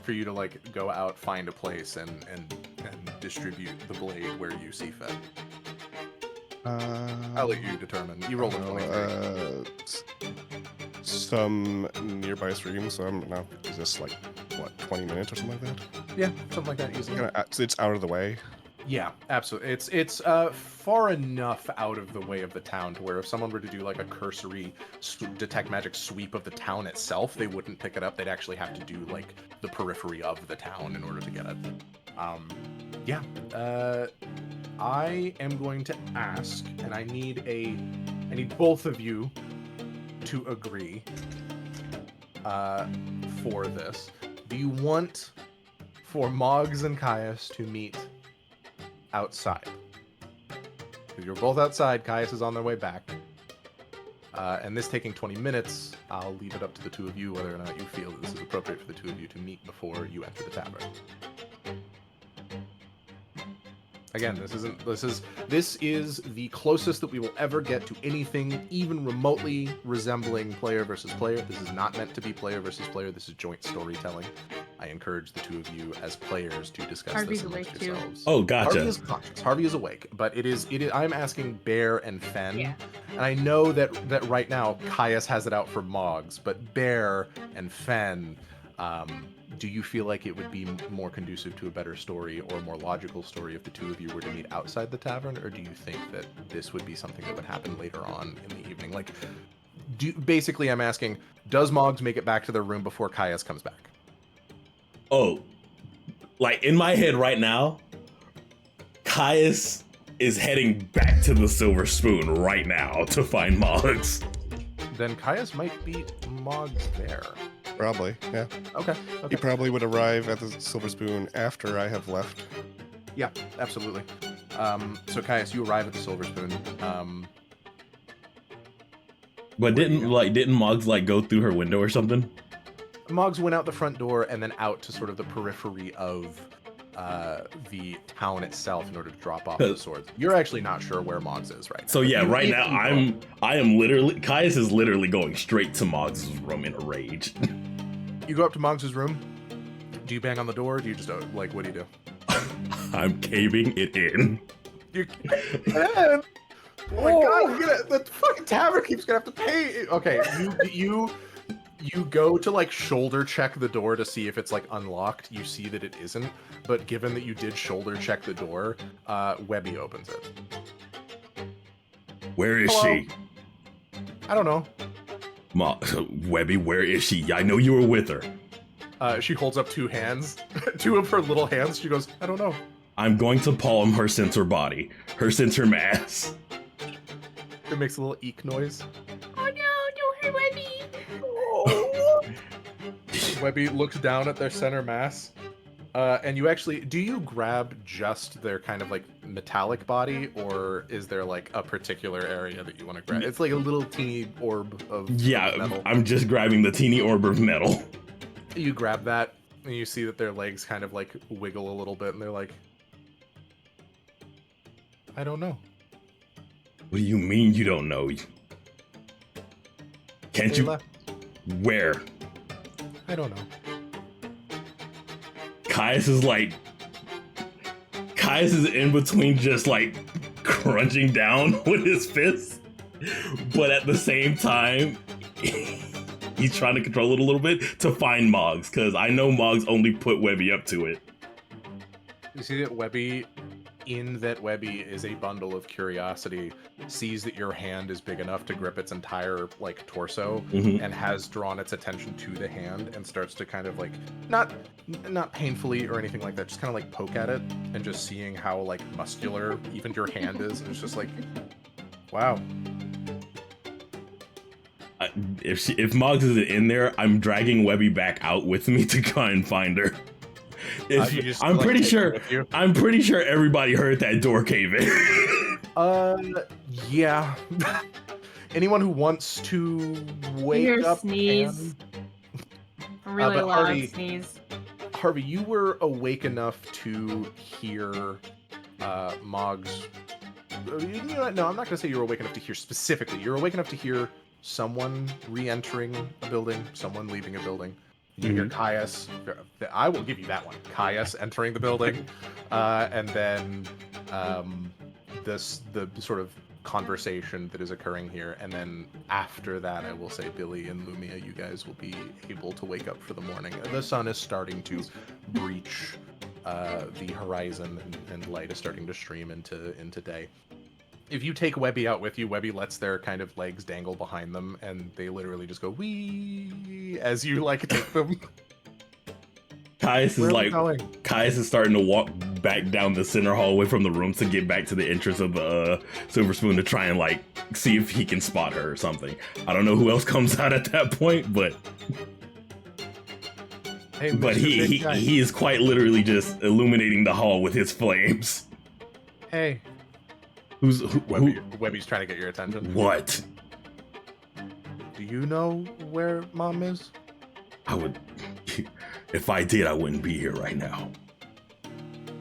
for you to like go out, find a place, and distribute the blade where you see fit? I'll let you determine. You roll a 23. Some nearby streams, so I'm not just like what 20 minutes or something like that. Yeah, something like that. Easily. It's out of the way. Yeah, absolutely. It's far enough out of the way of the town to where if someone were to do like a cursory detect magic sweep of the town itself, they wouldn't pick it up. They'd actually have to do like the periphery of the town in order to get it. Yeah. I am going to ask, and I need both of you to agree for this. Do you want for Moggs and Caius to meet outside? Because you're both outside, Caius is on their way back. And this taking 20 minutes, I'll leave it up to the two of you whether or not you feel that this is appropriate for the two of you to meet before you enter the tavern. Again, this is the closest that we will ever get to anything even remotely resembling player versus player. This is not meant to be player versus player. This is joint storytelling. I encourage the two of you as players to discuss Harvey's this amongst yourselves. Oh, gotcha. Harvey is conscious. Harvey is awake, but it is. I'm asking Bear and Fen, Yeah. and I know that right now Caius has it out for Moggs, but Bear and Fen. Do you feel like it would be more conducive to a better story or a more logical story if the two of you were to meet outside the tavern, or do you think that this would be something that would happen later on in the evening? Like, basically, I'm asking, does Moggs make it back to their room before Caius comes back? Oh, like in my head right now, Caius is heading back to the Silver Spoon right now to find Moggs. Then Caius might beat Moggs there. Probably, yeah. Okay. He probably would arrive at the Silver Spoon after I have left. Yeah, absolutely. So Caius, you arrive at the Silver Spoon. But didn't Moggs like go through her window or something? Moggs went out the front door and then out to sort of the periphery of the town itself in order to drop off the swords. You're actually not sure where Moggs is right now. So yeah, right now I am literally Caius is literally going straight to Moggs' room in a rage. You go up to Moggs' room. Do you bang on the door? Or do you just like what do you do? I'm caving it in. You can. Oh my god! The fucking tavern keeps gonna have to pay. Okay, you go to like shoulder check the door to see if it's like unlocked. You see that it isn't, but given that you did shoulder check the door, Webby opens it. Where is she? I don't know. Webby, where is she? I know you were with her. She holds up two hands, two of her little hands. She goes, I don't know. I'm going to palm her censor body, her censor mass. It makes a little eek noise. Oh no, don't hurt Webby. Oh. Webby looks down at their center mass. And do you grab just their kind of like metallic body, or is there like a particular area that you want to grab? It's like a little teeny orb of metal. I'm just grabbing the teeny orb of metal. You grab that, and you see that their legs kind of like wiggle a little bit, and they're like, I don't know. What do you mean you don't know? Can't you? Left. Where? I don't know. Caius is in between just like crunching down with his fists, but at the same time, he's trying to control it a little bit to find Moggs, because I know Moggs only put Webby up to it. You see that Webby is a bundle of curiosity, sees that your hand is big enough to grip its entire like torso, and has drawn its attention to the hand and starts to kind of like not painfully or anything like that, just kind of like poke at it, and just seeing how like muscular even your hand is, and it's just like, wow. If Moggs isn't in there, I'm dragging Webby back out with me to try and find her. I'm pretty sure everybody heard that door cave in. Yeah. Anyone who wants to wake up sneeze. A really loud sneeze. Harvey, you were awake enough to hear Moggs. You know what? No, I'm not going to say you were awake enough to hear specifically. You're awake enough to hear someone re-entering a building, someone leaving a building. You hear Caius. I will give you that one. Caius entering the building, and then the sort of conversation that is occurring here, and then after that, I will say Billy and Lumia, you guys will be able to wake up for the morning. The sun is starting to breach the horizon, and light is starting to stream into day. If you take Webby out with you, Webby lets their kind of legs dangle behind them, and they literally just go wee as you like take them. Caius is starting to walk back down the center hallway from the room to get back to the entrance of the Silver Spoon to try and like see if he can spot her or something. I don't know who else comes out at that point, but he is quite literally just illuminating the hall with his flames. Hey. Webby's trying to get your attention. What? Do you know where Mom is? If I did, I wouldn't be here right now.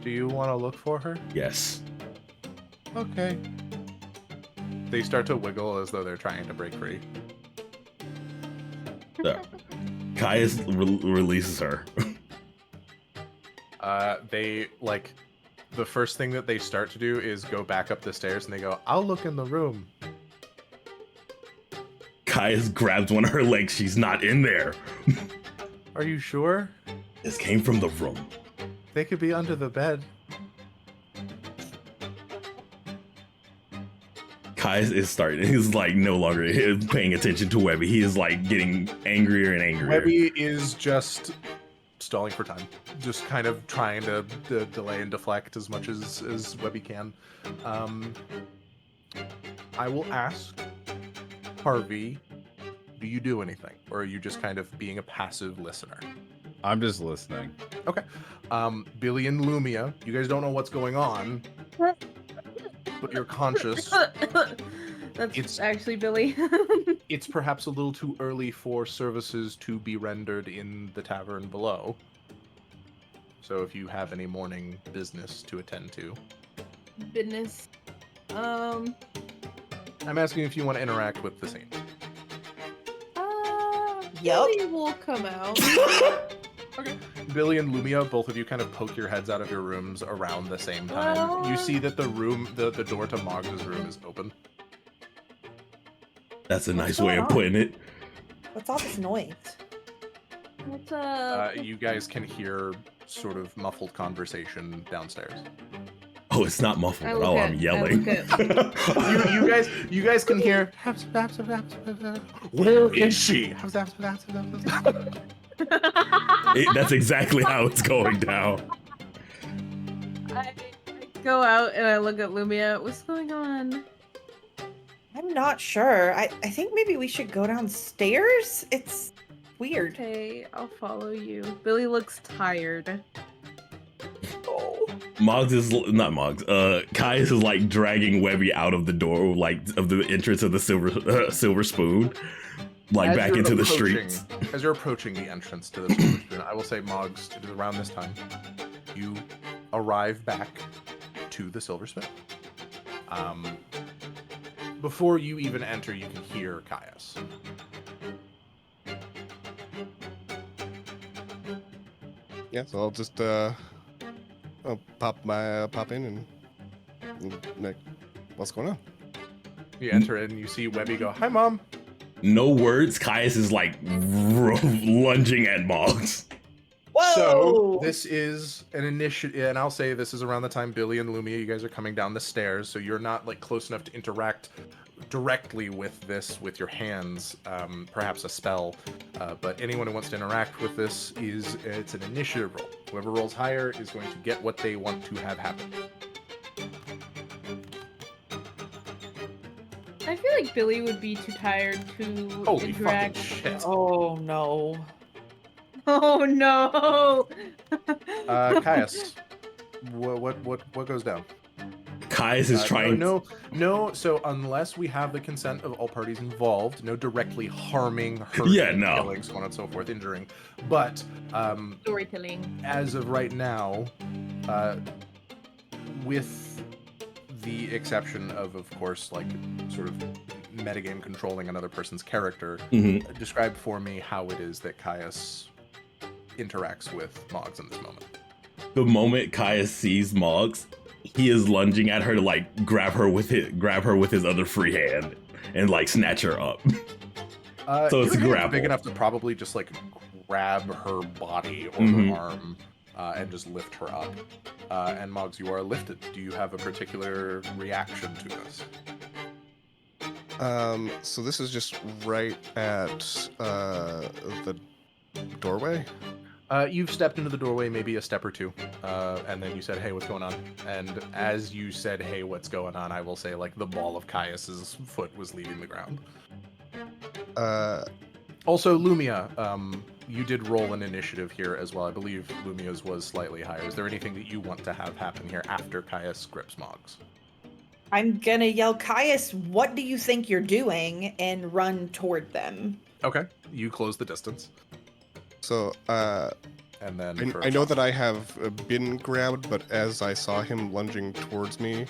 Do you want to look for her? Yes. Okay. They start to wiggle as though they're trying to break free. Caius releases her. The first thing that they start to do is go back up the stairs, and they go, I'll look in the room. Caius grabs one of her legs. She's not in there. Are you sure? This came from the room. They could be under the bed. Caius is starting. He's like no longer paying attention to Webby. He is like getting angrier and angrier. Webby is just stalling for time, just kind of trying to delay and deflect as much as Webby can. I will ask Harvey, do you do anything, or are you just kind of being a passive listener? I'm just listening. Okay. Billy and Lumia, you guys don't know what's going on, but you're conscious That's actually Billy. It's perhaps a little too early for services to be rendered in the tavern below. So if you have any morning business to attend to. Business. I'm asking if you want to interact with the Saint. Billy will come out. Okay. Billy and Lumia, both of you kind of poke your heads out of your rooms around the same time. You see that the door to Moggs' room is open. That's a nice way of putting it. What's all this noise? You guys can hear sort of muffled conversation downstairs. Oh, it's not muffled at all. I'm yelling. you guys can hear. Where is she? That's exactly how it's going down. I go out and I look at Lumia. What's going on? I'm not sure. I think maybe we should go downstairs. It's weird. Okay, I'll follow you. Billy looks tired. Oh. Moggs is not Moggs. Caius is like dragging Webby out of the door, like of the entrance of the silver spoon, like back into the streets. As you're approaching the entrance to the silver spoon, I will say, Moggs, it is around this time you arrive back to the silver spoon. Before you even enter, you can hear Caius. Yeah, so I'll just I'll pop in and like, what's going on? You enter in and you see Webby go, "Hi, Mom." No words. Caius is like lunging at Moggs. Whoa! So this is an initiative, and I'll say this is around the time Billy and Lumia, you guys are coming down the stairs, so you're not like close enough to interact directly with this with your hands, perhaps a spell, but anyone who wants to interact with this it's an initiative roll. Whoever rolls higher is going to get what they want to have happen. I feel like Billy would be too tired to Holy interact. fucking shit. Oh no. Oh no! Caius, what goes down? Caius is trying. No. So unless we have the consent of all parties involved, no directly harming, hurting, killing, so on and so forth, injuring. But storytelling. As of right now, with the exception of course, like sort of metagame controlling another person's character, describe for me how it is that Caius interacts with Moggs in this moment. The moment Caius sees Moggs, he is lunging at her to like grab her with his other free hand and like snatch her up. So it's a grab. Big enough to probably just like grab her body or her arm and just lift her up. And Moggs, you are lifted. Do you have a particular reaction to this? So this is just right at the doorway. You've stepped into the doorway maybe a step or two, and then you said, "Hey, what's going on?" And as you said, "Hey, what's going on?" I will say, like, the ball of Caius's foot was leaving the ground. Also, Lumia, you did roll an initiative here as well. I believe Lumia's was slightly higher. Is there anything that you want to have happen here after Caius grips Moggs? I'm gonna yell, "Caius, what do you think you're doing?" and run toward them. Okay, you close the distance. So, and then I know that I have been grabbed, but as I saw him lunging towards me,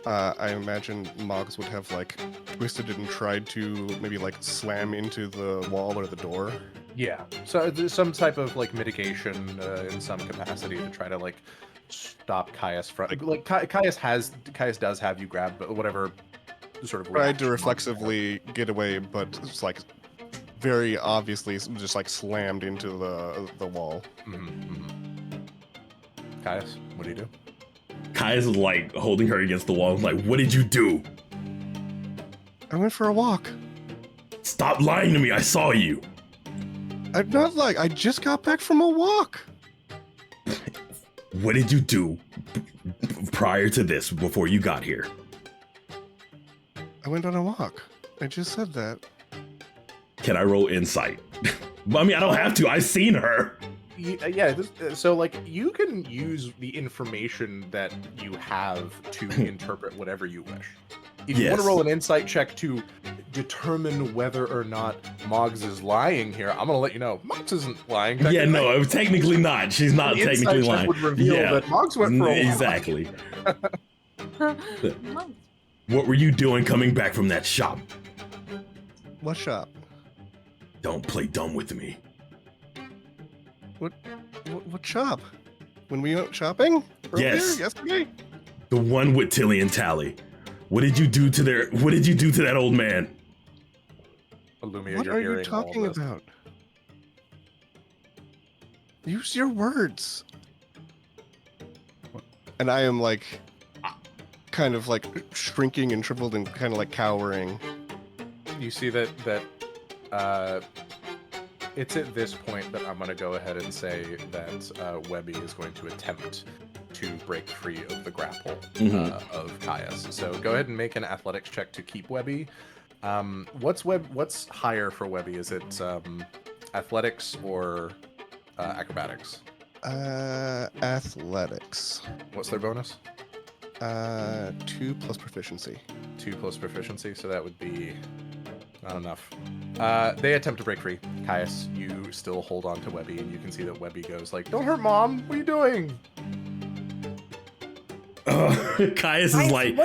I imagine Moggs would have like twisted and tried to maybe like slam into the wall or the door. Yeah, so there's some type of like mitigation in some capacity to try to like stop Caius from like Caius does have you grabbed, but whatever sort of tried to reflexively get away, but it's like very obviously just like slammed into the wall. Caius, what do you do? Caius is like holding her against the wall. Like, what did you do? I went for a walk. Stop lying to me. I saw you. I'm not like I just got back from a walk. What did you do prior to this, before you got here? I went on a walk. I just said that. Can I roll insight? I mean, I don't have to. I've seen her. Yeah, so like you can use the information that you have to interpret whatever you wish. If you want to roll an insight check to determine whether or not Moggs is lying here, I'm gonna let you know Moggs isn't lying. Yeah, no, technically not. She's not technically lying. Would reveal that Moggs went for a walk. Exactly. What were you doing coming back from that shop? What shop? Don't play dumb with me. What shop? When we went shopping? Earlier? Yes. Yesterday? The one with Tilly and Tally. What did you do to that old man? Lumia, what are you talking about? Use your words. And I am like, kind of like shrinking and shriveled and kind of like cowering. You see that it's at this point that I'm going to go ahead and say that Webby is going to attempt to break free of the grapple of Caius. So go ahead and make an athletics check to keep Webby. What's higher for Webby? Is it athletics or acrobatics? Athletics. What's their bonus? 2 plus proficiency. 2 plus proficiency, so that would be not enough. They attempt to break free. Caius, you still hold on to Webby, and you can see that Webby goes like, "Don't hurt Mom! What are you doing?" Caius is like,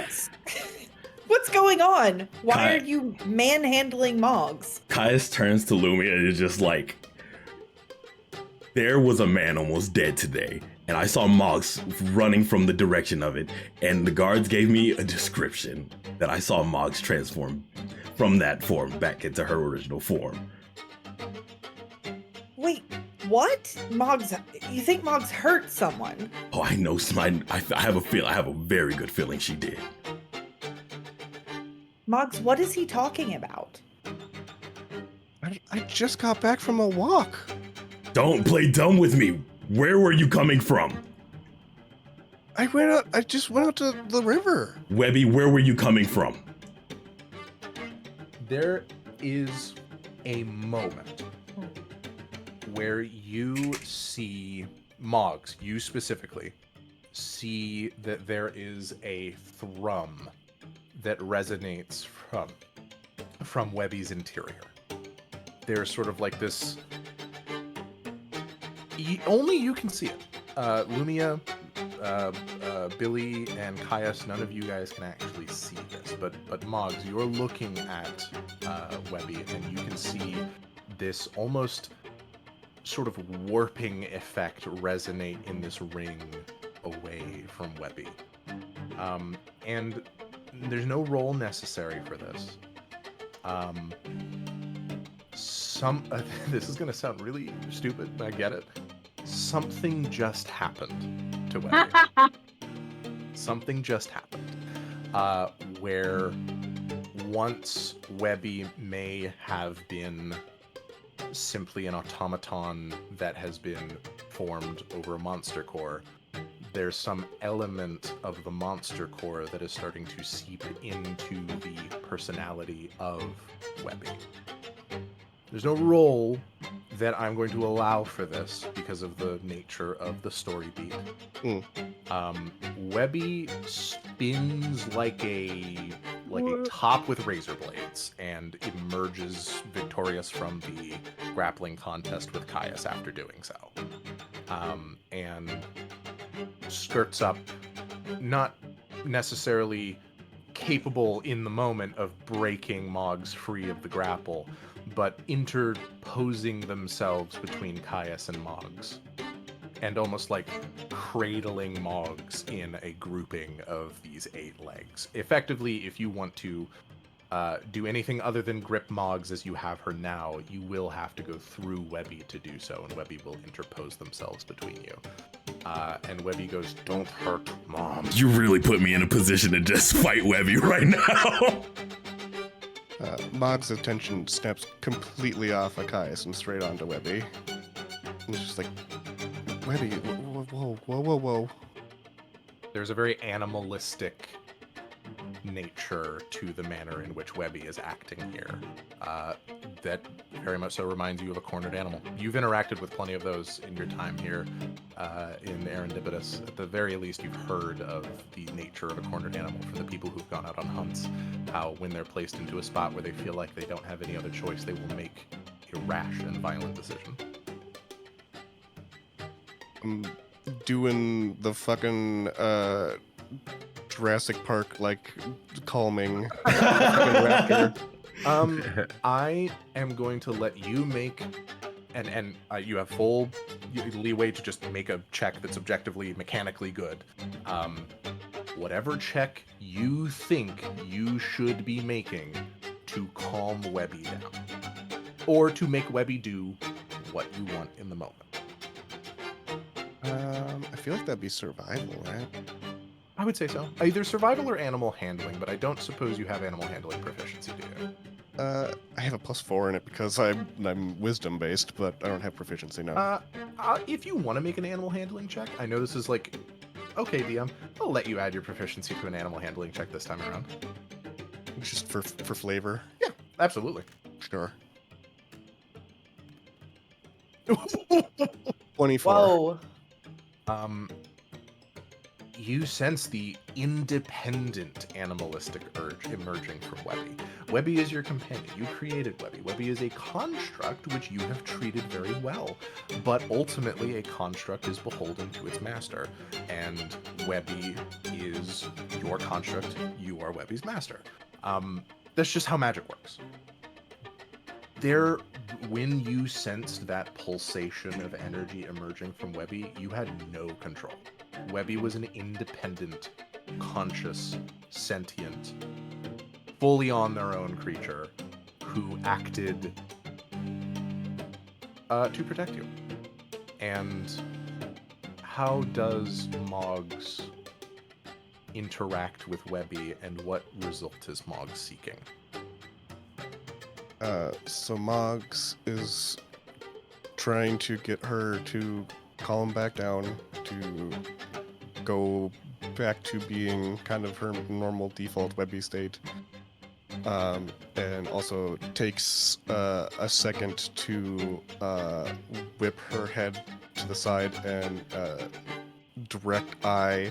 What's going on? Why are you manhandling Moggs? Caius turns to Lumia and is just like, there was a man almost dead today, and I saw Moggs running from the direction of it, and the guards gave me a description that I saw Moggs transform from that form back into her original form. Wait, what? Moggs, you think Moggs hurt someone? Oh, I know. I have a very good feeling she did. Moggs, what is he talking about? I just got back from a walk. Don't play dumb with me. Where were you coming from? I just went out to the river. Webby, where were you coming from? There is a moment where you see Moggs, you specifically, see that there is a thrum that resonates from Webby's interior. There's sort of like this... only you can see it. Lumia, Billy, and Caius, none of you guys can actually see this, but Moggs, you're looking at Webby, and you can see this almost sort of warping effect resonate in this ring away from Webby. And there's no roll necessary for this. This is gonna sound really stupid, I get it. Something just happened to Webby. Something just happened. Where once Webby may have been simply an automaton that has been formed over a monster core, there's some element of the monster core that is starting to seep into the personality of Webby. There's no role that I'm going to allow for this because of the nature of the story beat. Webby spins like a top with razor blades and emerges victorious from the grappling contest with Caius after doing so. And skirts up, not necessarily capable in the moment of breaking Moggs free of the grapple, but interposing themselves between Caius and Moggs, and almost like cradling Moggs in a grouping of these 8 legs. Effectively, if you want to do anything other than grip Moggs as you have her now, you will have to go through Webby to do so, and Webby will interpose themselves between you. And Webby goes, "Don't hurt Mom." You really put me in a position to just fight Webby right now. Moggs' attention snaps completely off of Caius and straight onto Webby. He's just like, Webby, whoa. There's a very animalistic nature to the manner in which Webby is acting here. That very much so reminds you of a cornered animal. You've interacted with plenty of those in your time here in Arendibidus. At the very least, you've heard of the nature of a cornered animal for the people who've gone out on hunts, how when they're placed into a spot where they feel like they don't have any other choice, they will make a rash and violent decision. I'm doing the fucking Jurassic Park like calming raptor. I am going to let you make, and you have full leeway to just make a check that's objectively mechanically good. Whatever check you think you should be making to calm Webby down, or to make Webby do what you want in the moment. I feel like that'd be survival, right? I would say so. Either survival or animal handling, but I don't suppose you have animal handling proficiency, do you? I have a +4 in it because I'm wisdom based, but I don't have proficiency now. If you want to make an animal handling check, I know this is like, okay, DM, I'll let you add your proficiency to an animal handling check this time around. Just for flavor. Yeah, absolutely. Sure. 24. Whoa. You sense the independent animalistic urge emerging from Webby. Webby is your companion. You created Webby. Webby is a construct which you have treated very well, but ultimately a construct is beholden to its master, and Webby is your construct. You are Webby's master. That's just how magic works. When you sensed that pulsation of energy emerging from Webby, you had no control. Webby was an independent, conscious, sentient, fully on their own creature who acted to protect you. And how does Moggs interact with Webby, and what result is Moggs seeking? So Moggs is trying to get her to calm back down, to go back to being kind of her normal default Webby state. And also takes a second to whip her head to the side and direct eye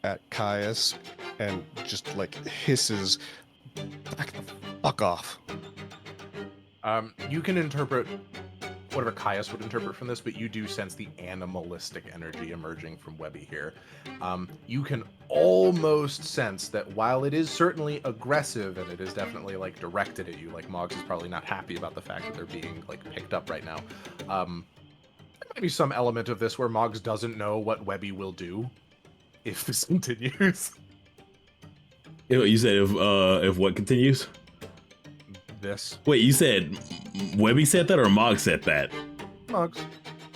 at Caius and just like hisses, "Back the fuck off." You can interpret whatever Caius would interpret from this, but you do sense the animalistic energy emerging from Webby here. You can almost sense that while it is certainly aggressive and it is definitely like directed at you, like Moggs is probably not happy about the fact that they're being like picked up right now. There might be some element of this where Moggs doesn't know what Webby will do if this continues. You said if what continues? This. Wait, you said Webby said that or Moggs said that? Moggs.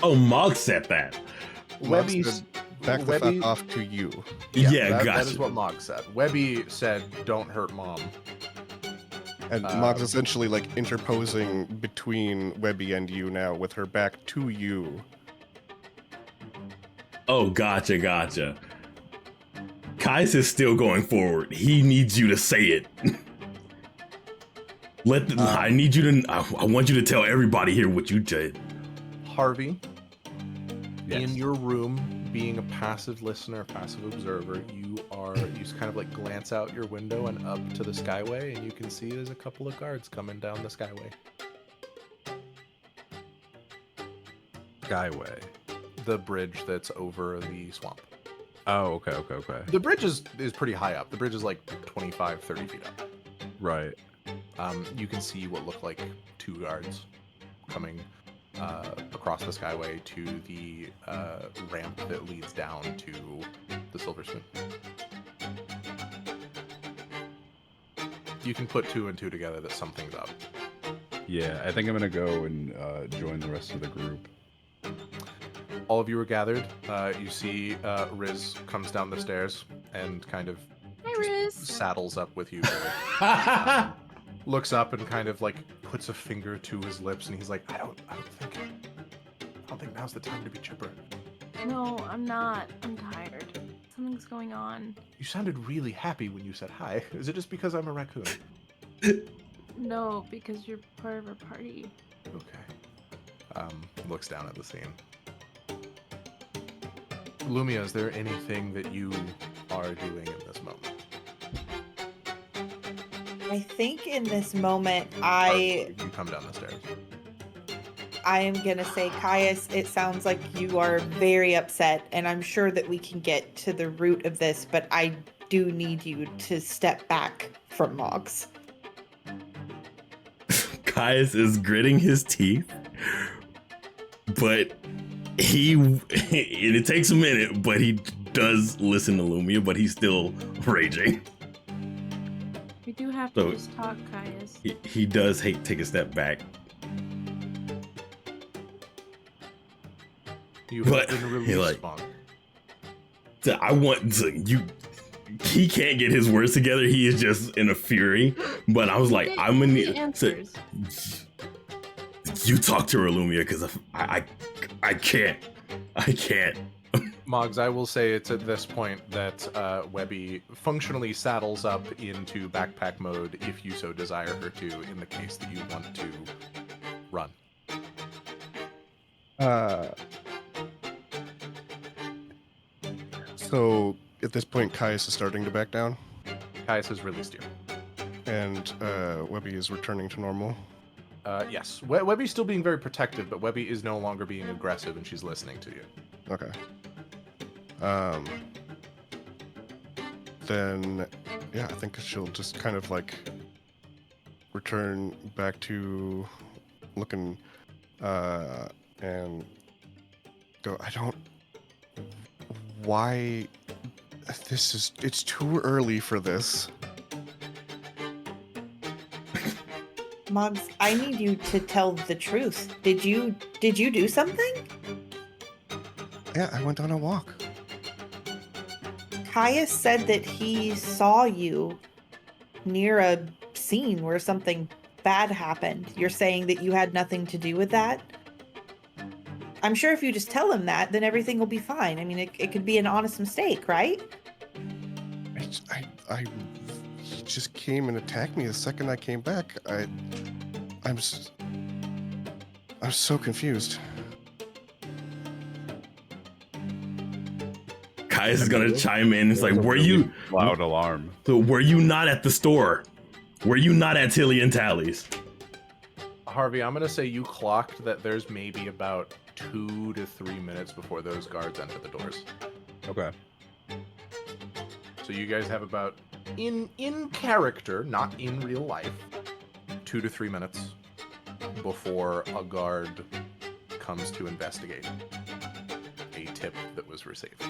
Oh, Moggs said that. Webby said, "Back the fuck off to you." Yeah, that, gotcha. That is what Moggs said. Webby said, "Don't hurt Mom." And Moggs essentially like interposing between Webby and you now with her back to you. Oh, gotcha. Caius is still going forward. He needs you to say it. I need you to. I want you to tell everybody here what you did. Harvey, Yes. in your room, being a passive listener, passive observer, you kind of like glance out your window and up to the skyway, and you can see there's a couple of guards coming down the skyway. Skyway. The bridge that's over the swamp. Oh, okay. The bridge is pretty high up. The bridge is like 25, 30 feet up. Right. You can see what look like two guards coming across the skyway to the ramp that leads down to the Silver Spoon. You can put two and two together that something's up. Yeah, I think I'm gonna go and join the rest of the group. All of you are gathered. You see Riz comes down the stairs and kind of saddles up with you. Looks up and kind of like puts a finger to his lips, and he's like, I don't think now's the time to be chipper. No, I'm not. I'm tired. Something Nothing's going on. You sounded really happy when you said hi. Is it just because I'm a raccoon? No, because you're part of our party. Okay. Looks down at the scene. Lumia, is there anything that you are doing in this moment? I think in this moment, You come down the stairs. I am gonna say, Caius, it sounds like you are very upset, and I'm sure that we can get to the root of this, but I do need you to step back from Moggs. Caius is gritting his teeth, but and it takes a minute, but he does listen to Lumia, but he's still raging. We do have to just talk, Caius. He does take a step back. You But have been he released, like, Mog. I want to, you. He can't get his words together. He is just in a fury. But I was like, I'm gonna need answers. You talk to her, Lumia, because I can't. I can't. Moggs, I will say it's at this point that Webby functionally saddles up into backpack mode if you so desire her to, in the case that you want to run. So at this point, Caius is starting to back down, Caius has released you. and Webby is returning to normal. Yes. Webby's still being very protective, but Webby is no longer being aggressive, and she's listening to you. Okay. Then, yeah, I think she'll just kind of like return back to looking, and go, why, it's too early for this. Moggs, I need you to tell the truth. Did you do something? Yeah, I went on a walk. Caius said that he saw you near a scene where something bad happened. You're saying that you had nothing to do with that? I'm sure if you just tell him that, then everything will be fine. I mean, it could be an honest mistake, right? He just came and attacked me the second I came back. I'm so confused. Caius is gonna chime in. It's like, were you Loud alarm. So were you not at the store? Were you not at Tilly and Tally's? Harvey, I'm gonna say you clocked that there's maybe about 2 to 3 minutes before those guards enter the doors. Okay. So you guys have about, in character, not in real life, 2 to 3 minutes before a guard comes to investigate a tip that was received.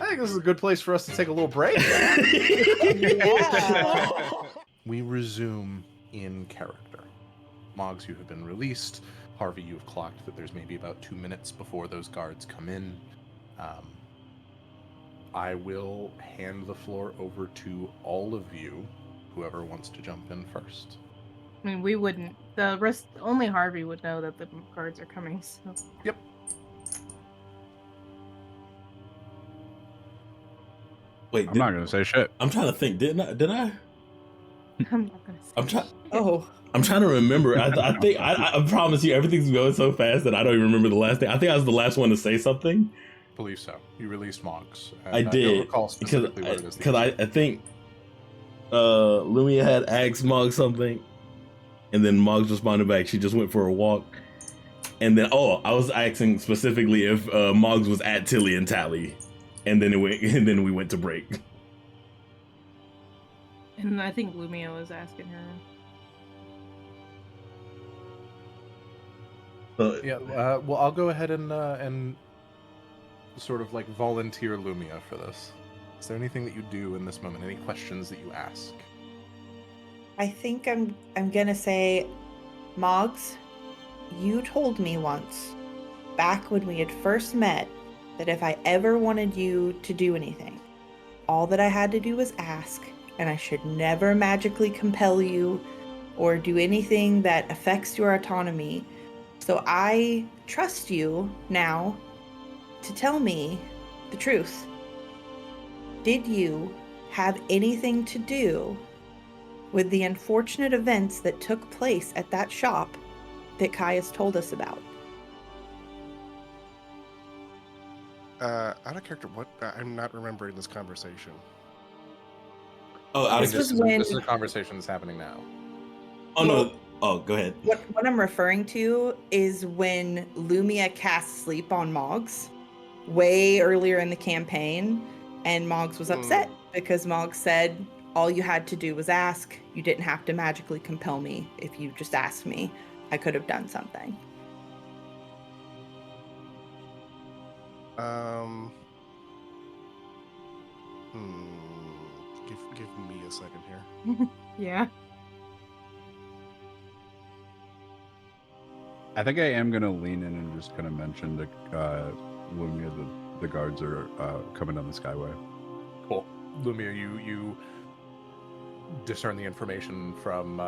I think this is a good place for us to take a little break. Yeah. We resume in character. Moggs, you have been released. Harvey, you have clocked that there's maybe about 2 minutes before those guards come in. I will hand the floor over to all of you, whoever wants to jump in first. I mean, we wouldn't. The rest, only Harvey would know that the guards are coming. So. Yep. Wait, I'm not gonna say shit. I'm trying to think. Did I? I'm not gonna say. I'm trying. Oh. I'm trying to remember. I think I promise you, everything's going so fast that I don't even remember the last thing. I think I was the last one to say something. I believe so. You released Moggs. I don't did recall specifically what it is. because I think Lumia had asked Moggs something, and then Moggs responded back. She just went for a walk, and then I was asking specifically if Moggs was at Tilly and Tally, and then we went to break. And I think Lumia was asking her. Well, I'll go ahead and sort of like volunteer Lumia for this. Is there anything that you do in this moment? Any questions that you ask? I think I'm gonna say, Moggs, you told me once, back when we had first met, that if I ever wanted you to do anything, all that I had to do was ask, and I should never magically compel you or do anything that affects your autonomy. So I trust you now to tell me the truth. Did you have anything to do with the unfortunate events that took place at that shop that Caius told us about? Out of character, what? I'm not remembering this conversation. Oh, This was when... This is a conversation that's happening now. Oh, no. Oh, go ahead. What I'm referring to is when Lumia cast sleep on Moggs way earlier in the campaign, and Moggs was upset because Moggs said, all you had to do was ask. You didn't have to magically compel me. If you just asked me, I could have done something. Give me a second here. Yeah. I think I am gonna lean in and just kind of mention to Lumia that the guards are coming down the skyway. Cool. Lumia, you discern the information from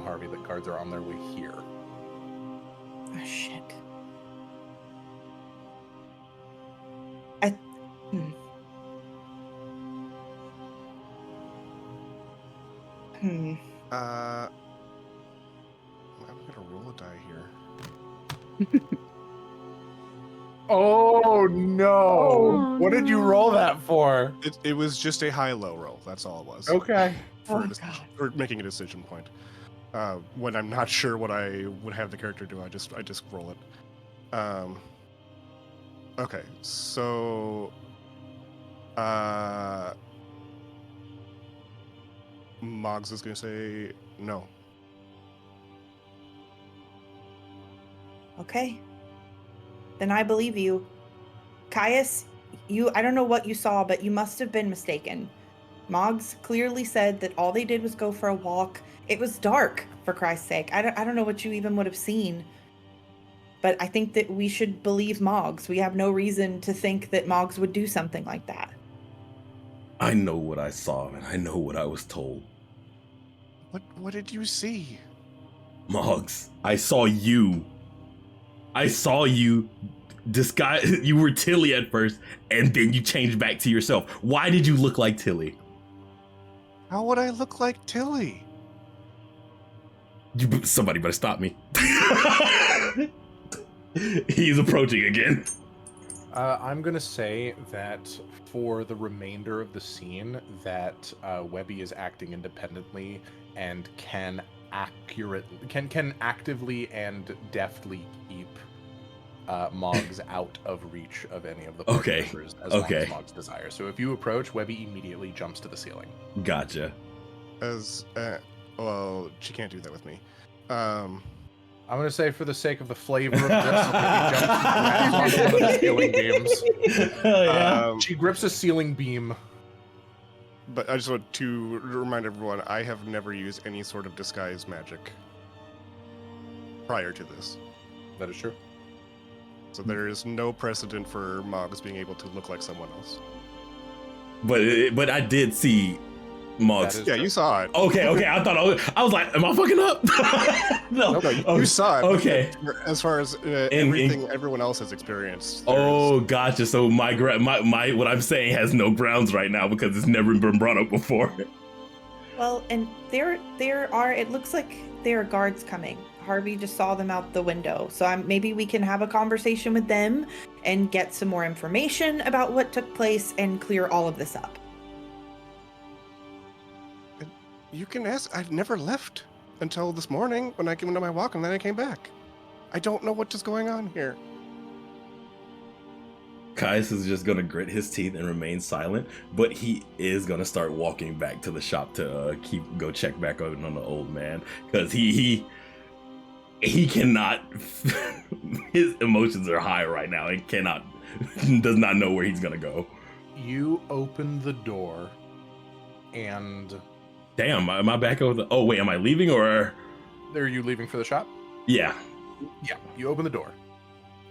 Harvey that guards are on their way here. Oh, shit. I'm gonna roll a die here. Oh no! Oh, What did you no. roll that for? It was just a high-low roll. That's all it was. Okay. For making a decision point. When I'm not sure what I would have the character do, I just roll it. Okay, so Moggs is gonna say no. Okay. Then I believe you. Caius, I don't know what you saw, but you must have been mistaken. Moggs clearly said that all they did was go for a walk. It was dark, for Christ's sake. I don't know what you even would have seen. But I think that we should believe Moggs. We have no reason to think that Moggs would do something like that. I know what I saw, and I know what I was told. What did you see? Moggs, I saw you. I saw you disguise. You were Tilly at first, and then you changed back to yourself. Why did you look like Tilly? How would I look like Tilly? Somebody better stop me. He's approaching again. I'm gonna say that for the remainder of the scene, that Webby is acting independently and can actively and deftly keep Moggs out of reach of any of the party members as long as Moggs desires. So if you approach, Webby immediately jumps to the ceiling. Gotcha. Well, she can't do that with me. I'm gonna say, for the sake of the flavor of this, that he jumps and grabs onto one of the ceiling beams. Yeah. She grips a ceiling beam. But I just want to remind everyone, I have never used any sort of disguise magic prior to this. That is true. So there is no precedent for Moggs being able to look like someone else. But I did see Moggs. Yeah, you saw it. Okay. I thought I was like, am I fucking up? No, you saw it. Okay. As far as everything everyone else has experienced. Oh, gotcha. So my what I'm saying has no grounds right now because it's never been brought up before. Well, and there are. It looks like there are guards coming. Harvey just saw them out the window, so maybe we can have a conversation with them and get some more information about what took place and clear all of this up. You can ask. I've never left until this morning when I came into my walk, and then I came back. I don't know what is going on here. Caius is just gonna grit his teeth and remain silent, but he is gonna start walking back to the shop to go check back on the old man, because he cannot. His emotions are high right now and does not know where he's gonna go. You open the door, and damn, am I back over the? Oh wait, am I leaving or? Are you leaving for the shop? Yeah. Yeah. You open the door.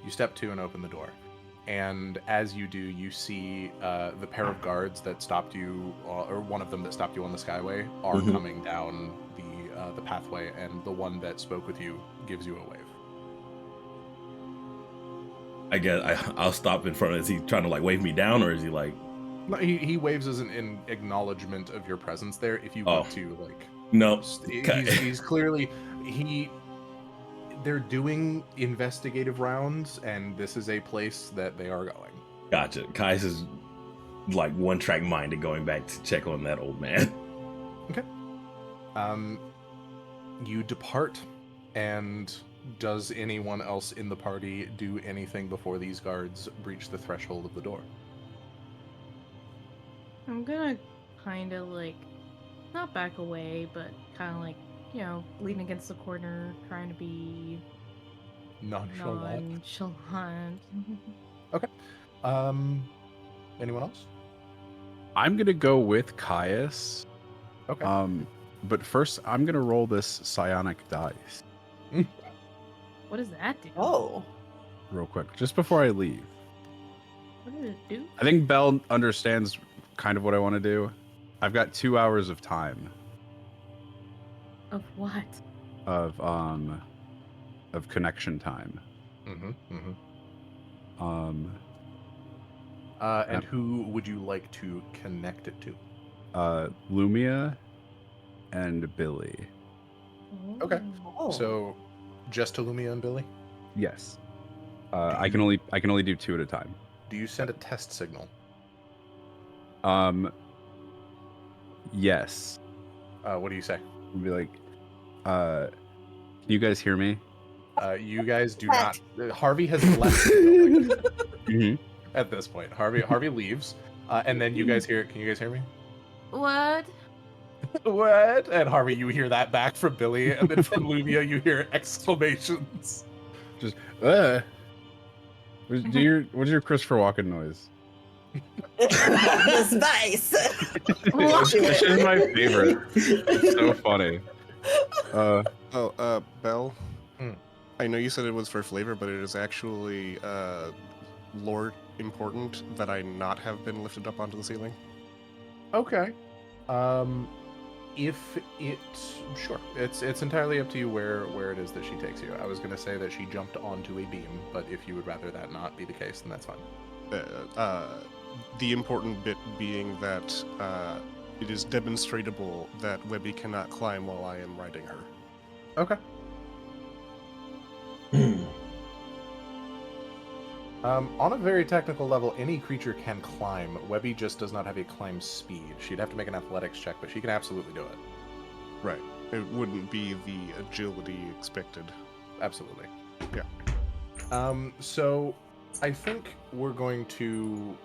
You step to and open the door, and as you do, you see the pair of guards that stopped you, or one of them that stopped you on the skyway, are coming down the pathway, and the one that spoke with you gives you a wave. I guess I'll stop in front of. Is he trying to like wave me down, or is he like? No, he waves as an acknowledgement of your presence there. If you want to, like, no, he's clearly they're doing investigative rounds, and this is a place that they are going. Gotcha. Kai's is like one-track minded, going back to check on that old man. Okay. You depart, and does anyone else in the party do anything before these guards breach the threshold of the door? I'm gonna kind of like, not back away, but kind of like, you know, lean against the corner, trying to be nonchalant. Okay. Anyone else? I'm gonna go with Caius. Okay. But first, I'm gonna roll this psionic dice. What does that do? Oh. Real quick, just before I leave. What did it do? I think Belle understands kind of what I want to do. I've got 2 hours of time. Of what? Of connection time. And who would you like to connect it to? Lumia and Billy. Okay. Oh. So, just to Lumia and Billy? Yes. I can only do 2 at a time. Do you send a test signal? Yes. What do you say? I'll be like, can you guys hear me? You guys do not. Harvey has left the building at this point. Harvey leaves, and then you guys hear. Can you guys hear me? What? What? And Harvey, you hear that back from Billy, and then from Lumia, you hear exclamations. Just what's your Christopher Walken noise? The spice. This is my favorite. It's so funny. Belle. I know you said it was for flavor, but it is actually lore important that I not have been lifted up onto the ceiling. Okay. If it sure, it's entirely up to you where it is that she takes you. I was gonna say that she jumped onto a beam, but if you would rather that not be the case, then that's fine. The important bit being that it is demonstrable that Webby cannot climb while I am riding her. Okay. On a very technical level, any creature can climb. Webby just does not have a climb speed. She'd have to make an athletics check, but she can absolutely do it. Right. It wouldn't be the agility expected. Absolutely. Yeah. So I think we're going to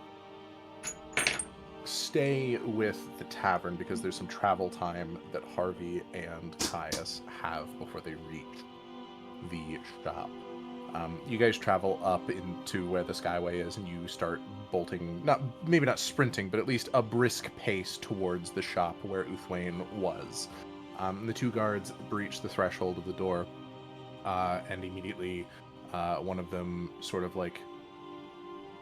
stay with the tavern because there's some travel time that Harvey and Caius have before they reach the shop. You guys travel up into where the Skyway is, and you start bolting, maybe not sprinting, but at least a brisk pace towards the shop where Uthwain was. The 2 guards breach the threshold of the door, and immediately one of them sort of like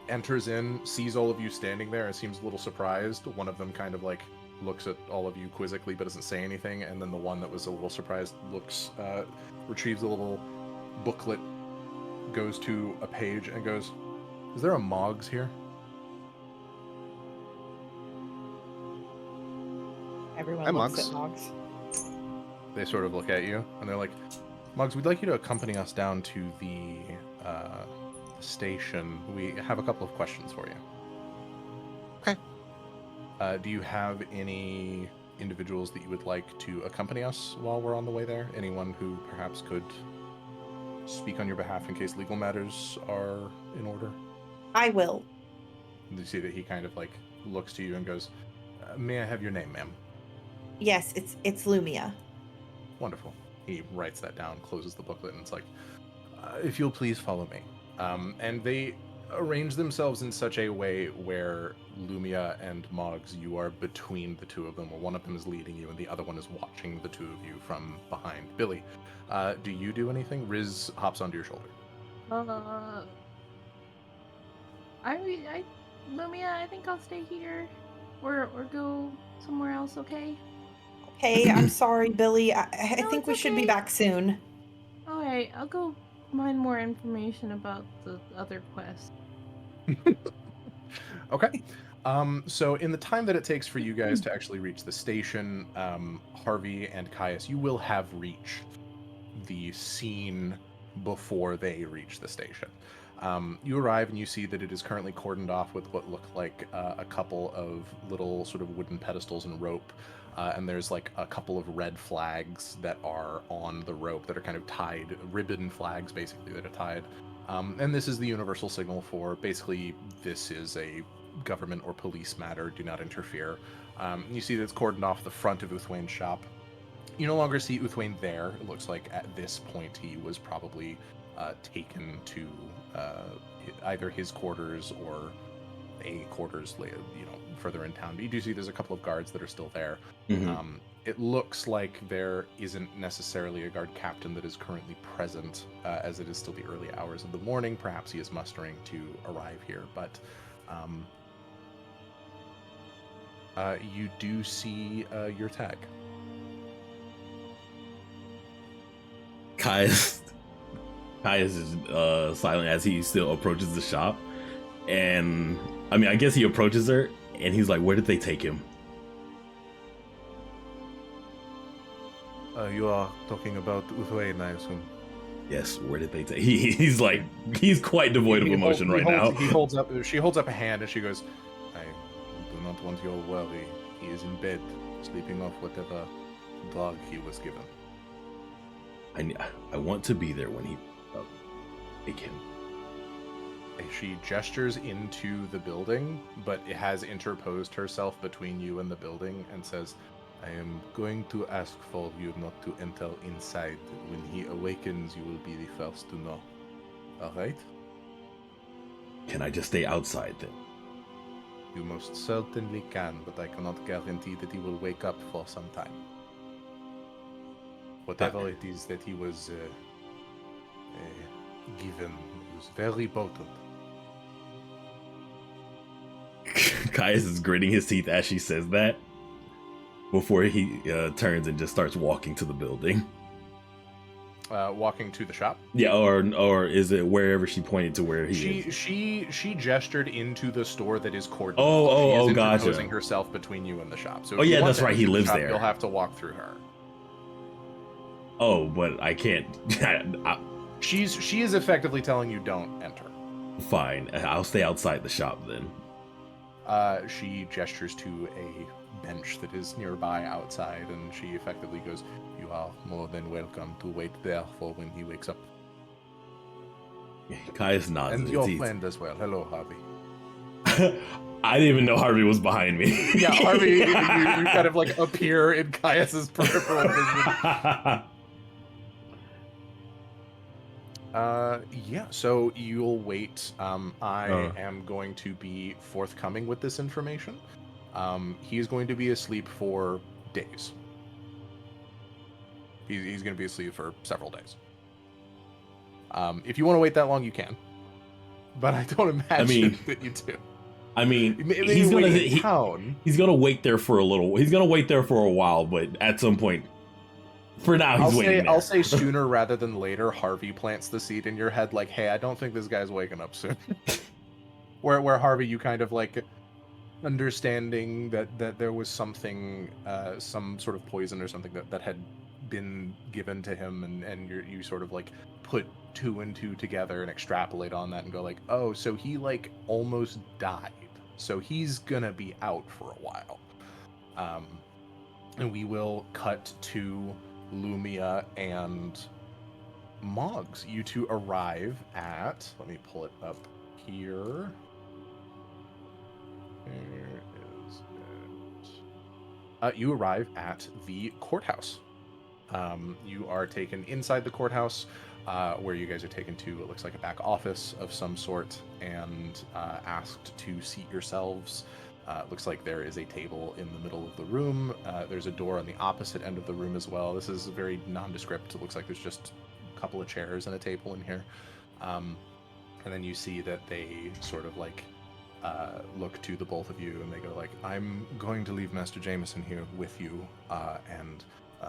enters in, sees all of you standing there, and seems a little surprised. One of them kind of like looks at all of you quizzically, but doesn't say anything, and then the one that was a little surprised retrieves a little booklet, goes to a page and goes, "Is there a Moggs here?" Everyone looks at Moggs. They sort of look at you and they're like, "Moggs, we'd like you to accompany us down to the station. We have a couple of questions for you." Okay. Do you have any individuals that you would like to accompany us while we're on the way there? Anyone who perhaps could speak on your behalf in case legal matters are in order? I will. You see that he kind of like looks to you and goes, "May I have your name, ma'am?" Yes, it's Lumia. Wonderful. He writes that down, closes the booklet, and it's like, "If you'll please follow me." And they arrange themselves in such a way where Lumia and Moggs, you are between the 2 of them, where one of them is leading you and the other one is watching the 2 of you from behind. Billy, do you do anything? Riz hops onto your shoulder. Lumia, I think I'll stay here, or go somewhere else. Okay. Okay, I'm sorry, Billy. I No, think it's we should be okay. back soon. All right, I'll go mind more information about the other quest. Okay. So in the time that it takes for you guys to actually reach the station, Harvey and Caius, you will have reached the scene before they reach the station. You arrive and you see that it is currently cordoned off with what look like a couple of little sort of wooden pedestals and rope. And there's like a couple of red flags that are on the rope that are kind of tied, ribbon flags basically that are tied. And this is the universal signal for basically this is a government or police matter, do not interfere. You see that it's cordoned off the front of Uthwain's shop. You no longer see Uthwain there. It looks like at this point he was probably taken to either his quarters or a quarters, further in town. But you do see there's a couple of guards that are still there. Mm-hmm. It looks like there isn't necessarily a guard captain that is currently present, as it is still the early hours of the morning. Perhaps he is mustering to arrive here, but you do see your tag. Caius is silent as he still approaches the shop, and I mean, I guess he approaches her, and he's like, "Where did they take him?" You are talking about Uthwain, I assume. Yes, where did they take? He's like, he's quite devoid of emotion right now. She holds up a hand, and she goes, "I do not want your worry. He is in bed, sleeping off whatever drug he was given." I want to be there when he take him. She gestures into the building, but it has interposed herself between you and the building and says, "I am going to ask for you not to enter inside. When he awakens, you will be the first to know. Alright?" Can I just stay outside then? You most certainly can, but I cannot guarantee that he will wake up for some time. Whatever it is that he was given was very potent. Caius is gritting his teeth as she says that before he turns and just starts walking to the building. Walking to the shop? Yeah, or is it wherever she pointed to where he is? She gestured into the store that is cordoned. Oh, she is gotcha. interposing herself between you and the shop. So oh yeah, that's right. He lives there. You'll have to walk through her. Oh, but I can't. She is effectively telling you don't enter. Fine, I'll stay outside the shop then. She gestures to a bench that is nearby outside, and she effectively goes, "You are more than welcome to wait there for when he wakes up." Caius nods. And your friend as well. Hello, Harvey. I didn't even know Harvey was behind me. Yeah, Harvey, you kind of like appear in Caius's peripheral vision. Yeah, so you'll wait. I am going to be forthcoming with this information. He's going to be asleep for days. He's going to be asleep for several days. If you want to wait that long, you can. But I don't imagine that you do. I mean, he's gonna wait there for a little. He's gonna wait there for a while, but at some point, for now, he's waiting. I'll say sooner rather than later. Harvey plants the seed in your head, like, "Hey, I don't think this guy's waking up soon." where Harvey, you kind of like understanding that there was something, some sort of poison or something that had been given to him, and you sort of like put two and two together and extrapolate on that and go like, "Oh, so he like almost died. So he's gonna be out for a while." And we will cut to Lumia and Moggs. You two arrive at, let me pull it up here. Where is it? You arrive at the courthouse. You are taken inside the courthouse, where you guys are taken to, it looks like a back office of some sort, and asked to seat yourselves. It looks like there is a table in the middle of the room. There's a door on the opposite end of the room as well. This is very nondescript. It looks like there's just a couple of chairs and a table in here. And then you see that they sort of like look to the both of you and they go like, "I'm going to leave Master Jameson here with you, and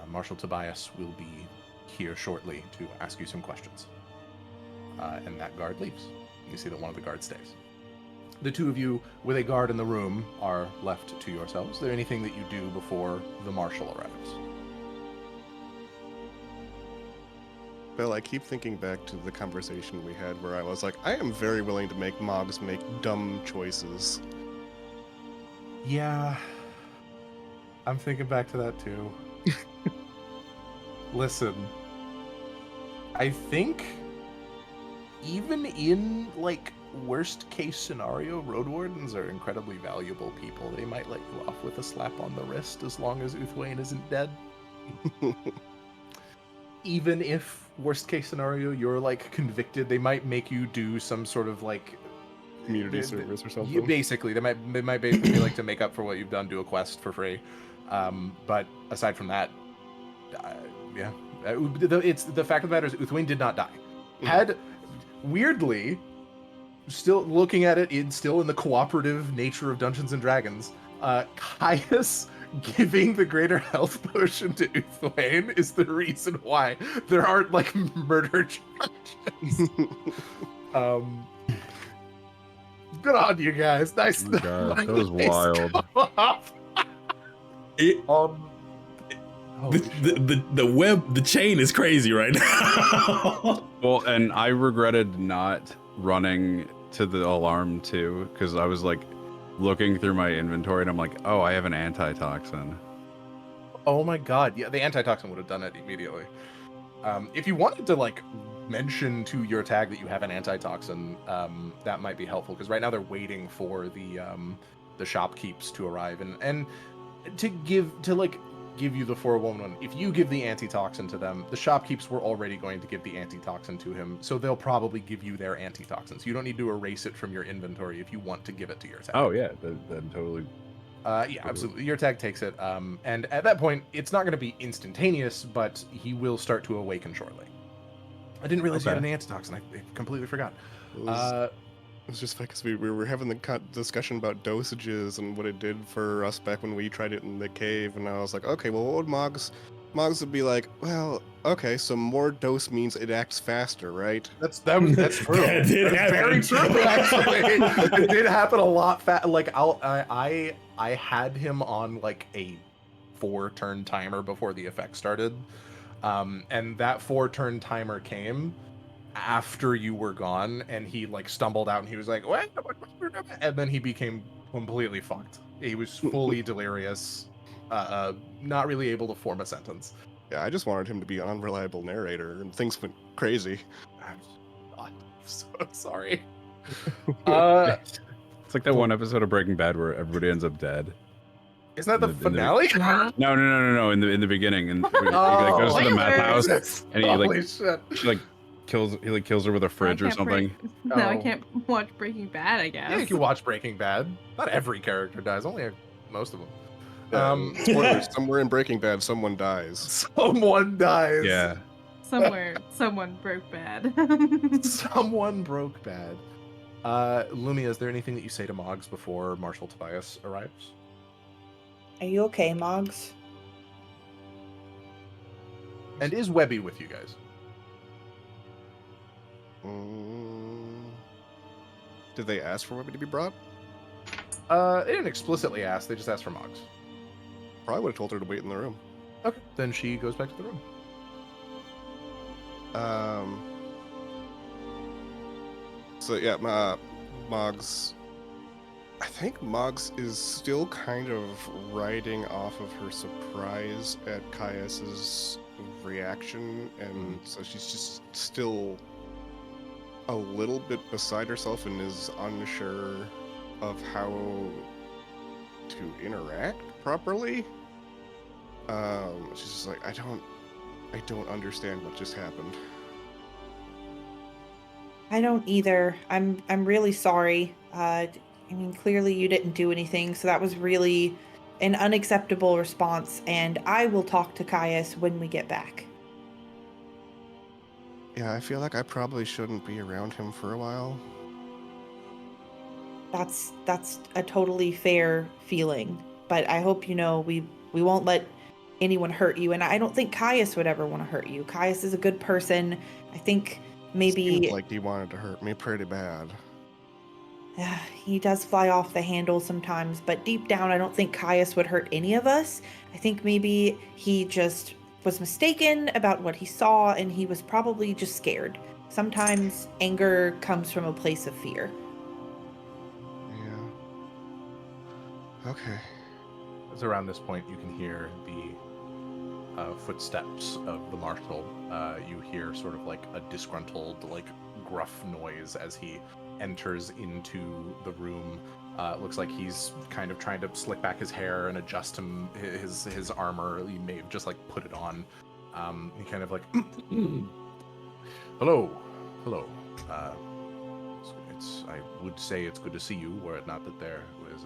Marshal Tobias will be here shortly to ask you some questions." and that guard leaves. You see that one of the guards stays. The two of you, with a guard in the room, are left to yourselves. Is there anything that you do before the marshal arrives? Bill, I keep thinking back to the conversation we had where I was like, I am very willing to make Moggs make dumb choices. Yeah, I'm thinking back to that too. Listen, I think even in, like, worst case scenario, road wardens are incredibly valuable people. They might let you off with a slap on the wrist as long as Uthwain isn't dead. Even if, worst case scenario, you're, like, convicted, they might make you do some sort of, like, community service or something. Basically, they might basically be like, to make up for what you've done, do a quest for free. But aside from that, yeah, it's the fact of the matter is Uthwain did not die. Had, weirdly, still looking at it, still in the cooperative nature of Dungeons and Dragons, Caius giving the greater health potion to Uthwain is the reason why there aren't, like, murder charges. Good on you guys. Nice. Oh my God, that was wild. The chain is crazy right now. Well, and I regretted not running to the alarm too, because I was like looking through my inventory and I'm like, oh, I have an antitoxin. Oh my God. Yeah, the antitoxin would have done it immediately. If you wanted to, like, mention to your tag that you have an antitoxin, that might be helpful, because right now they're waiting for the shopkeeps to arrive and to give you the 411. If you give the antitoxin to them, the shopkeeps were already going to give the antitoxin to him, so they'll probably give you their antitoxin. So you don't need to erase it from your inventory if you want to give it to your tag. Oh yeah, that totally. Yeah, absolutely. Your tag takes it, and at that point, it's not going to be instantaneous, but he will start to awaken shortly. I didn't realize you had an antitoxin. I completely forgot. It was just because we were having the discussion about dosages and what it did for us back when we tried it in the cave, and I was like, okay, well, what would Moggs would be like? Well, okay, so more dose means it acts faster, right? That's true. That's very true. Actually, it did happen a lot. Like I had him on, like, a 4-turn timer before the effect started, and that 4-turn timer came after you were gone, and he, like, stumbled out and he was like, what? And then he became completely fucked. He was fully delirious, not really able to form a sentence. Yeah, I just wanted him to be an unreliable narrator, and things went crazy. I'm so sorry. It's like that one episode of Breaking Bad where everybody ends up dead. Isn't that the finale? No. In the beginning, and he goes to the meth house, and he kills her with a fridge or something. I can't watch Breaking Bad, I guess. Yeah, you can watch Breaking Bad. Not every character dies, only most of them. Spoilers, somewhere in Breaking Bad, someone dies. Someone dies. Yeah. Somewhere, someone broke bad. Someone broke bad. Lumia, is there anything that you say to Moggs before Marshal Tobias arrives? Are you okay, Moggs? And is Webby with you guys? Did they ask for Webby to be brought? They didn't explicitly ask, they just asked for Moggs. Probably would have told her to wait in the room. Okay, then she goes back to the room. So yeah, Moggs. I think Moggs is still kind of riding off of her surprise at Caius's reaction, and so she's just still a little bit beside herself and is unsure of how to interact properly. She's just like, I don't understand what just happened. I don't either. I'm really sorry. I mean, clearly you didn't do anything, so that was really an unacceptable response, and I will talk to Caius when we get back. Yeah, I feel like I probably shouldn't be around him for a while. That's a totally fair feeling, but I hope you know we won't let anyone hurt you, and I don't think Caius would ever want to hurt you. Caius is a good person. I think maybe Seemed like he wanted to hurt me pretty bad. he does fly off the handle sometimes, but deep down, I don't think Caius would hurt any of us. I think maybe he just was mistaken about what he saw, and he was probably just scared. Sometimes anger comes from a place of fear. Yeah. Okay. As around this point, you can hear the footsteps of the marshal. You hear sort of like a disgruntled, like gruff noise as he enters into the room. Looks like he's kind of trying to slick back his hair and adjust his armor. He may have just like put it on. He kind of like, hello. I would say it's good to see you, were it not that there was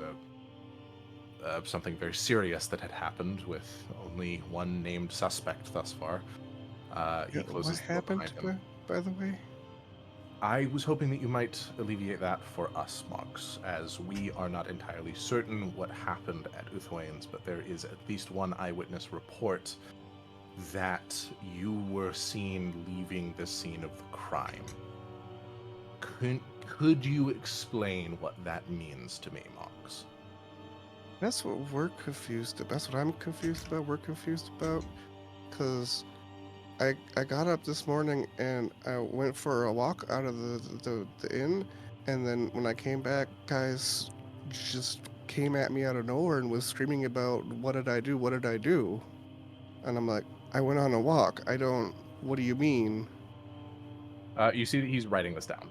something very serious that had happened with only one named suspect thus far. He closes What the door behind happened, him. by the way? I was hoping that you might alleviate that for us, Mox, as we are not entirely certain what happened at Uthwain's, but there is at least one eyewitness report that you were seen leaving the scene of the crime. Could you explain what that means to me, Mox? That's what we're confused about. That's what I'm confused about. We're confused about. Because I got up this morning and I went for a walk out of the inn. And then when I came back, guys just came at me out of nowhere and was screaming about, what did I do? What did I do? And I'm like, I went on a walk. What do you mean? You see that he's writing this down.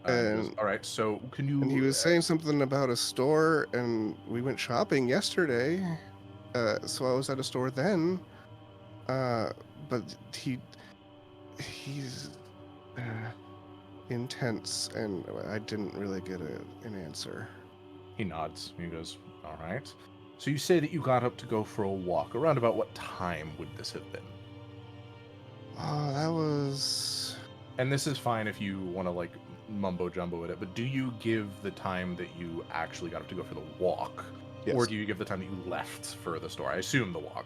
And all right, so can you... And he was saying something about a store, and we went shopping yesterday. So I was at a store then. But he's intense, and I didn't really get an answer. He nods. He goes, all right. So you say that you got up to go for a walk. Around about what time would this have been? Oh, that was... And this is fine if you want to, like, mumbo-jumbo at it, but do you give the time that you actually got up to go for the walk? Yes. Or do you give the time that you left for the store? I assume the walk.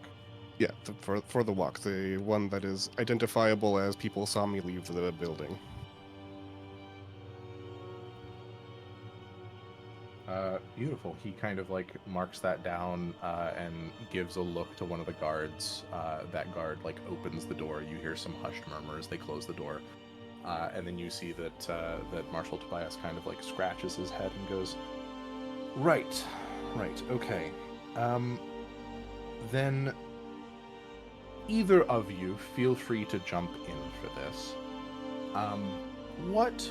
Yeah, for the walk. The one that is identifiable as people saw me leave the building. Beautiful. He kind of like marks that down and gives a look to one of the guards. That guard like opens the door. You hear some hushed murmurs. They close the door, and then you see that Marshal Tobias kind of like scratches his head and goes, "Right, okay. Then either of you feel free to jump in for this. What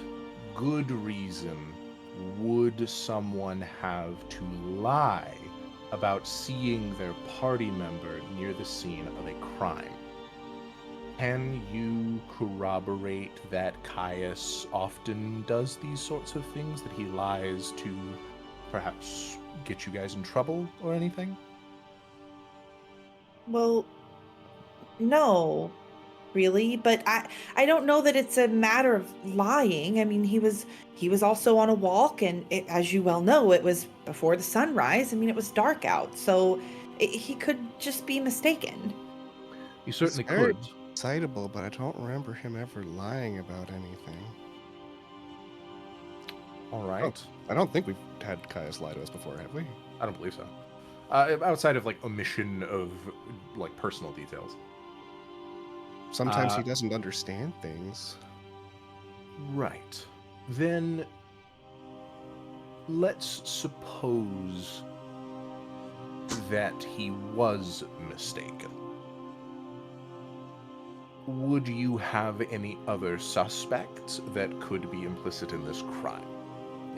good reason would someone have to lie about seeing their party member near the scene of a crime? Can you corroborate that Caius often does these sorts of things, that he lies to perhaps get you guys in trouble or anything?" Well, no, really, but I don't know that it's a matter of lying. I mean, he was also on a walk, and as you well know, it was before the sunrise. I mean, it was dark out, so he could just be mistaken. He certainly It's very could. excitable, but I don't remember him ever lying about anything. All right. I don't think we've had Caius lie to us before, have we? I don't believe so. Outside of like omission of like personal details. Sometimes he doesn't understand things. Right. Then let's suppose that he was mistaken. Would you have any other suspects that could be implicit in this crime?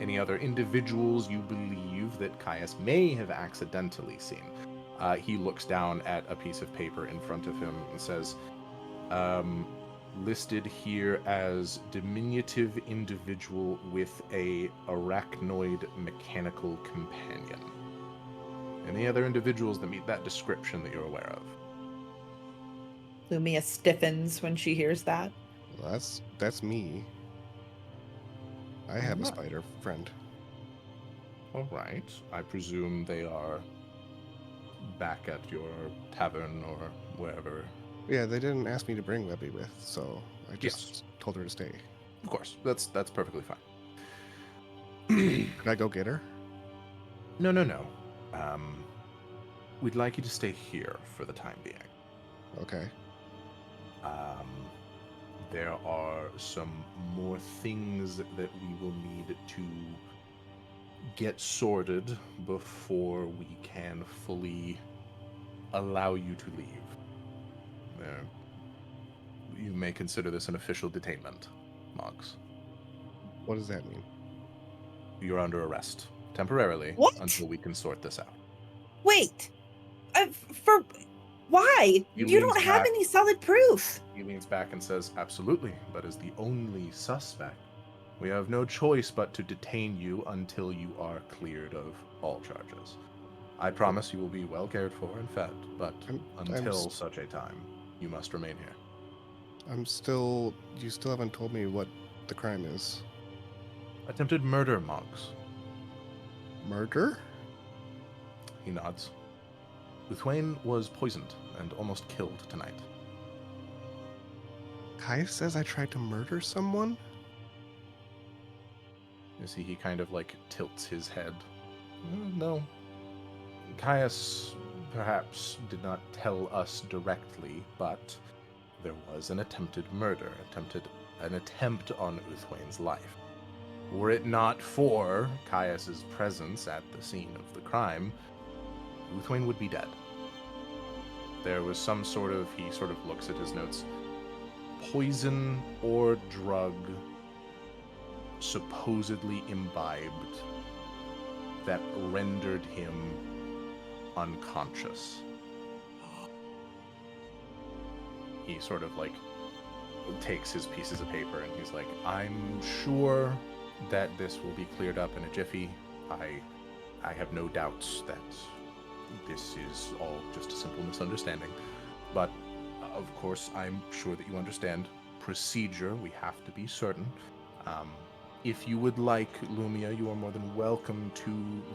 Any other individuals you believe that Caius may have accidentally seen? He looks down at a piece of paper in front of him and says, listed here as diminutive individual with a arachnoid mechanical companion. Any other individuals that meet that description that you're aware of? Lumia stiffens when she hears that. Well, that's me. I have a spider friend. All right. I presume they are back at your tavern or wherever Yeah, they didn't ask me to bring Webby with, so I just Yes. told her to stay. Of course, that's perfectly fine. Could I go get her? No. We'd like you to stay here for the time being. Okay. There are some more things that we will need to get sorted before we can fully allow you to leave. You may consider this an official detainment, Moggs. What does that mean? You're under arrest temporarily What? until we can sort this out. Wait. For why? He You leans don't have back. any solid proof. He leans back and says, "Absolutely, but as the only suspect, we have no choice but to detain you until you are cleared of all charges. I promise you will be well cared for and fed, but until such a time, you must remain here." You still haven't told me what the crime is. Attempted murder, Moggs. Murder? He nods. Uthwain was poisoned and almost killed tonight. Kai says I tried to murder someone? You see, he kind of tilts his head. No. Caius perhaps did not tell us directly, but there was an attempted murder, an attempt on Uthwain's life. Were it not for Caius's presence at the scene of the crime, Uthwain would be dead. There was some he sort of looks at his notes, poison or drug supposedly imbibed that rendered him unconscious. He sort of takes his pieces of paper and he's like, "I'm sure that this will be cleared up in a jiffy. I have no doubts that this is all just a simple misunderstanding. But, of course, I'm sure that you understand procedure. We have to be certain. If you would like, Lumia, you are more than welcome to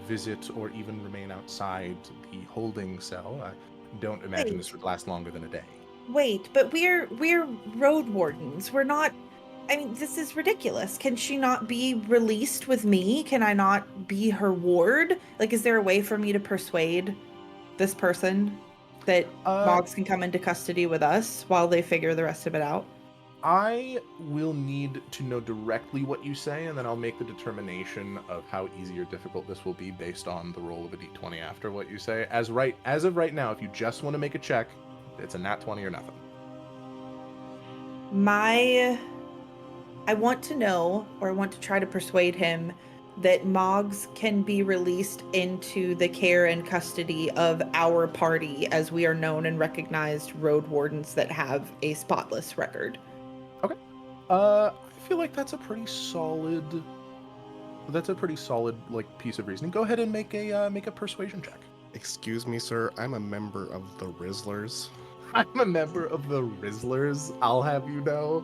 visit or even remain outside the holding cell. I don't imagine this would last longer than a day." Wait, but we're road wardens. We're not. I mean, this is ridiculous. Can she not be released with me? Can I not be her ward? Is there a way for me to persuade this person that Moggs can come into custody with us while they figure the rest of it out? I will need to know directly what you say, and then I'll make the determination of how easy or difficult this will be based on the roll of a d20 after what you say. As of right now, if you just want to make a check, it's a nat 20 or nothing. I want to know, or I want to try to persuade him, that Moggs can be released into the care and custody of our party, as we are known and recognized road wardens that have a spotless record. Okay. I feel like that's a pretty solid piece of reasoning. Go ahead and make a persuasion check. Excuse me, sir. I'm a member of the Rizzlers. I'm a member of the Rizzlers, I'll have you know.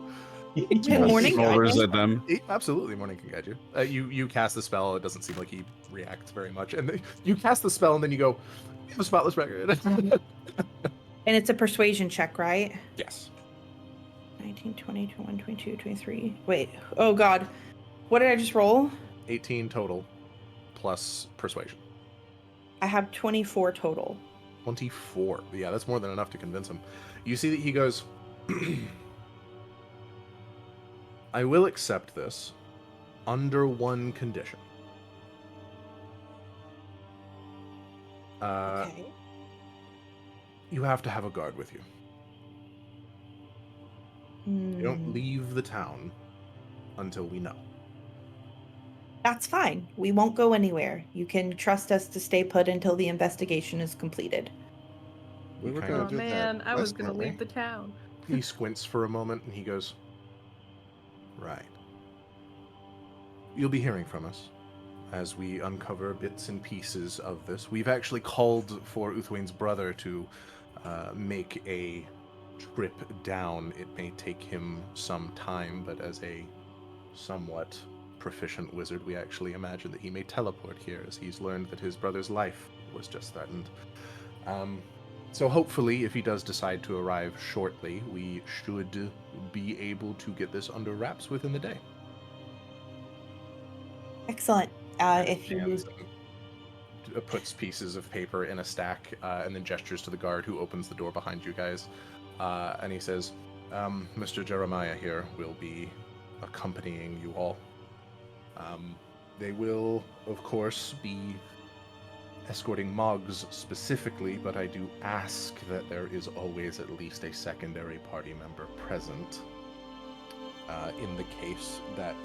Morning, Shoulders at them. Absolutely, morning can guide you. You cast the spell. It doesn't seem like he reacts very much. And then you cast the spell, and then you go, "You have a spotless record." And it's a persuasion check, right? Yes. 19, 20, 21, 22, 23. Wait. Oh, God. What did I just roll? 18 total, plus persuasion. I have 24 total. 24. Yeah, that's more than enough to convince him. You see that he goes, "I will accept this under one condition. Okay. You have to have a guard with you. You don't leave the town until we know." That's fine. We won't go anywhere. You can trust us to stay put until the investigation is completed. We were kind gonna of- do Man, that I was last, gonna weren't we? leave the town. He squints for a moment and he goes, "Right. You'll be hearing from us as we uncover bits and pieces of this. We've actually called for Uthwain's brother to make a trip down. It may take him some time, but as a somewhat proficient wizard, we actually imagine that he may teleport here, as he's learned that his brother's life was just threatened. So hopefully, if he does decide to arrive shortly, we should be able to get this under wraps within the day. Excellent. And If he you hands puts pieces of paper in a stack, and then gestures to the guard who opens the door behind you guys. And he says, Mr. Jeremiah here will be accompanying you all. They will, of course, be escorting Moggs specifically, but I do ask that there is always at least a secondary party member present in the case that...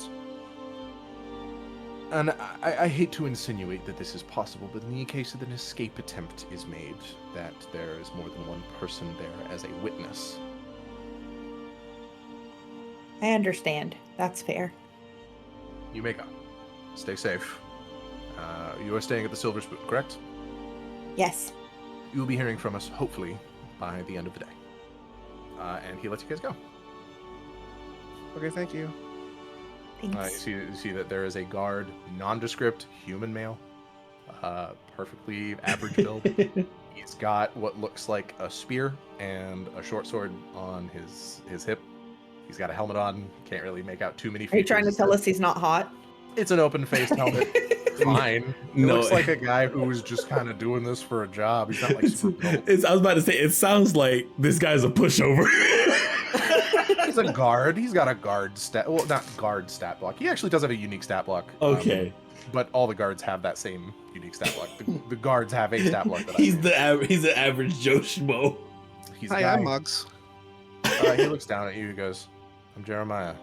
And I hate to insinuate that this is possible, but in the case that an escape attempt is made, that there is more than one person there as a witness. I understand. That's fair. You may go. Stay safe. You are staying at the Silver Spoon, correct? Yes. You will be hearing from us, hopefully, by the end of the day. And he lets you guys go. Okay, thank you. Thanks. You see that there is a guard, nondescript, human male, perfectly average build. He's got what looks like a spear and a short sword on his hip. He's got a helmet on. Can't really make out too many features. Are you trying to tell us he's not hot? It's an open-faced helmet. Fine. He No. looks like a guy who was just kind of doing this for a job. He's not like super built. I was about to say, it sounds like this guy's a pushover. He's a guard. He's got a guard stat. Well, not guard stat block. He actually does have a unique stat block. Okay. But all the guards have that same unique stat block. The guards have a stat block. That He's an average Joe Schmo. He's Hi, I'm Muggs. He looks down at you. He goes, "I'm Jeremiah."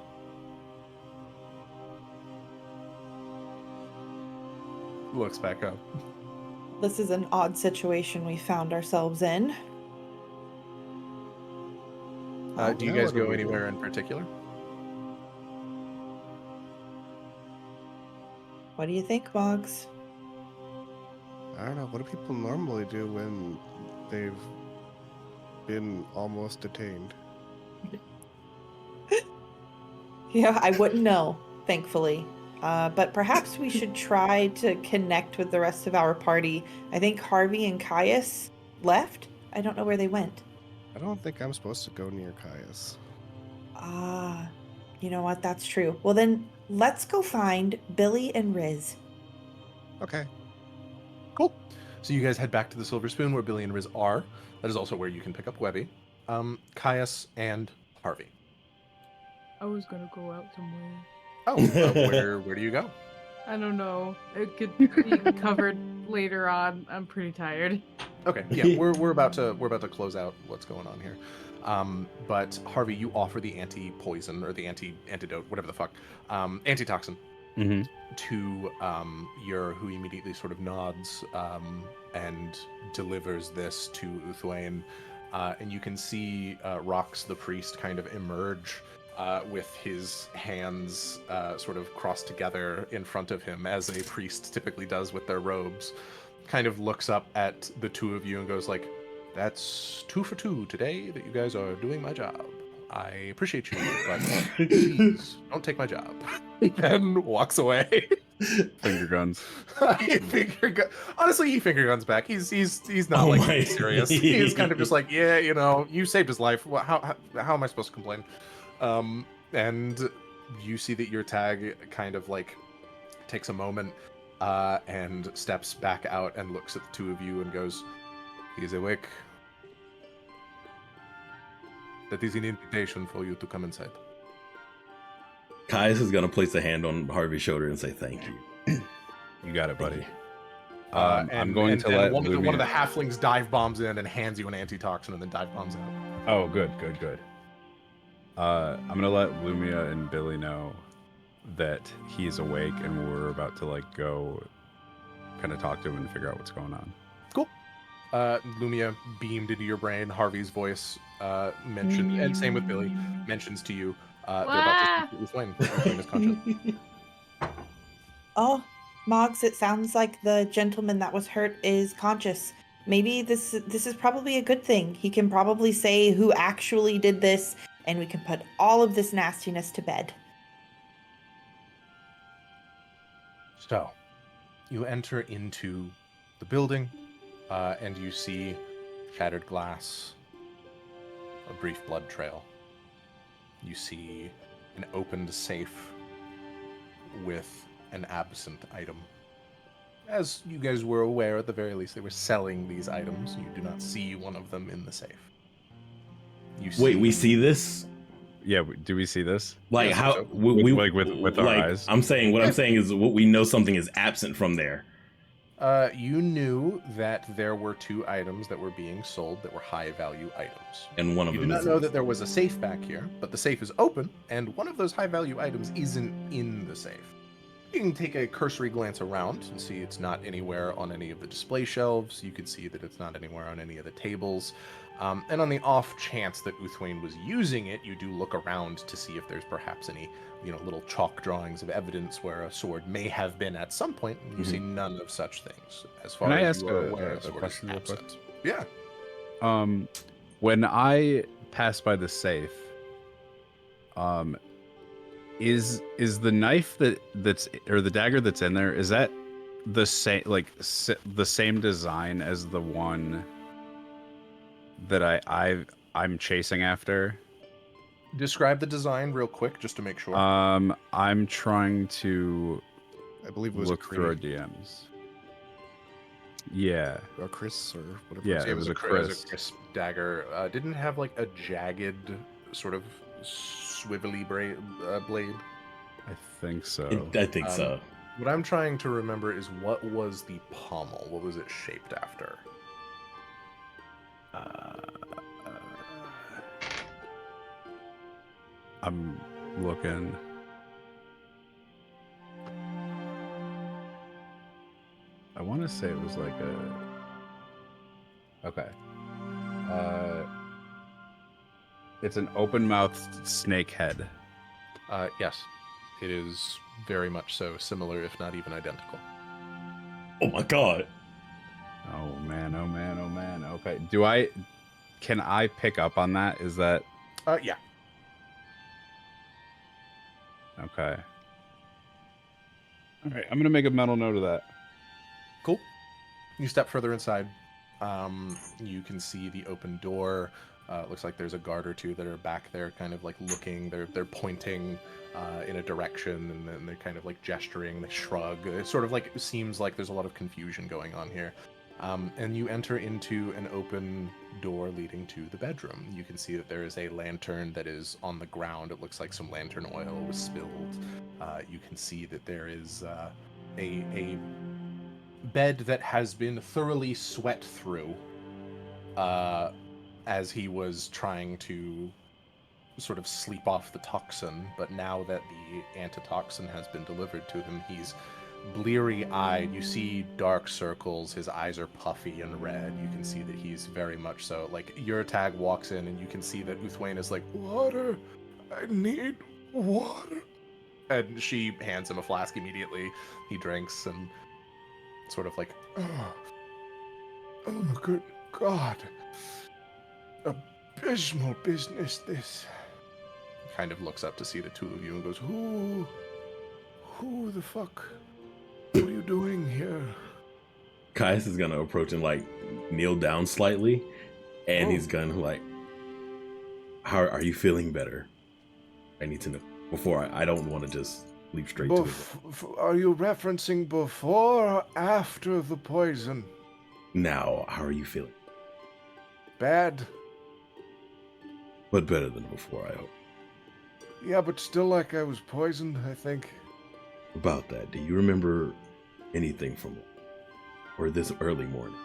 Looks back up. This is an odd situation we found ourselves in. Do you guys go anywhere in particular? What do you think, Moggs? I don't know. What do people normally do when they've been almost detained? Yeah, I wouldn't know, thankfully. But perhaps we should try to connect with the rest of our party. I think Harvey and Caius left. I don't know where they went. I don't think I'm supposed to go near Caius. Ah, you know what? That's true. Well, then let's go find Billy and Riz. Okay. Cool. So you guys head back to the Silver Spoon where Billy and Riz are. That is also where you can pick up Webby, Caius, and Harvey. I was gonna go out somewhere. Oh, where do you go? I don't know. It could be covered later on. I'm pretty tired. Okay, yeah, we're about to close out what's going on here. But Harvey, you offer the anti-poison or the antidote, whatever the fuck, antitoxin to who immediately sort of nods and delivers this to Uthwain, and you can see Rox the priest kind of emerge with his hands sort of crossed together in front of him, as a priest typically does with their robes. Kind of looks up at the two of you and goes like, "That's 2 for 2 today that you guys are doing my job. I appreciate you, but please don't take my job." And walks away. Finger guns. Honestly, he finger guns back. He's not like serious. He's kind of just like, yeah, you know, you saved his life. How am I supposed to complain? And you see that your tag kind of like takes a moment and steps back out and looks at the two of you and goes, "He's awake. That is an invitation for you to come inside." Caius is gonna place a hand on Harvey's shoulder and say thank you. You got it, buddy. I'm going to let one of the halflings dive bombs in and hands you an antitoxin and then dive bombs out. Oh, good. I'm gonna let Lumia and Billy know that he is awake and we're about to like go kind of talk to him and figure out what's going on. Cool. Lumia beamed into your brain. Harvey's voice mentioned, and same with Billy, mentions to you they're about to speak with Wayne. Wayne is conscious. Oh, Moggs, it sounds like the gentleman that was hurt is conscious. Maybe this is probably a good thing. He can probably say who actually did this, and we can put all of this nastiness to bed. So, you enter into the building, and you see shattered glass, a brief blood trail. You see an opened safe with an absent item. As you guys were aware, at the very least, they were selling these items. You do not see one of them in the safe. Wait, we see this? Yeah, do we see this? Like Yes, how so. with our like, eyes? I'm saying what I'm saying is what we know something is absent from there. You knew that there were 2 items that were being sold that were high-value items. And one of You them do is not know that there was a safe back here, but the safe is open, and one of those high-value items isn't in the safe. You can take a cursory glance around and see it's not anywhere on any of the display shelves. You can see that it's not anywhere on any of the tables. And on the off chance that Uthwain was using it, you do look around to see if there's perhaps any, little chalk drawings of evidence where a sword may have been at some point. And you see none of such things. As far Can I as ask you are a aware, a sword is question real quick? absent. Yeah. When I pass by the safe, is the knife that's or the dagger that's in there, is that the same, like the same design as the one that I'm chasing after? Describe the design real quick, just to make sure. I'm trying to I believe it was look a through our Creed, DMs. Yeah. or Chris, or whatever. Yeah, it was a Chris. crisp dagger. Didn't it have like a jagged, sort of swivelly blade? I think so. I think so. What I'm trying to remember is what was the pommel? What was it shaped after? I'm looking. I want to say it was like a... Okay. It's an open-mouthed snake head. Yes. It is very much so, similar, if not even identical. Oh my god. Oh man, oh man, oh man. Okay. Can I pick up on that? Is that... Yeah. Okay. All right, I'm going to make a mental note of that. Cool. You step further inside. You can see the open door. It looks like there's a guard or 2 that are back there, kind of like looking. They're pointing in a direction, and then they're kind of like gesturing. They shrug. It sort of like seems like there's a lot of confusion going on here. And you enter into an open door leading to the bedroom. You can see that there is a lantern that is on the ground. It looks like some lantern oil was spilled. You can see that there is a bed that has been thoroughly sweat through as he was trying to sort of sleep off the toxin. But now that the antitoxin has been delivered to him, he's bleary-eyed. You see dark circles. His eyes are puffy and red. You can see that he's very much so. Like, your tag walks in, and you can see that Uthwain is like, "Water! I need water!" And she hands him a flask immediately. He drinks and sort of like, oh good God. Abysmal business, this. Kind of looks up to see the 2 of you and goes, Who the fuck? What are you doing here? Caius is gonna approach and like kneel down slightly, and he's gonna like, how are you feeling better? I need to know before I don't want to just leap straight to it. Are you referencing before or after the poison? Now, how are you feeling? Bad. But better than before, I hope. Yeah, but still like I was poisoned, I think. About that, do you remember anything from it? Or this early morning?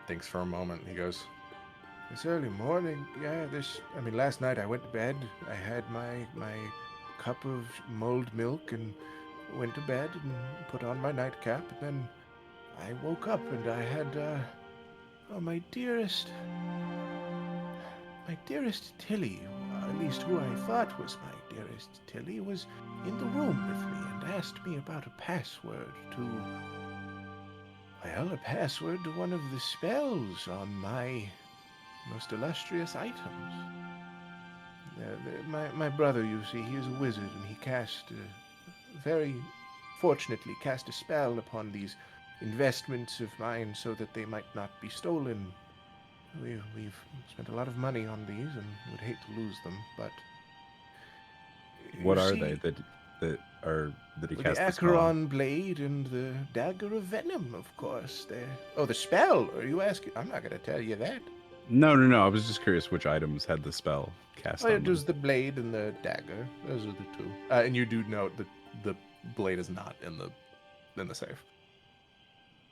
Thinks for a moment. He goes, this early morning? Yeah, last night I went to bed. I had my cup of mulled milk and went to bed and put on my nightcap. And then I woke up and I had, my dearest Tilly, at least who I thought was my dearest Tilly, was in the room with me and asked me about a password to one of the spells on my most illustrious items. My brother, you see, he is a wizard, and he very fortunately cast a spell upon these investments of mine so that they might not be stolen. We've spent a lot of money on these and would hate to lose them, but What you are see, they that he the cast the spell on? Acheron blade and the dagger of venom, of course. Oh, the spell? Are you asking? I'm not going to tell you that. No. I was just curious which items had the spell cast on It them. was the blade and the dagger. Those are the two. And you do note that the blade is not in the safe.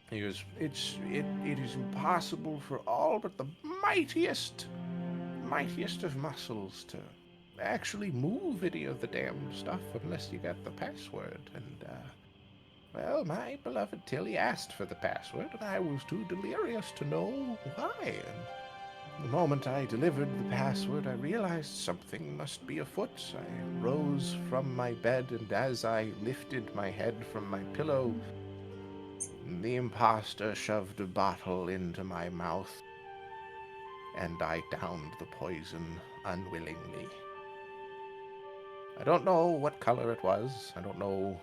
He goes, it is impossible for all but the mightiest of muscles to actually move any of the damn stuff unless you got the password. And, well, my beloved Tilly asked for the password, and I was too delirious to know why. And the moment I delivered the password, I realized something must be afoot. I rose from my bed, and as I lifted my head from my pillow, the imposter shoved a bottle into my mouth, and I downed the poison unwillingly. I don't know what color it was. I don't know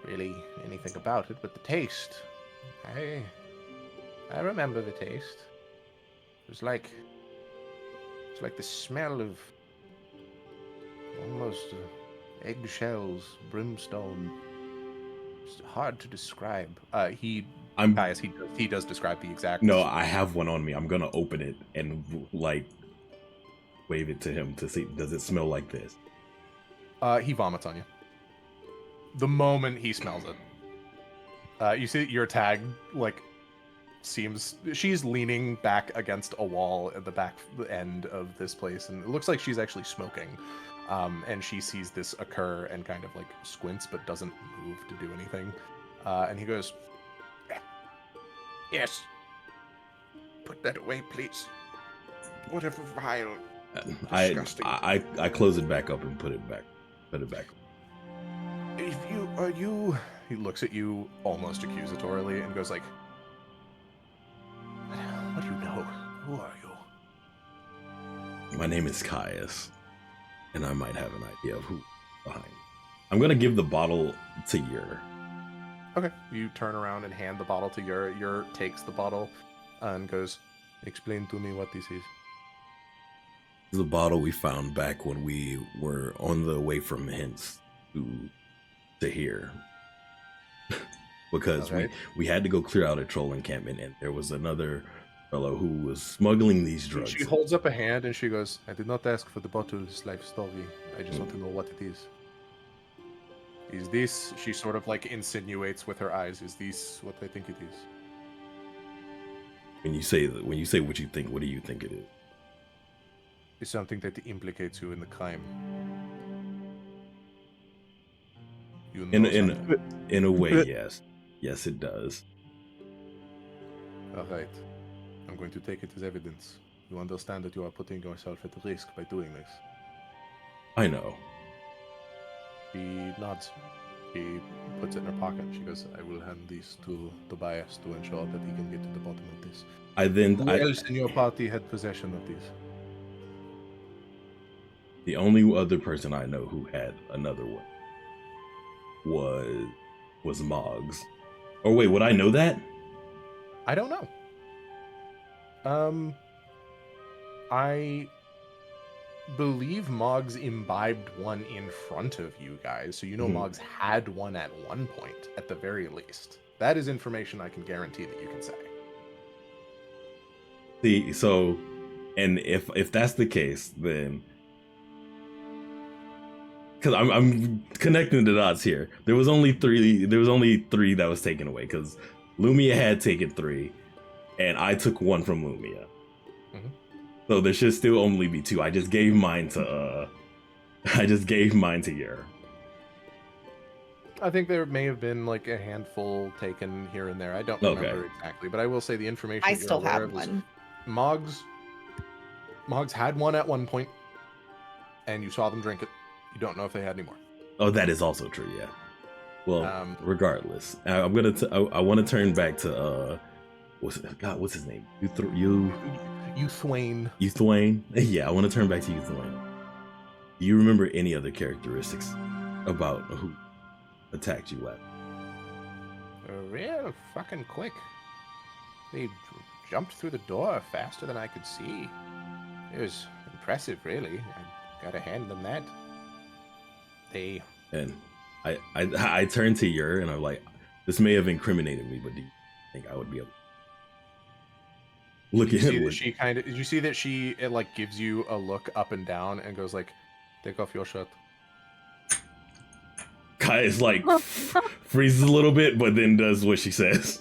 really anything about it, but the taste, I remember the taste. It's like the smell of almost eggshells, brimstone. It's hard to describe. Guys, he does describe the exact. No, I have one on me. I'm gonna open it and like wave it to him to see, does it smell like this? He vomits on you. The moment he smells it. You see that your tag, like, she's leaning back against a wall at the back end of this place, and it looks like she's actually smoking. And she sees this occur and kind of, like, squints but doesn't move to do anything. And he goes, "Yes. Put that away, please. Whatever vile, disgusting. I close it back up and put it back. He looks at you almost accusatorily and goes like, what do you know? Who are you? My name is Caius, and I might have an idea of who's behind. I'm gonna give the bottle to Yer. Okay. You turn around and hand the bottle to Yer. Yer takes the bottle and goes, explain to me what this is. The bottle we found back when we were on the way from Hints to here. Because we had to go clear out a troll encampment, and there was another fellow who was smuggling these drugs. She holds up a hand and she goes, I did not ask for the bottle's life story. I just want to know what it is. Is this, she sort of like insinuates with her eyes, is this what I think it is? When you say what you think, what do you think it is? It's something that implicates you in the crime. You know in a way, yes. Yes, it does. All right. I'm going to take it as evidence. You understand that you are putting yourself at risk by doing this. I know. She nods. She puts it in her pocket. She goes, I will hand these to Tobias to ensure that he can get to the bottom of this. Who else in your party had possession of these? The only other person I know who had another one was Moggs. Or wait, would I know that? I don't know. I believe Moggs imbibed one in front of you guys, so you know Moggs had one at one point, at the very least. That is information I can guarantee that you can say. See, so, and if that's the case, then because I'm connecting the dots here. There was only three that was taken away because Lumia had taken 3, and I took 1 from Lumia. So there should still only be 2. I just gave mine to Yer. I think there may have been like a handful taken here and there. I don't remember exactly, but I will say the information I still have one. Moggs had one at one point, and you saw them drink it. You don't know if they had any more. Oh, that is also true. Yeah. Well, regardless, I want to turn back to what's his name? Euthwain. Euthwain. Yeah, I want to turn back to Euthwain. Do you remember any other characteristics about who attacked you last? Real fucking quick. They jumped through the door faster than I could see. It was impressive, really. I gotta hand them that. They... And I turn to Yer and I'm like, this may have incriminated me, but do you think I would be able to look at him? She kind of... Did you see that it like gives you a look up and down and goes like, take off your shirt? Kai's like freezes a little bit, but then does what she says.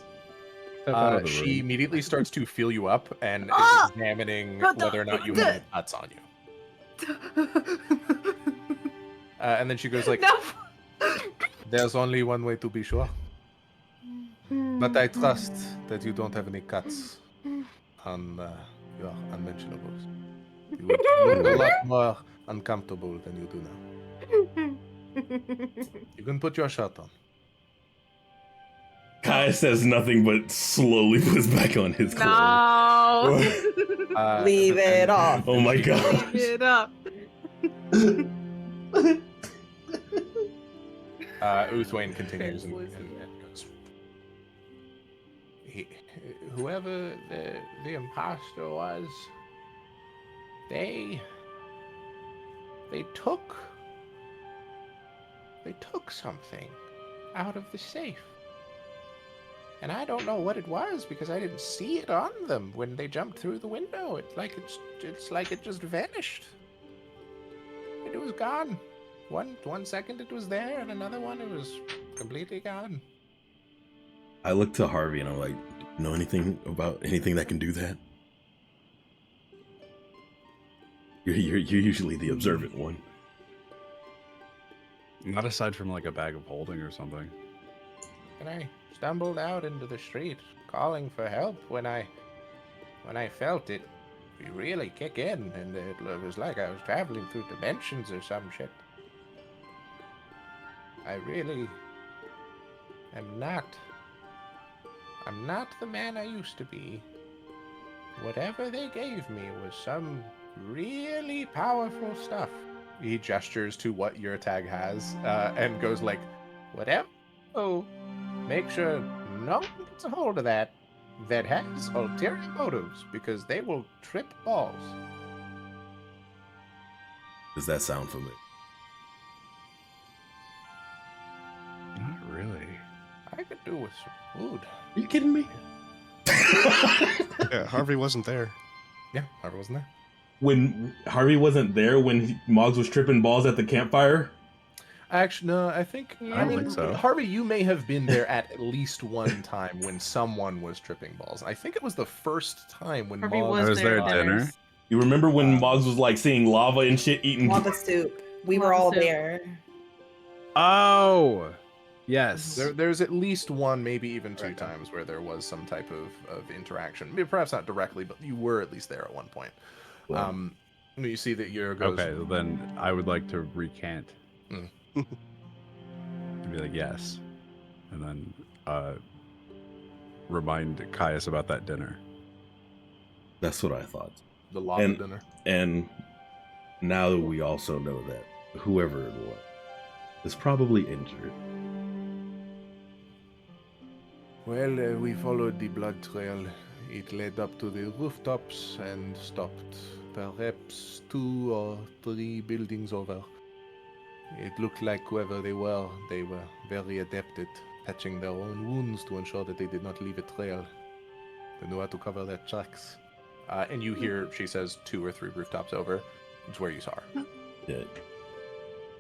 She immediately starts to feel you up and is examining whether or not you have any cuts on you. And then she goes like, No. there's only one way to be sure. But I trust that you don't have any cuts on your unmentionables. You would look a lot more uncomfortable than you do now. You can put your shirt on. Kai says nothing but slowly puts back on his clothes. No. Leave it off. Oh my god. Leave it up. Uthwain continues and goes, whoever the imposter was, they took something out of the safe. And I don't know what it was because I didn't see it on them when they jumped through the window. It's like it just vanished. It was gone. One second it was there, and another one it was completely gone. I look to Harvey and I'm like, know anything about anything that can do that? You're usually the observant one. Not aside from like a bag of holding or something. And I stumbled out into the street, calling for help when I felt it really kick in, and it was like I was traveling through dimensions or some shit. I really am not. I'm not the man I used to be. Whatever they gave me was some really powerful stuff. He gestures to what your tag has, and goes like, whatever. Oh, make sure no one gets a hold of that has ulterior motives, because they will trip balls. Does that sound familiar? Not really. I could do with some food. Are you kidding me? Yeah, Harvey wasn't there. Yeah, Harvey wasn't there. When Harvey wasn't there when Moggs was tripping balls at the campfire? Actually, no, I think... I don't think so. Harvey, you may have been there at least one time when someone was tripping balls. I think it was the first time when Harvey Moggs... was there at dinner. You remember when Moggs was like seeing lava and shit eating? Lava soup. We were Lava all soup. there. Oh, yes. There's at least one, maybe even two times where there was some type of interaction. Maybe perhaps not directly, but you were at least there at one point. Wow. You see that Yer goes... Okay, well then I would like to recant. Mm. To be like, yes. And then remind Caius about that dinner. That's what I thought. The lava And- dinner. And now that we also know that whoever it was is probably injured. Well, we followed the blood trail. It led up to the rooftops and stopped perhaps 2 or 3 buildings over. It looked like whoever they were very adept at patching their own wounds to ensure that they did not leave a trail. They knew how to cover their tracks. And you hear, she says, 2 or 3 rooftops over. It's where you saw her. Yeah.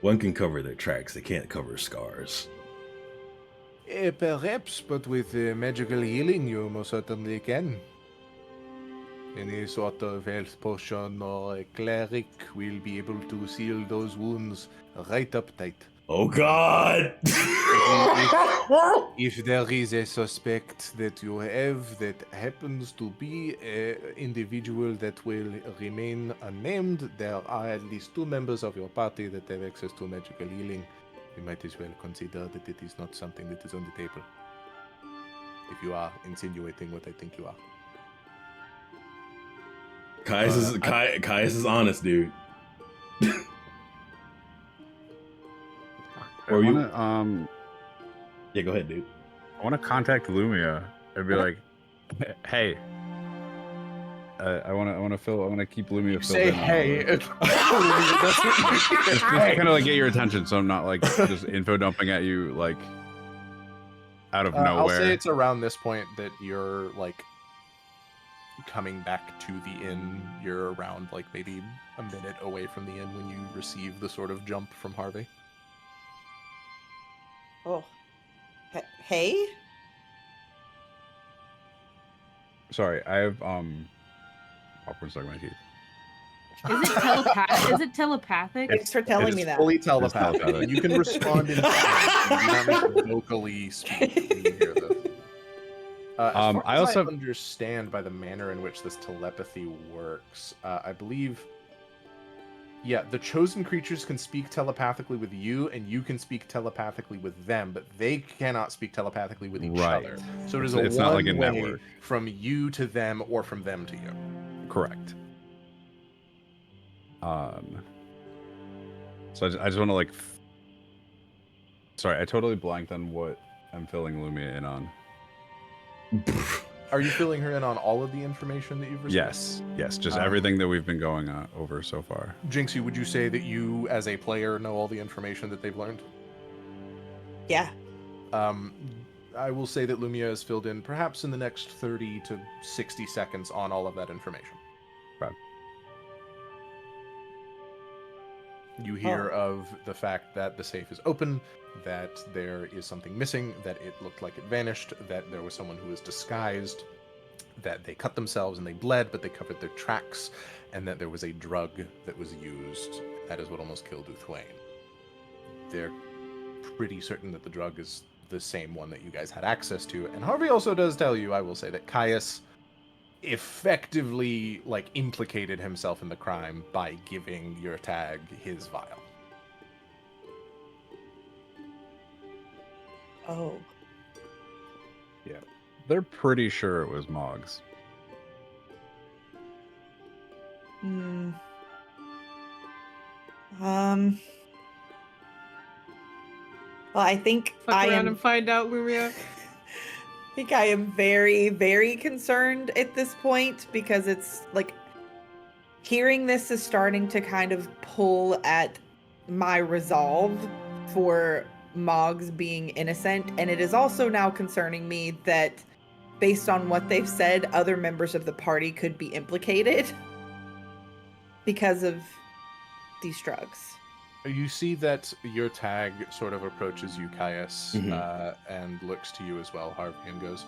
One can cover their tracks, they can't cover scars. Perhaps, but with magical healing, you most certainly can. Any sort of health potion or a cleric will be able to seal those wounds right up tight. Oh god! If there is a suspect that you have that happens to be an individual that will remain unnamed, there are at least 2 members of your party that have access to magical healing. You might as well consider that it is not something that is on the table. If you are insinuating what I think you are. Caius is honest, dude. Or you? Yeah, go ahead, dude. I want to contact Lumia and be like, "Hey, I want to keep Lumia filled Say in. hey. Just kind of like get your attention, so I'm not like just info dumping at you like out of nowhere. I'll say it's around this point that you're like coming back to the inn. You're around like maybe a minute away from the inn when you receive the sort of jump from Harvey. Oh. Hey? Sorry, I have awkward stuck in my teeth. Is it telepathic? Thanks for telling me that. Fully telepathic. telepathic. You can respond in time. You do not need to vocally speak when you hear this. As far I as also I understand by the manner in which this telepathy works, I believe, yeah, the chosen creatures can speak telepathically with you, and you can speak telepathically with them, but they cannot speak telepathically with each other. So it is it's not like a one-way network. from you to them or from them to you. Correct. So I just want to like. Sorry, I totally blanked on what I'm filling Lumia in on. Are you filling her in on all of the information that you've received? Yes, just everything that we've been going over so far. Jinxie, would you say that you, as a player, know all the information that they've learned? Yeah. I will say that Lumia is filled in perhaps in the next 30 to 60 seconds on all of that information. Right. You hear of the fact that the safe is open, that there is something missing, that it looked like it vanished, that there was someone who was disguised, that they cut themselves and they bled, but they covered their tracks, and that there was a drug that was used. That is what almost killed Uthwain. They're pretty certain that the drug is the same one that you guys had access to. And Harvey also does tell you, I will say, that Caius effectively like implicated himself in the crime by giving your tag his vial. Oh. Yeah, they're pretty sure it was Moggs. Hmm. Well, I think Fuck I around am. and find out, Lumia. I think I am very, very concerned at this point because it's like hearing this is starting to kind of pull at my resolve for Moggs being innocent, and it is also now concerning me that based on what they've said, other members of the party could be implicated because of these drugs. You see that your tag sort of approaches you, Caius, and looks to you as well, Harvey, and goes,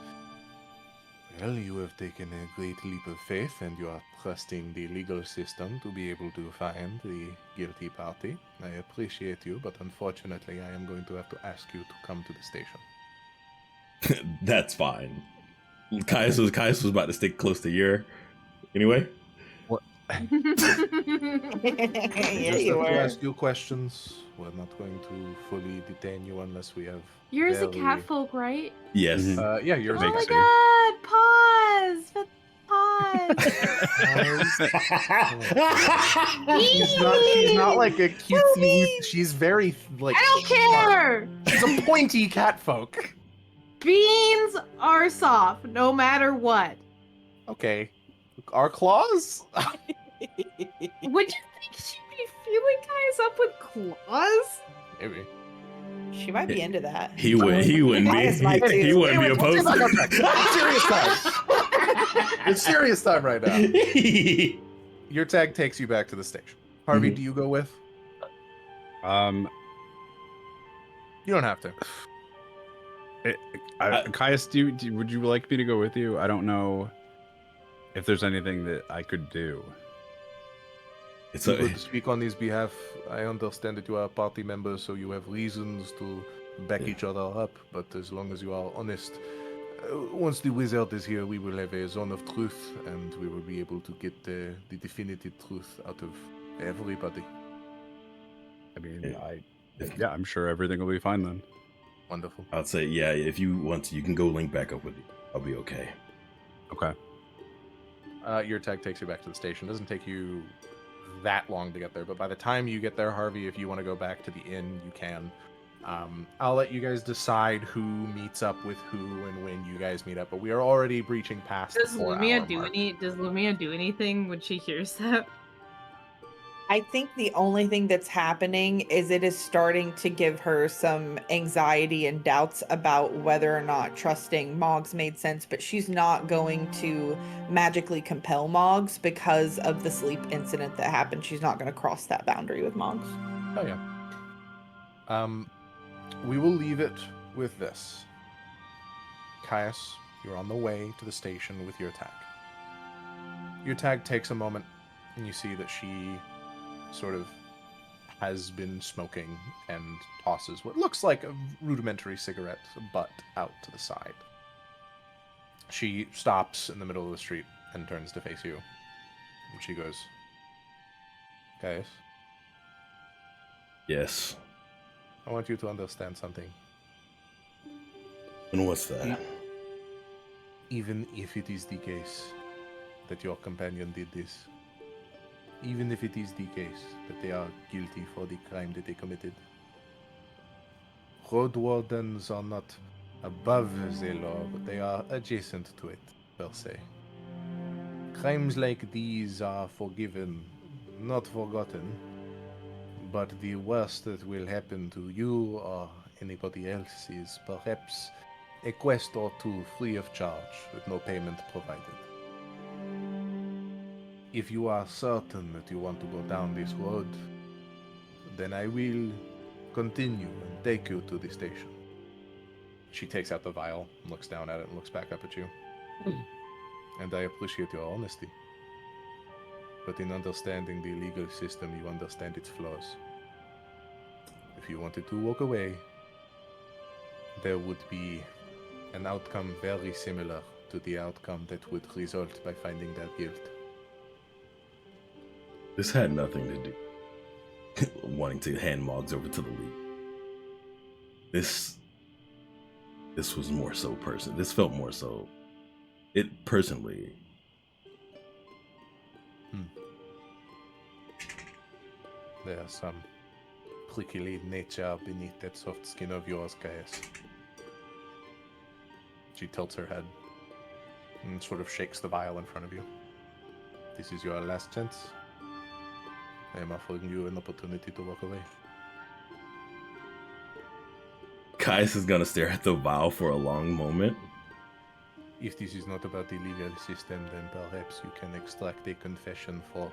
"Well, you have taken a great leap of faith, and you are trusting the legal system to be able to find the guilty party. I appreciate you, but unfortunately, I am going to have to ask you to come to the station." That's fine. Caius was about to stick close to your. Anyway. Yeah, Just you have to were. ask you questions. We're not going to fully detain you unless we have. Yours a catfolk, right? Yes. Yeah, yours. Oh is my god! Pause! She's not like a cutesy. She's very like. I don't care. She's a pointy catfolk. Beans are soft, no matter what. Okay, our claws. Would you think she'd be feeling guys up with claws? Maybe. She might be into that. He wouldn't be. Caius might too. He wouldn't be opposed to It's serious time. It's serious time right now. Your tag takes you back to the station. Harvey, do you go with? You don't have to. Caius, would you like me to go with you? I don't know if there's anything that I could do. It's good to speak on his behalf. I understand that you are party members, so you have reasons to back each other up. But as long as you are honest, once the wizard is here, we will have a zone of truth, and we will be able to get the definitive truth out of everybody. I mean, I'm sure everything will be fine then. Wonderful. I'd say, yeah, if you want to, you can go link back up with you. I'll be okay. Okay. Your tag takes you back to the station. It doesn't take you that long to get there, but by the time you get there, Harvey, if you want to go back to the inn, you can. I'll let you guys decide who meets up with who and when you guys meet up, but we are already breaching past Does the 4 Lumia hour do mark. Does Lumia do anything when she hears that? I think the only thing that's happening is it is starting to give her some anxiety and doubts about whether or not trusting Moggs made sense, but she's not going to magically compel Moggs because of the sleep incident that happened. She's not going to cross that boundary with Moggs. Oh yeah. We will leave it with this. Caius, you're on the way to the station with your tag. Your tag takes a moment, and you see that she sort of has been smoking and tosses what looks like a rudimentary cigarette butt out to the side. She stops in the middle of the street and turns to face you. And she goes, Caius, Yes. I want you to understand something. And what's that? Even if it is the case that your companion did this, even if it is the case that they are guilty for the crime that they committed, road wardens are not above the law, but they are adjacent to it, per se. Crimes like these are forgiven, not forgotten, but the worst that will happen to you or anybody else is perhaps a quest or two free of charge with no payment provided. If you are certain that you want to go down this road, then I will continue and take you to the station. She takes out the vial, looks down at it, and looks back up at you. And I appreciate your honesty. But in understanding the legal system, you understand its flaws. If you wanted to walk away, there would be an outcome very similar to the outcome that would result by finding their guilt. This had nothing to do wanting to hand Moggs over to the league. This was more so person. This felt more so it personally. There's some prickly nature beneath that soft skin of yours, Caius. She tilts her head and sort of shakes the vial in front of you. This is your last chance. I am offering you an opportunity to walk away. Caius is gonna stare at the vial for a long moment. If this is not about the legal system, then perhaps you can extract a confession for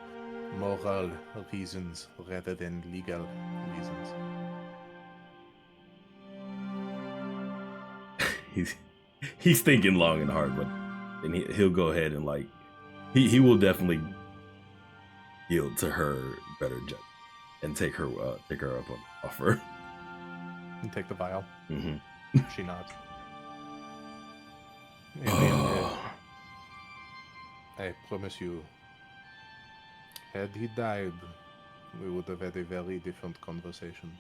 moral reasons rather than legal reasons. He's thinking long and hard, but and he'll go ahead and like he will definitely yield to her better judgment and take her up on offer. And take the vial. Mm-hmm. She nods. I promise you, had he died, we would have had a very different conversation.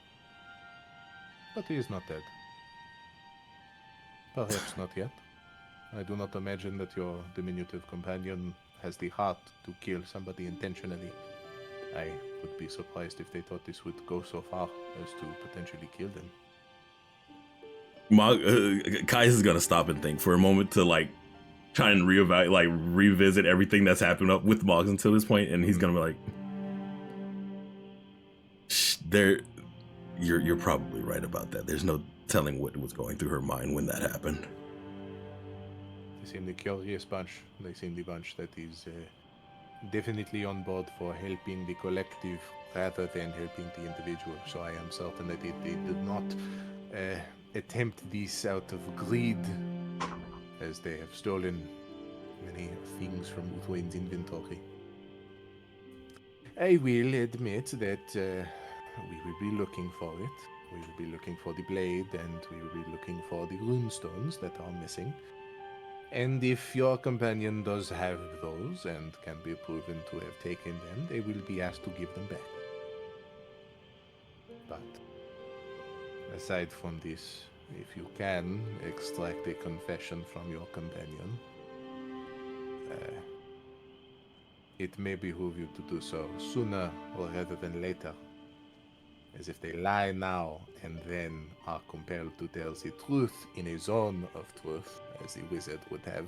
But he is not dead. Perhaps not yet. I do not imagine that your diminutive companion has the heart to kill somebody intentionally. I would be surprised if they thought this would go so far as to potentially kill them. Caius is gonna stop and think for a moment to like try and reevaluate, like revisit everything that's happened up with Moggs until this point, and he's gonna be like, you're probably right about that. There's no telling what was going through her mind when that happened. They seem the curious bunch. They seem the bunch that is definitely on board for helping the collective rather than helping the individual. So I am certain that they did not attempt this out of greed, as they have stolen many things from Uthwain's inventory. I will admit that we will be looking for it. We will be looking for the blade, and we will be looking for the runestones that are missing. And if your companion does have those and can be proven to have taken them, they will be asked to give them back. But aside from this, if you can extract a confession from your companion, it may behoove you to do so sooner rather than later. as if they lie now and then are compelled to tell the truth in a zone of truth, as the wizard would have,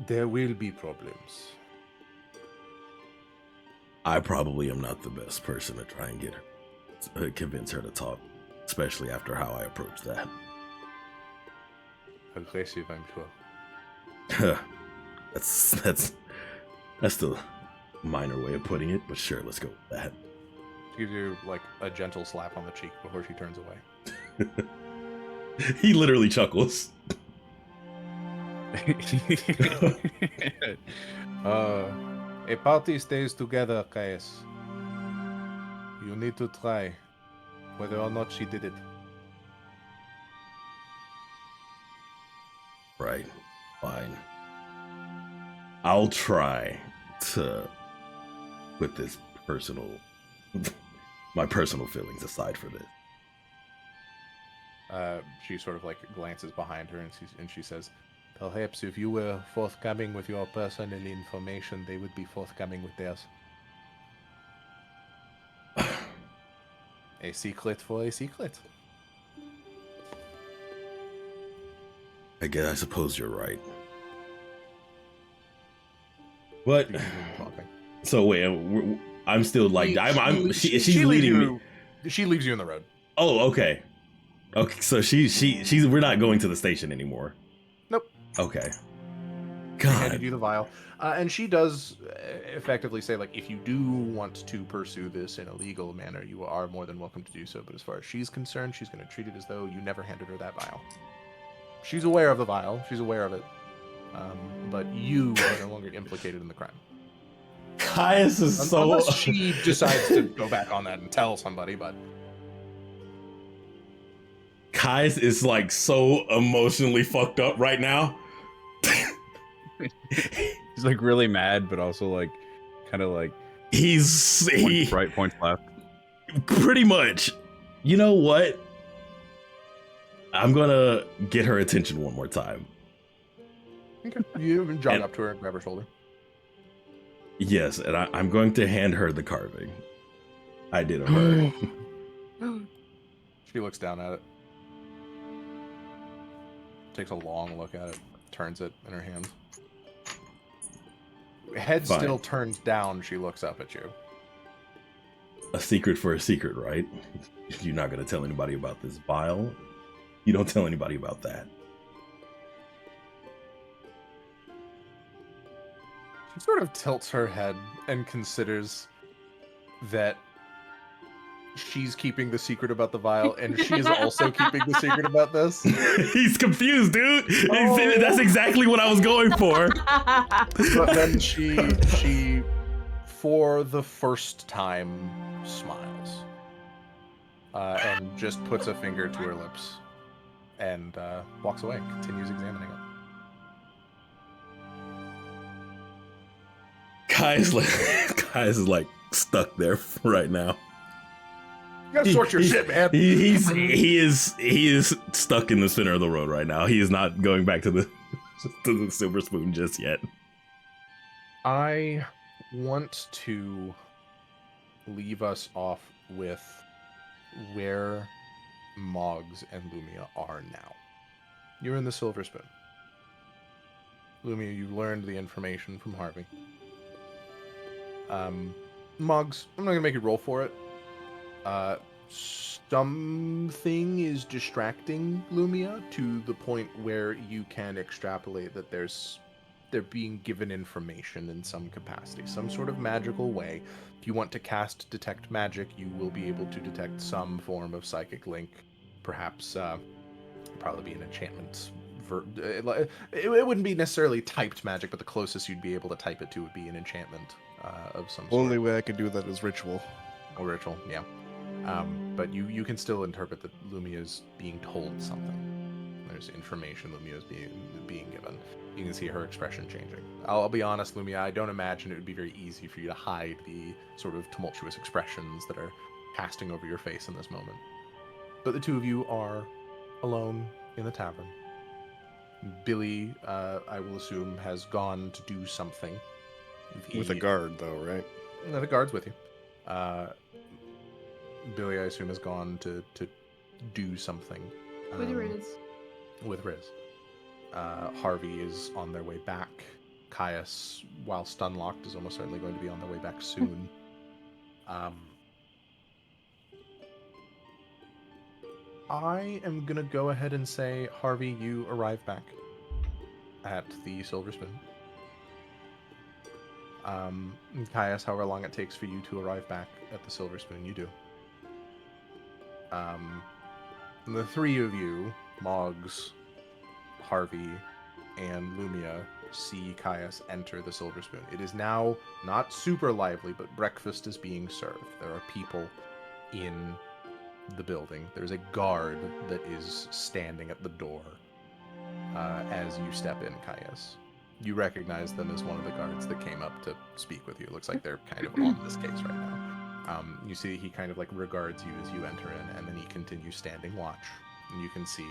there will be problems. I probably am not the best person to try and convince her to talk, especially after how I approached that. Aggressive, I'm sure. that's the minor way of putting it, but sure, let's go with that. She gives you like a gentle slap on the cheek before she turns away. He literally chuckles. A party stays together, Caius. You need to try, whether or not she did it. Right. Fine. I'll try to put this my personal feelings aside for this. She sort of like glances behind her and she says, perhaps if you were forthcoming with your personal information, they would be forthcoming with theirs. A secret for a secret. I suppose you're right. What? So wait, I'm still like she's leading me. She leaves you in the road. Oh, okay. Okay, so she's we're not going to the station anymore. Nope. Okay. God. She handed you the vial, and she does effectively say, like, if you do want to pursue this in a legal manner, you are more than welcome to do so. But as far as she's concerned, she's going to treat it as though you never handed her that vial. She's aware of the vial. She's aware of it. But you are no longer implicated in the crime. Caius is Unless she decides to go back on that and tell somebody, but... Caius is, like, so emotionally fucked up right now. He's, like, really mad, but also, like, kind of, like... Points right, points left. Pretty much. You know what? I'm gonna get her attention one more time. Okay. You jog up to her and grab her shoulder. Yes, and I'm going to hand her the carving. I did of her. She looks down at it. Takes a long look at it. Turns it in her hand. Head Fine. Still turned down, she looks up at you. A secret for a secret, right? You're not going to tell anybody about this vial. You don't tell anybody about that. She sort of tilts her head and considers that she's keeping the secret about the vial, and she is also keeping the secret about this. He's confused, dude. Oh. That's exactly what I was going for. But then she, for the first time, smiles. And just puts a finger to her lips. And walks away, continues examining it. Kai's is like stuck there right now. You gotta sort your shit, man. He is stuck in the center of the road right now. He is not going back to the Silver Spoon just yet. I want to leave us off with where Moggs and Lumia are now. You're in the Silver Spoon. Lumia, you learned the information from Harvey. Moggs, I'm not gonna make you roll for it. Something is distracting Lumia to the point where you can extrapolate that they're being given information in some capacity, some sort of magical way. If you want to cast Detect Magic, you will be able to detect some form of psychic link. Perhaps, probably be an enchantment. It wouldn't be necessarily typed magic, but the closest you'd be able to type it to would be an enchantment of some sort. Only way I could do that is ritual. Or ritual, yeah. But you can still interpret that Lumia is being told something. There's information Lumia is being given. You can see her expression changing. I'll be honest, Lumia, I don't imagine it would be very easy for you to hide the sort of tumultuous expressions that are casting over your face in this moment. But the two of you are alone in the tavern. Billy, I will assume, has gone to do something. With a guard, though, right? No, the guard's with you. Billy, I assume, has gone to do something. With Riz. With Riz. Harvey is on their way back. Caius, while stun-locked, is almost certainly going to be on their way back soon. I am going to go ahead and say, Harvey, you arrive back at the Silver Spoon. Caius, however long it takes for you to arrive back at the Silver Spoon, you do. The three of you, Moggs, Harvey, and Lumia, see Caius enter the Silver Spoon. It is now not super lively, but breakfast is being served. There are people in the building. There's a guard that is standing at the door as you step in, Caius. You recognize them as one of the guards that came up to speak with you. It looks like they're kind of on this case right now. You see he kind of like regards you as you enter in, and then he continues standing watch. And you can see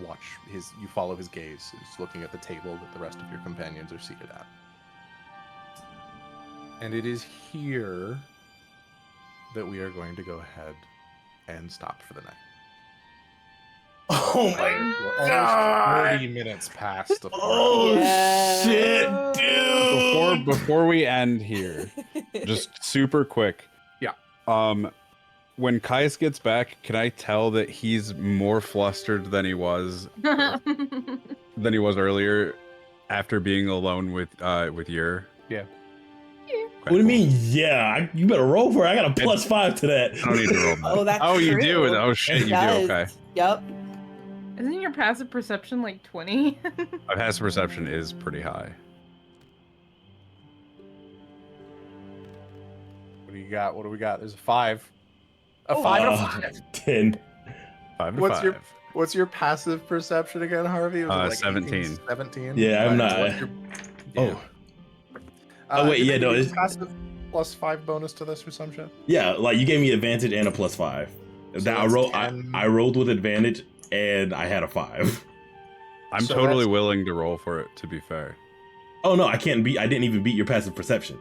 you follow his gaze. He's looking at the table that the rest of your companions are seated at. And it is here that we are going to go ahead and stop for the night. Oh my Almost 30 minutes past. Oh shit, dude! Before we end here, just super quick. Yeah. When Caius gets back, can I tell that he's more flustered than he was earlier after being alone with Yer? Yeah. What do you mean? Yeah, you better roll for it. I got a +5 to that. I don't need to roll. Oh, that's Oh, you true. do? Oh shit, you do. Okay. Yep. Isn't your passive perception like 20? My passive perception is pretty high. What do you got? What do we got? There's a 5. A 5 and a 5. 10. 5 to 5. What's your passive perception again, Harvey? Was it like 17. 18, 17? Yeah, I'm not. Yeah. Oh wait, did yeah, you no, get it's passive +5 bonus to this or some shit? yeah. Like you gave me advantage and a +5. So That I rolled with advantage and I had a 5. I'm So totally that's- willing to roll for it. To be fair. Oh no, I didn't even beat your passive perception.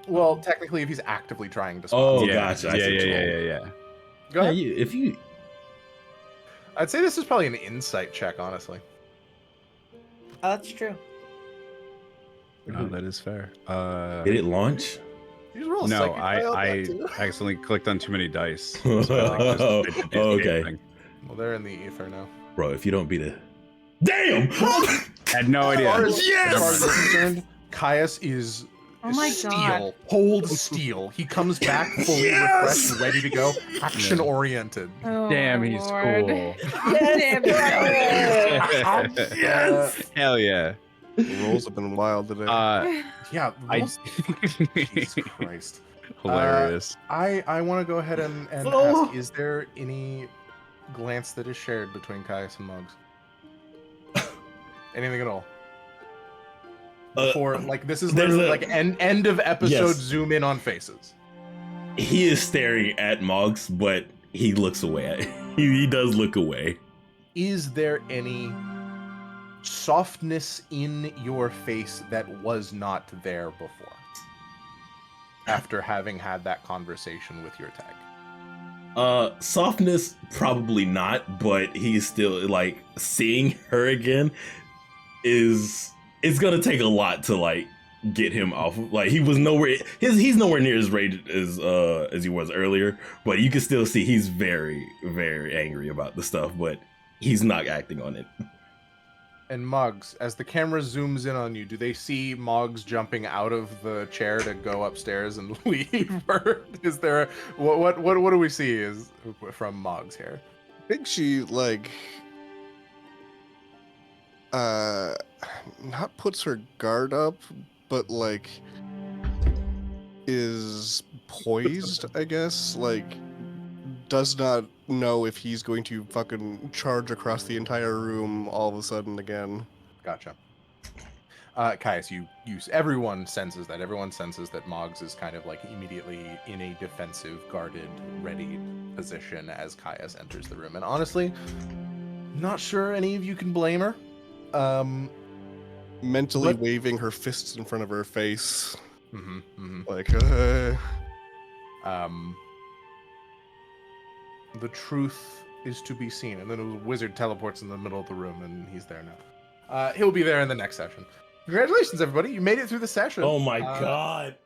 Well, technically, if he's actively trying to spot. Oh, yeah. gotcha. I see what you mean. Yeah. Go Yeah, ahead. if you I'd say this is probably an insight check, honestly. Oh, that's true. No, that is fair. did it launch? You just roll a No, psychic die on I that, too. accidentally clicked on too many dice. Oh, I, like, just did the okay. thing. Well, they're in the ether now. Bro, if you don't beat it. Damn! Had no idea. As far as Yes! we're concerned, Caius is Oh my steel, God. cold steel. He comes back fully Yes! refreshed, ready to go, action oriented. Oh, Damn, my he's Lord. cool. Damn it. Yes! Hell yeah. The rolls have been wild today. Yeah, I- rolls- Jesus Christ. Hilarious. I want to go ahead and Oh. ask: is there any glance that is shared between Caius and Muggs? Anything at all? Before, like, this is there's literally a- like end of episode. Yes. Zoom in on faces. He is staring at Moggs, but he looks away. He does look away. Is there any softness in your face that was not there before? After having had that conversation with your tag. Softness probably not, but he's still like seeing her again it's gonna take a lot to like get him off. Like he was nowhere he's nowhere near as raged as he was earlier, but you can still see he's very, very angry about the stuff, but he's not acting on it. And Muggs, as the camera zooms in on you, do they see Moggs jumping out of the chair to go upstairs and leave? Or is there what do we see is from Moggs here? I think she like not puts her guard up, but like is poised, I guess, like does not know if he's going to fucking charge across the entire room all of a sudden again. Gotcha. Caius, everyone senses that. Everyone senses that Moggs is kind of like immediately in a defensive, guarded, ready position as Caius enters the room. And honestly, not sure any of you can blame her. Mentally Let- waving her fists in front of her face. Mhm, mhm. Like, the truth is to be seen. And then a wizard teleports in the middle of the room, and he's there now. He'll be there in the next session. Congratulations, everybody! You made it through the session. Oh my god!